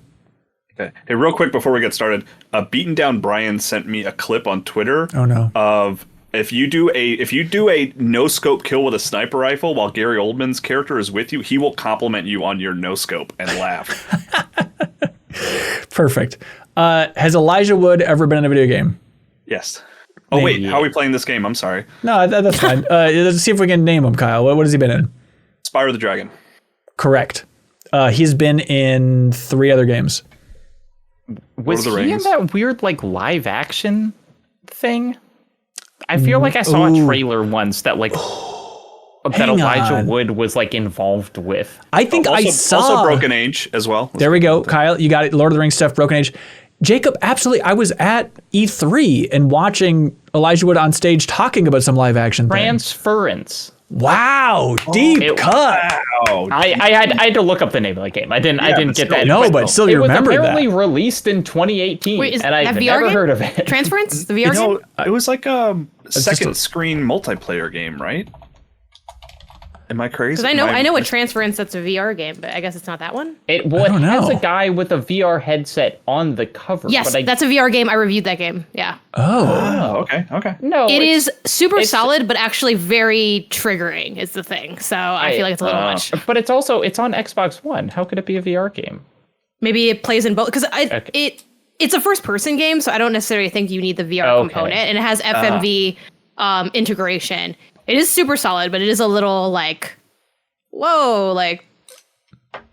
Okay. Hey, real quick before we get started, Beaten Down Brian sent me a clip on Twitter. Oh no. Of if you do a no scope kill with a sniper rifle while Gary Oldman's character is with you, he will compliment you on your no scope and laugh. Perfect. Has Elijah Wood ever been in a video game? Yes. Oh wait, how are we playing this game? I'm sorry. No, that's fine. Let's see if we can name him, Kyle. What has he been in? Spyro the Dragon. Correct. He's been in 3 other games. Was he in that weird like live action thing? I feel like I saw a trailer once that like that Elijah Wood was like involved with. I think I saw also Broken Age as well. There we go, Kyle. You got it. Lord of the Rings stuff, Broken Age. Jacob, absolutely. I was at E3 and watching Elijah Wood on stage talking about some live action thing. Transference. Wow, deep cut. Wow. I had to look up the name of the game. I didn't get that. No, but still, you remember that. It was apparently released in 2018, and I've never heard of it. Transference? The VR game? It was like a second screen multiplayer game, right? Am I crazy? Because I know a Transference that's a VR game, but I guess it's not that one. It has a guy with a VR headset on the cover. Yes, that's a VR game. I reviewed that game. Yeah. Oh, okay. No, it is super solid, but actually very triggering is the thing. So I feel like it's a little much. But it's on Xbox One. How could it be a VR game? Maybe it plays in both because it's a first-person game, so I don't necessarily think you need the VR component, and it has FMV integration. It is super solid, but it is a little like, whoa, like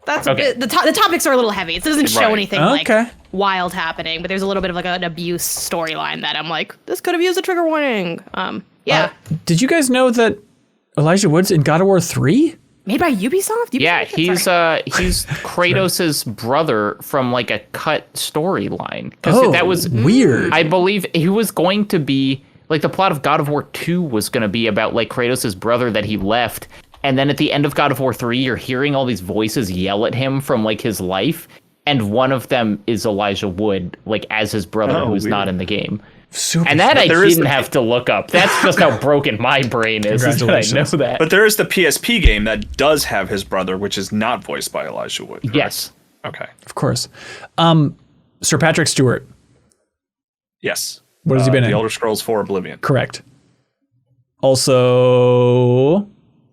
that's a bit, the topics are a little heavy. It doesn't show anything like wild happening, but there's a little bit of like an abuse storyline that I'm like, this could have used a trigger warning. Did you guys know that Elijah Wood's in God of War 3? Made by Ubisoft? Yeah, he's Kratos' brother from like a cut storyline. Because that was weird. I believe he was going to be like the plot of God of War 2 was going to be about like Kratos' brother that he left. And then at the end of God of War 3, you're hearing all these voices yell at him from like his life. And one of them is Elijah Wood, like as his brother who's not in the game. Super and that I didn't have to look up. That's just how broken my brain is. I know that. But there is the PSP game that does have his brother, which is not voiced by Elijah Wood. Correct? Yes. Okay. Of course. Sir Patrick Stewart. Yes. What has he been in? The Elder Scrolls 4 Oblivion. Correct. Also,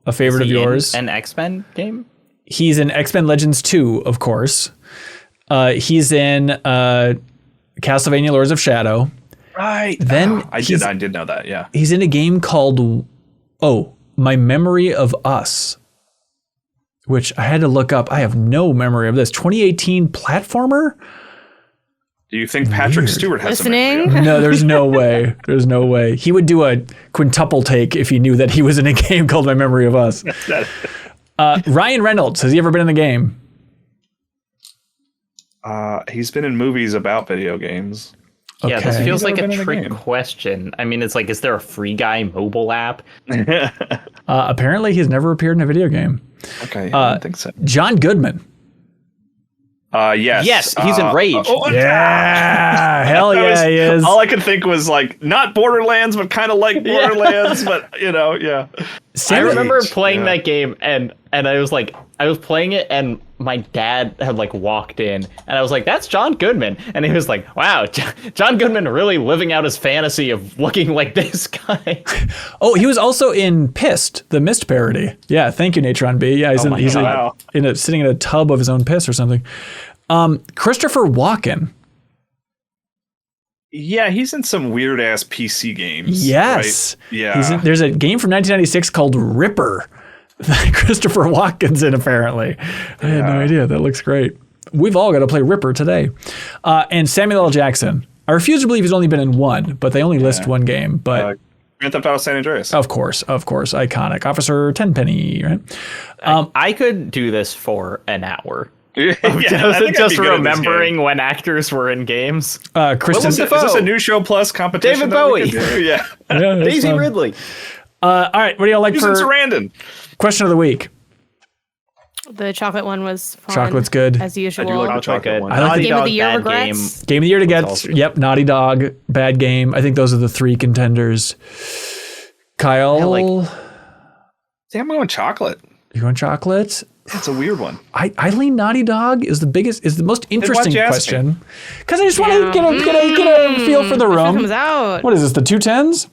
a favorite of yours. An X-Men game? He's in X-Men Legends 2, of course. He's in Castlevania Lords of Shadow. Right. Then I did know that, yeah. He's in a game called My Memory of Us, which I had to look up. I have no memory of this. 2018 platformer? Do you think Patrick Stewart has a memory of it? No, there's no way. There's no way. He would do a quintuple take if he knew that he was in a game called My Memory of Us. Ryan Reynolds, has he ever been in the game? He's been in movies about video games. Okay. Yeah, this feels like a trick question. I mean, it's like, is there a Free Guy mobile app? Apparently, he's never appeared in a video game. Okay, I don't think so. John Goodman. Yes. Yes, he's in Rage. Yeah, hell yeah, he is. All I could think was like, not Borderlands, but kind of like Borderlands, but yeah. I remember playing that game and I was playing it and my dad had like walked in and I was like, that's John Goodman. And he was like, wow, John Goodman really living out his fantasy of looking like this guy. Oh, he was also in Pissed, the Mist parody. Yeah, thank you, Natron B. Yeah, he's sitting in a tub of his own piss or something. Christopher Walken. Yeah, he's in some weird ass PC games. Yes. Right? Yeah. There's a game from 1996 called Ripper that Christopher Walken's in, apparently. I had no idea. That looks great. We've all got to play Ripper today. And Samuel L. Jackson. I refuse to believe he's only been in one, but they only list one game. But Grand Theft Auto San Andreas. Of course. Iconic. Officer Tenpenny, right? I could do this for an hour. Just remembering when actors were in games. Kristen Defoe. Is this a New Show Plus competition? David Bowie. Yeah. Daisy Ridley. All right, what do y'all like for Sarandon? Question of the week? The chocolate one was fun. Chocolate's good. As usual. I do like the chocolate one. I like Game of the Year regrets. Game of the Year to get. Yep, Naughty Dog, bad game. I think those are the three contenders. Kyle? See, I'm going chocolate. You going chocolate? That's a weird one. I lean Naughty Dog is the most interesting question. Because I just want to get a feel for the room. Comes out. What is this, the 210s?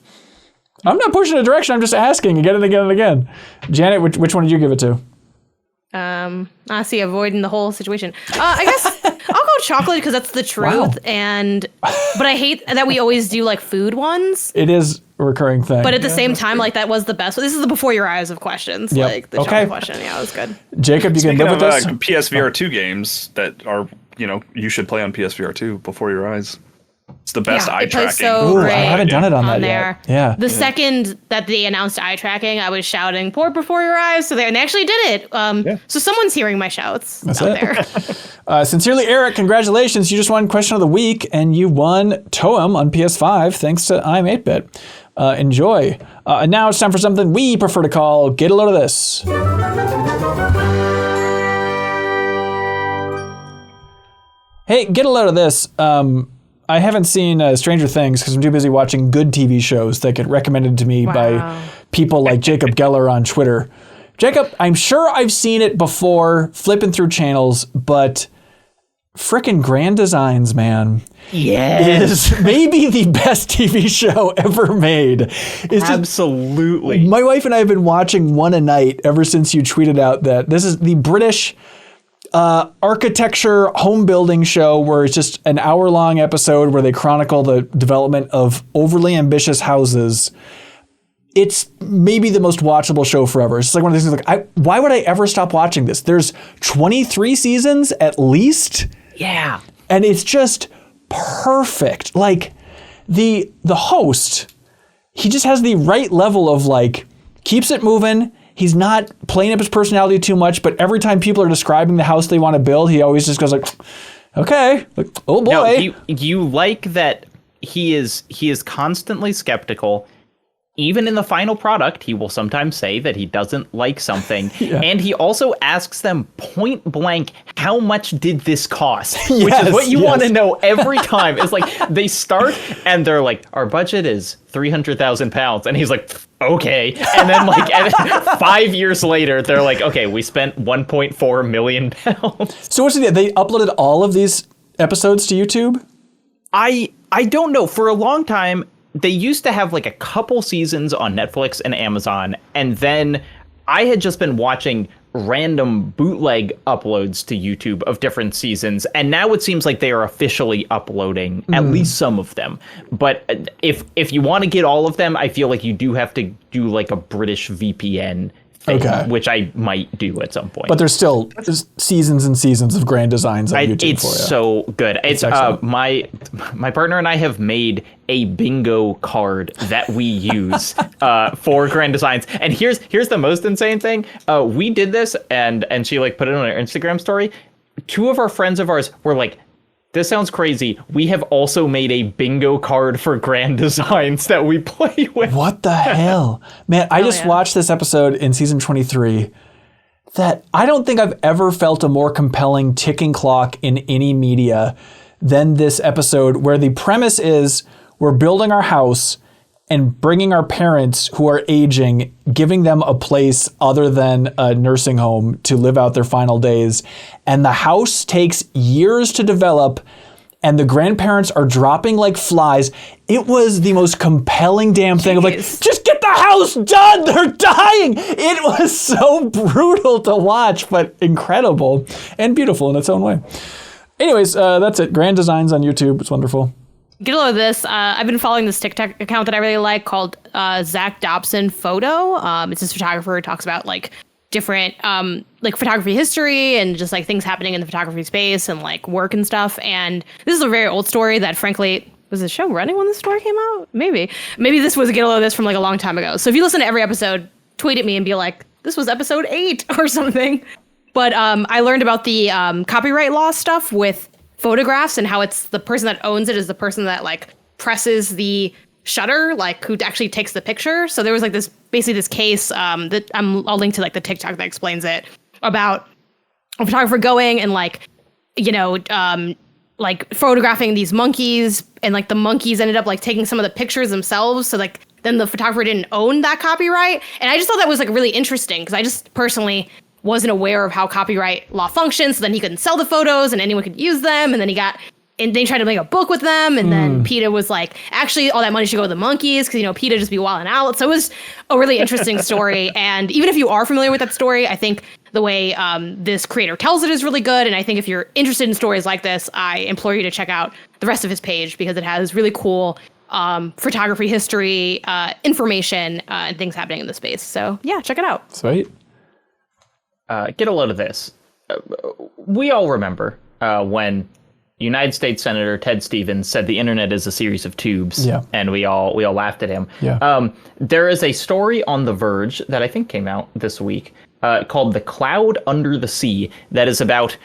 I'm not pushing a direction, I'm just asking again and again and again. Janet, which one did you give it to? I see, avoiding the whole situation. I guess I'll go chocolate because that's the truth. Wow. But I hate that we always do like food ones. It is a recurring thing. But at the same time, like that was the best. This is the before your eyes of questions. Yep. Like the chocolate question. Yeah, it was good. Jacob, you can live with this? PSVR 2 games that are, you should play on PSVR 2 before your eyes. It's the best eye tracking. So great. I haven't done it on that there. yet. Yeah. The second that they announced eye tracking, I was shouting, "Pour before your eyes!" And they actually did it. So someone's hearing my shouts out there. Sincerely, Eric, congratulations. You just won Question of the Week, and you won Toem on PS5 thanks to I'm 8-Bit. Enjoy. And now it's time for something we prefer to call Get a Load of This. Hey, get a load of this. I haven't seen Stranger Things because I'm too busy watching good TV shows that get recommended to me by people like Jacob Geller on Twitter. Jacob, I'm sure I've seen it before, flipping through channels, but frickin' Grand Designs, man, is maybe the best TV show ever made. It's absolutely. My wife and I have been watching one a night ever since you tweeted out that this is the British architecture home building show where it's just an hour-long episode where they chronicle the development of overly ambitious houses. It's maybe the most watchable show forever. It's like one of these things like, why would I ever stop watching this? There's 23 seasons at least. Yeah. And it's just perfect. Like the host, he just has the right level of like, keeps it moving. He's not playing up his personality too much, but every time people are describing the house they want to build, he always just goes like, okay, like, oh boy. No, you like that he is constantly skeptical. Even in the final product, he will sometimes say that he doesn't like something. Yeah. And he also asks them point blank, how much did this cost? Yes, which is what you want to know every time. It's like they start and they're like, our budget is £300,000. And he's like, okay. And then like 5 years later, they're like, okay, we spent £1.4 million. So what's the deal? They uploaded all of these episodes to YouTube? I don't know. For a long time, they used to have like a couple seasons on Netflix and Amazon, and then I had just been watching random bootleg uploads to YouTube of different seasons, and now it seems like they are officially uploading at least some of them. But if you want to get all of them, I feel like you do have to do like a British VPN thing, which I might do at some point. But there's still seasons and seasons of grand designs on YouTube it's for you. So good. It's my partner and I have made a bingo card that we use for grand designs. And here's the most insane thing. We did this and she like put it on her Instagram story. Two of our friends of ours were like, this sounds crazy. We have also made a bingo card for grand designs that we play with. What the hell? Man, I just watched this episode in season 23 that I don't think I've ever felt a more compelling ticking clock in any media than this episode, where the premise is we're building our house and bringing our parents who are aging, giving them a place other than a nursing home to live out their final days. And the house takes years to develop, and the grandparents are dropping like flies. It was the most compelling damn thing of like, just get the house done. They're dying. It was so brutal to watch, but incredible and beautiful in its own way. Anyways, that's it. Grand Designs on YouTube. It's wonderful. Get a load of this. I've been following this TikTok account that I really like called Zach Dobson Photo. It's this photographer who talks about like different like photography history and just like things happening in the photography space and like work and stuff. And this is a very old story that frankly, was the show running when the story came out? Maybe this was a get a load of this from like a long time ago. So if you listen to every episode, tweet at me and be like, this was episode 8 or something. But I learned about the copyright law stuff with photographs and how it's the person that owns it is the person that like presses the shutter, like who actually takes the picture. So there was like this case that I'll link to like the TikTok that explains it, about a photographer going and like, you know, like photographing these monkeys, and like the monkeys ended up like taking some of the pictures themselves. So like then the photographer didn't own that copyright. And I just thought that was like really interesting because I just personally wasn't aware of how copyright law functions. So then he couldn't sell the photos and anyone could use them. And then they tried to make a book with them. And then PETA was like, actually, all that money should go to the monkeys because, you know, PETA just be wilding out. So it was a really interesting story. And even if you are familiar with that story, I think the way this creator tells it is really good. And I think if you're interested in stories like this, I implore you to check out the rest of his page because it has really cool photography history, information, and things happening in the space. So yeah, check it out. Sweet. Get a load of this. We all remember when United States Senator Ted Stevens said the internet is a series of tubes, and we all laughed at him. Yeah. There is a story on The Verge that I think came out this week called "The Cloud Under the Sea" that is about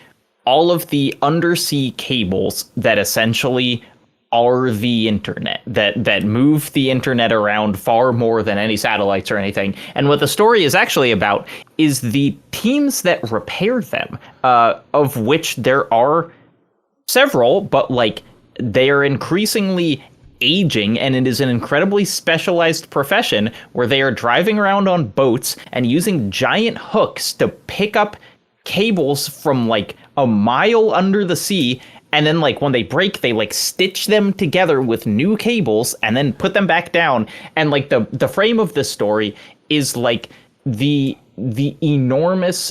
all of the undersea cables that essentially are the internet, that move the internet around far more than any satellites or anything. And what the story is actually about is the teams that repair them, of which there are several, but like they are increasingly aging, and it is an incredibly specialized profession where they are driving around on boats and using giant hooks to pick up cables from like a mile under the sea. And then like when they break, they like stitch them together with new cables and then put them back down. And like the frame of this story is like the enormous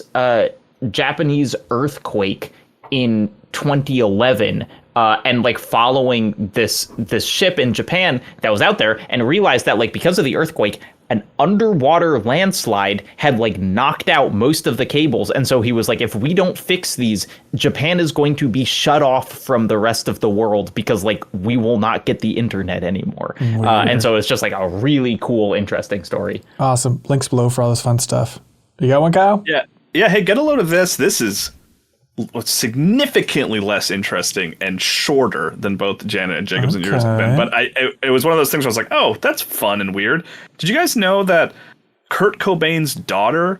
Japanese earthquake in 2011 and like following this ship in Japan that was out there, and realized that like because of the earthquake, an underwater landslide had like knocked out most of the cables. And so he was like, if we don't fix these, Japan is going to be shut off from the rest of the world because like we will not get the internet anymore. And so it's just like a really cool, interesting story. Awesome. Links below for all this fun stuff. You got one, Kyle? Yeah. Hey, get a load of this. This is significantly less interesting and shorter than both Janet and Jacob's and yours have been. But it was one of those things where I was like, oh, that's fun and weird. Did you guys know that Kurt Cobain's daughter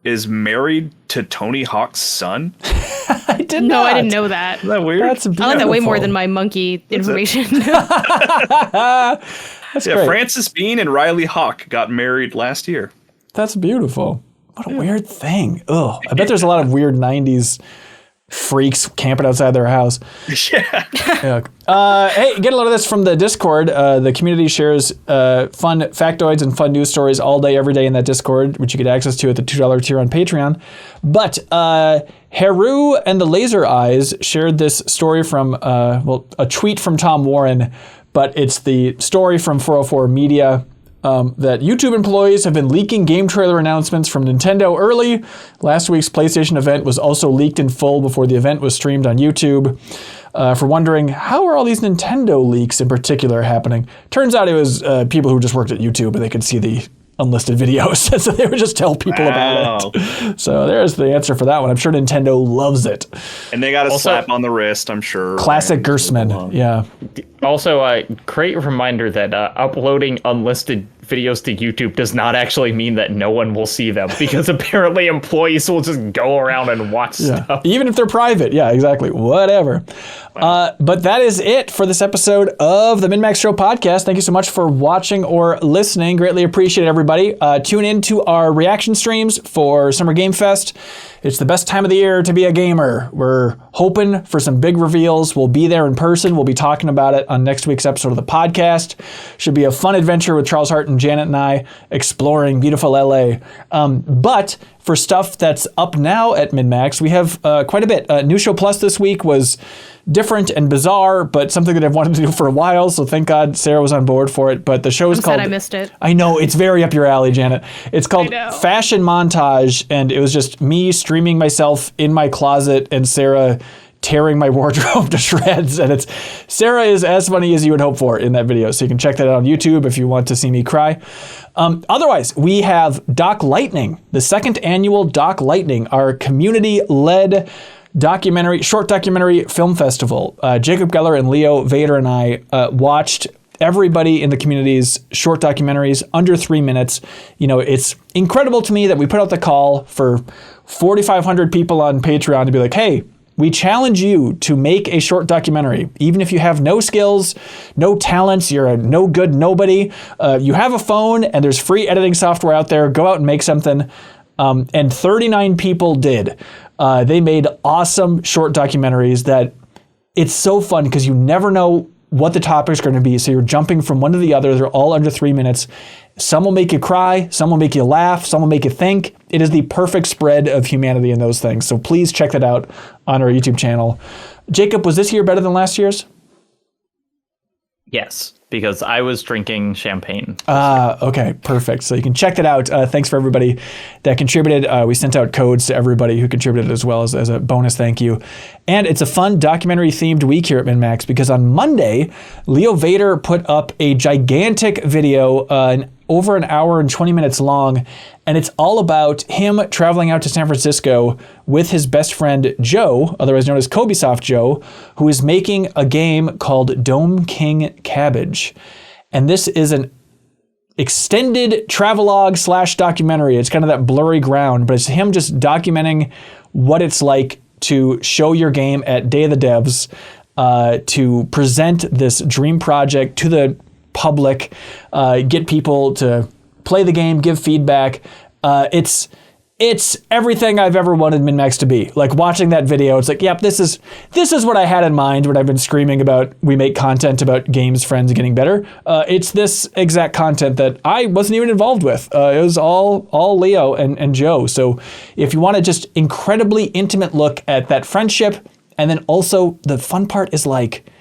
is married to Tony Hawk's son? I didn't know that. Isn't that weird? That's beautiful. I like that way more than my monkey information. That's great. Francis Bean and Riley Hawk got married last year. That's beautiful. What a weird thing. Ugh. I bet there's a lot of weird 90s freaks camping outside their house. Yeah. Hey, get a lot of this from the Discord. The community shares fun factoids and fun news stories all day, every day in that Discord, which you get access to at the $2 tier on Patreon. But Heru and the Laser Eyes shared this story from, a tweet from Tom Warren, but it's the story from 404 Media. That YouTube employees have been leaking game trailer announcements from Nintendo early. Last week's PlayStation event was also leaked in full before the event was streamed on YouTube. For wondering, how are all these Nintendo leaks in particular happening? Turns out it was people who just worked at YouTube and they could see the unlisted videos, so they would just tell people about it. So there's the answer for that one. I'm sure Nintendo loves it. And they got a slap on the wrist, I'm sure. Classic Gersman, yeah. Also, a great reminder that uploading unlisted videos to YouTube does not actually mean that no one will see them, because apparently employees will just go around and watch stuff. Even if they're private. Yeah, exactly. Whatever. But that is it for this episode of the MinnMax Show podcast. Thank you so much for watching or listening. Greatly appreciate it, everybody. Tune in to our reaction streams for Summer Game Fest. It's the best time of the year to be a gamer. We're hoping for some big reveals. We'll be there in person. We'll be talking about it on next week's episode of the podcast. Should be a fun adventure with Charles Hart and Janet and I exploring beautiful LA. But for stuff that's up now at MinnMax, we have quite a bit. New Show Plus this week was different and bizarre, but something that I've wanted to do for a while, so thank God Sarah was on board for it. But the show is called... I missed it. I know, it's very up your alley, Janet. It's called Fashion Montage, and it was just me streaming myself in my closet and Sarah tearing my wardrobe to shreds. And Sarah is as funny as you would hope for in that video, so you can check that out on YouTube if you want to see me cry. Otherwise, we have Doc Lightning, the second annual Doc Lightning, our community-led short documentary film festival. Jacob Geller and Leo Vader and I watched everybody in the community's short documentaries under 3 minutes. You know, it's incredible to me that we put out the call for 4,500 people on Patreon to be like, hey, we challenge you to make a short documentary. Even if you have no skills, no talents, you're a no good nobody, you have a phone and there's free editing software out there, go out and make something. And 39 people did. They made awesome short documentaries that it's so fun because you never know what the topic's going to be. So you're jumping from one to the other. They're all under 3 minutes. Some will make you cry. Some will make you laugh. Some will make you think. It is the perfect spread of humanity in those things. So please check that out on our YouTube channel. Jacob, was this year better than last year's? Yes, because I was drinking champagne. Okay, perfect. So you can check that out. Thanks for everybody that contributed. We sent out codes to everybody who contributed as well as a bonus thank you. And it's a fun documentary-themed week here at MinnMax because on Monday, Leo Vader put up a gigantic video, over an hour and 20 minutes long, and it's all about him traveling out to San Francisco with his best friend Joe, otherwise known as Kobesoft Joe, who is making a game called Dome King Cabbage. And this is an extended travelogue / documentary. It's kind of that blurry ground, but it's him just documenting what it's like to show your game at Day of the Devs, to present this dream project to the public, get people to play the game, give feedback. It's it's everything I've ever wanted MinnMax to be. Like watching that video, it's like, yep, this is what I had in mind when I've been screaming about we make content about games, friends getting better. It's this exact content that I wasn't even involved with. It was all Leo and Joe. So if you want a just incredibly intimate look at that friendship, and then also the fun part is like,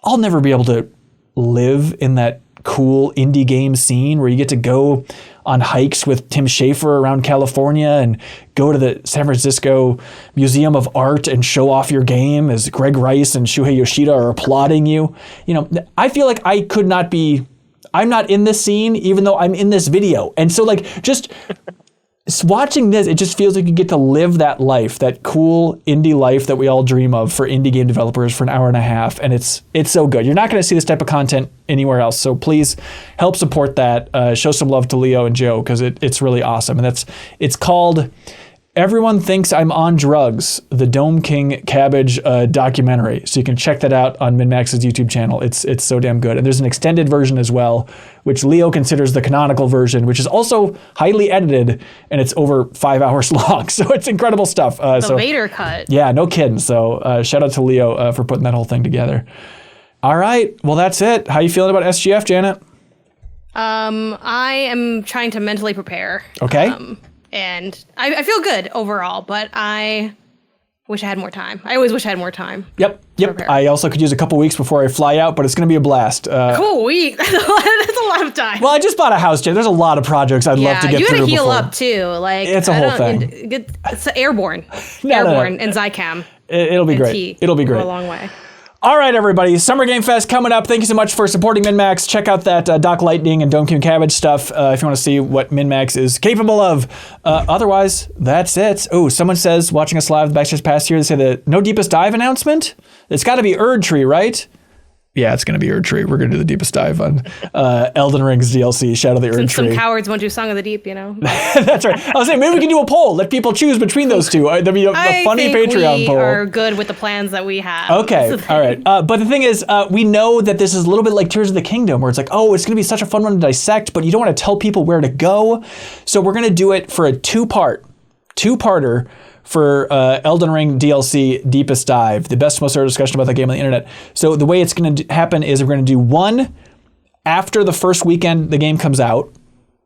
I'll never be able to live in that cool indie game scene where you get to go on hikes with Tim Schafer around California and go to the San Francisco Museum of Art and show off your game as Greg Rice and Shuhei Yoshida are applauding you. You know, I feel like I'm not in this scene even though I'm in this video. And so like just watching this, it just feels like you get to live that life, that cool indie life that we all dream of for indie game developers for an hour and a half. And it's so good. You're not going to see this type of content anywhere else. So please help support that. Show some love to Leo and Joe because it's really awesome. And it's called Everyone Thinks I'm on Drugs, the Dome King Cabbage documentary. So you can check that out on MinnMax's YouTube channel. It's so damn good. And there's an extended version as well, which Leo considers the canonical version, which is also highly edited, and it's over 5 hours long. So it's incredible stuff. The Vader cut. Yeah, no kidding. So shout out to Leo for putting that whole thing together. All right. Well, that's it. How you feeling about SGF, Janet? I am trying to mentally prepare. Okay. And I feel good overall, but I wish I had more time. I always wish I had more time. Yep. I also could use a couple weeks before I fly out, but it's going to be a blast. Cool week. That's a lot of time. Well, I just bought a house, Jay. There's a lot of projects I'd love to get through. You got to heal before. up too. Like it's a whole thing. It's airborne. No. And Zycam. It'll be great. It'll be great. Go a long way. All right, everybody. Summer Game Fest coming up. Thank you so much for supporting MinnMax. Check out that Doc Lightning and Dome King Cabbage stuff if you want to see what MinnMax is capable of. Otherwise, that's it. Oh, someone says, watching us live, the Backstairs Pass here, they say the No Deepest Dive announcement. It's got to be Erd Tree, right? Yeah, it's going to be Erd Tree. We're going to do the deepest dive on Elden Ring's DLC, Shadow of the Erd Tree. Some cowards won't do Song of the Deep, you know? That's right. I was saying, maybe we can do a poll. Let people choose between those two. There'll be a funny Patreon poll. We are good with the plans that we have. Okay, all right. But the thing is, we know that this is a little bit like Tears of the Kingdom, where it's like, oh, it's going to be such a fun one to dissect, but you don't want to tell people where to go. So we're going to do it for a two-parter for Elden Ring DLC Deepest Dive, the best, most thorough discussion about the game on the internet. So the way it's going to happen is we're going to do one after the first weekend the game comes out.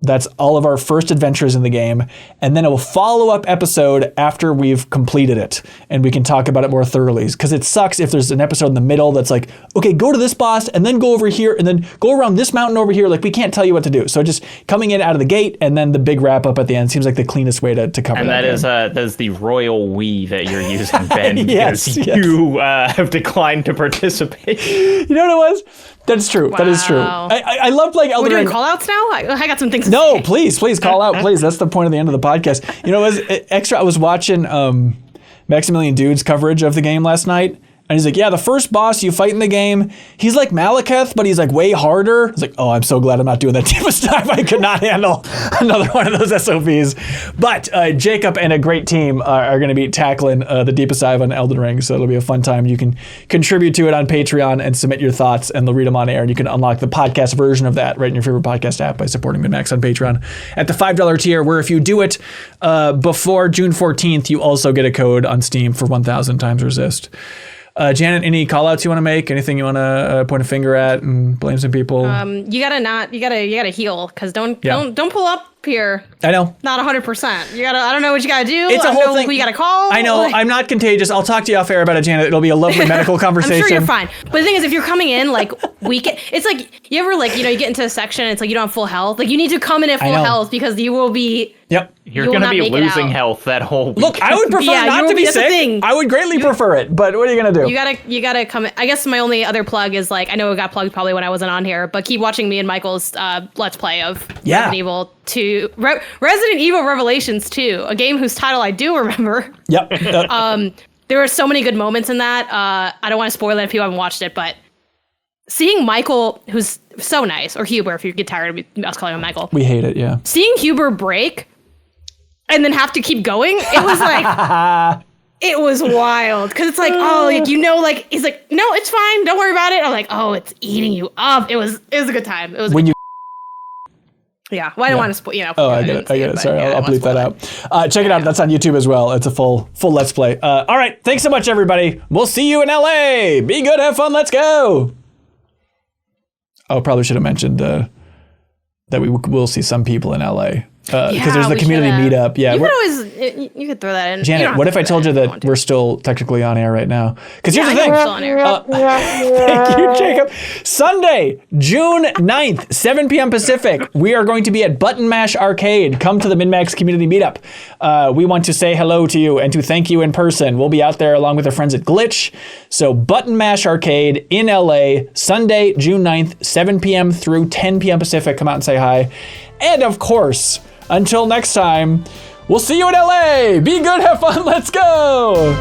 That's all of our first adventures in the game. And then a follow-up episode after we've completed it. And we can talk about it more thoroughly. Because it sucks if there's an episode in the middle that's like, okay, go to this boss and then go over here and then go around this mountain over here. Like, we can't tell you what to do. So just coming in out of the gate and then the big wrap-up at the end seems like the cleanest way to cover and that. And that is the royal we that you're using, Ben. Yes. You have declined to participate. You know what it was? That's true. Wow. That is true. I love playing Elden Ring. We're doing call-outs now? I got some things to No, say. please call out, please. That's the point of the end of the podcast. You know, it was extra. I was watching Maximilian Dude's coverage of the game last night. And he's like, yeah, the first boss you fight in the game, he's like Malekith, but he's like way harder. It's like, oh, I'm so glad I'm not doing that deepest dive. I could not handle another one of those SOPs. But Jacob and a great team are going to be tackling the deepest dive on Elden Ring. So it'll be a fun time. You can contribute to it on Patreon and submit your thoughts, and they'll read them on air. And you can unlock the podcast version of that right in your favorite podcast app by supporting MinnMax on Patreon at the $5 tier, where if you do it before June 14th, you also get a code on Steam for 1,000 times resist. Janet, any call outs you want to make? Anything you want to point a finger at and blame some people? You gotta heal, because don't pull up here. I know. Not 100%. I don't know what you gotta do. It's a whole thing. Who you gotta call. I know. I'm not contagious. I'll talk to you off air about it, Janet. It'll be a lovely medical conversation. I'm sure you're fine. But the thing is, if you're coming in like weekend, it's like you ever like, you get into a section and it's like you don't have full health. Like you need to come in at full health, because you will be. Yep. You're going to be losing health that whole week. Look, I would prefer not to be sick. I would greatly prefer it, but what are you going to do? You gotta come. I guess my only other plug is like, I know it got plugged probably when I wasn't on here, but keep watching me and Michael's Let's Play of Resident Evil 2. Resident Evil Revelations 2, a game whose title I do remember. Yep. There were so many good moments in that. I don't want to spoil it if people haven't watched it, but seeing Michael, who's so nice, or Huber, if you get tired of us calling him Michael. We hate it, yeah. Seeing Huber break and then have to keep going, it was like, it was wild. Because it's like, like, he's like, no, it's fine, don't worry about it. I'm like, oh, it's eating you up. It was a good time. It was Yeah, well, I don't want to spoil. Oh, I get it. Sorry, I'll bleep that out. Check it out. That's on YouTube as well. It's a full Let's Play. All right, thanks so much, everybody. We'll see you in LA. Be good, have fun. Let's go. Oh, probably should have mentioned that we will see some people in LA. Because there's the community meetup. Yeah, you could throw that in. Janet, what if I told you that we're still technically on air right now? Because here's the thing. We're still on air. Thank you, Jacob. Sunday, June 9th, 7 p.m. Pacific, we are going to be at Button Mash Arcade. Come to the MinnMax community meetup. We want to say hello to you and to thank you in person. We'll be out there along with our friends at Glitch. So Button Mash Arcade in LA, Sunday, June 9th, 7 p.m. through 10 p.m. Pacific. Come out and say hi. And of course, until next time, we'll see you in LA. Be good, have fun, let's go.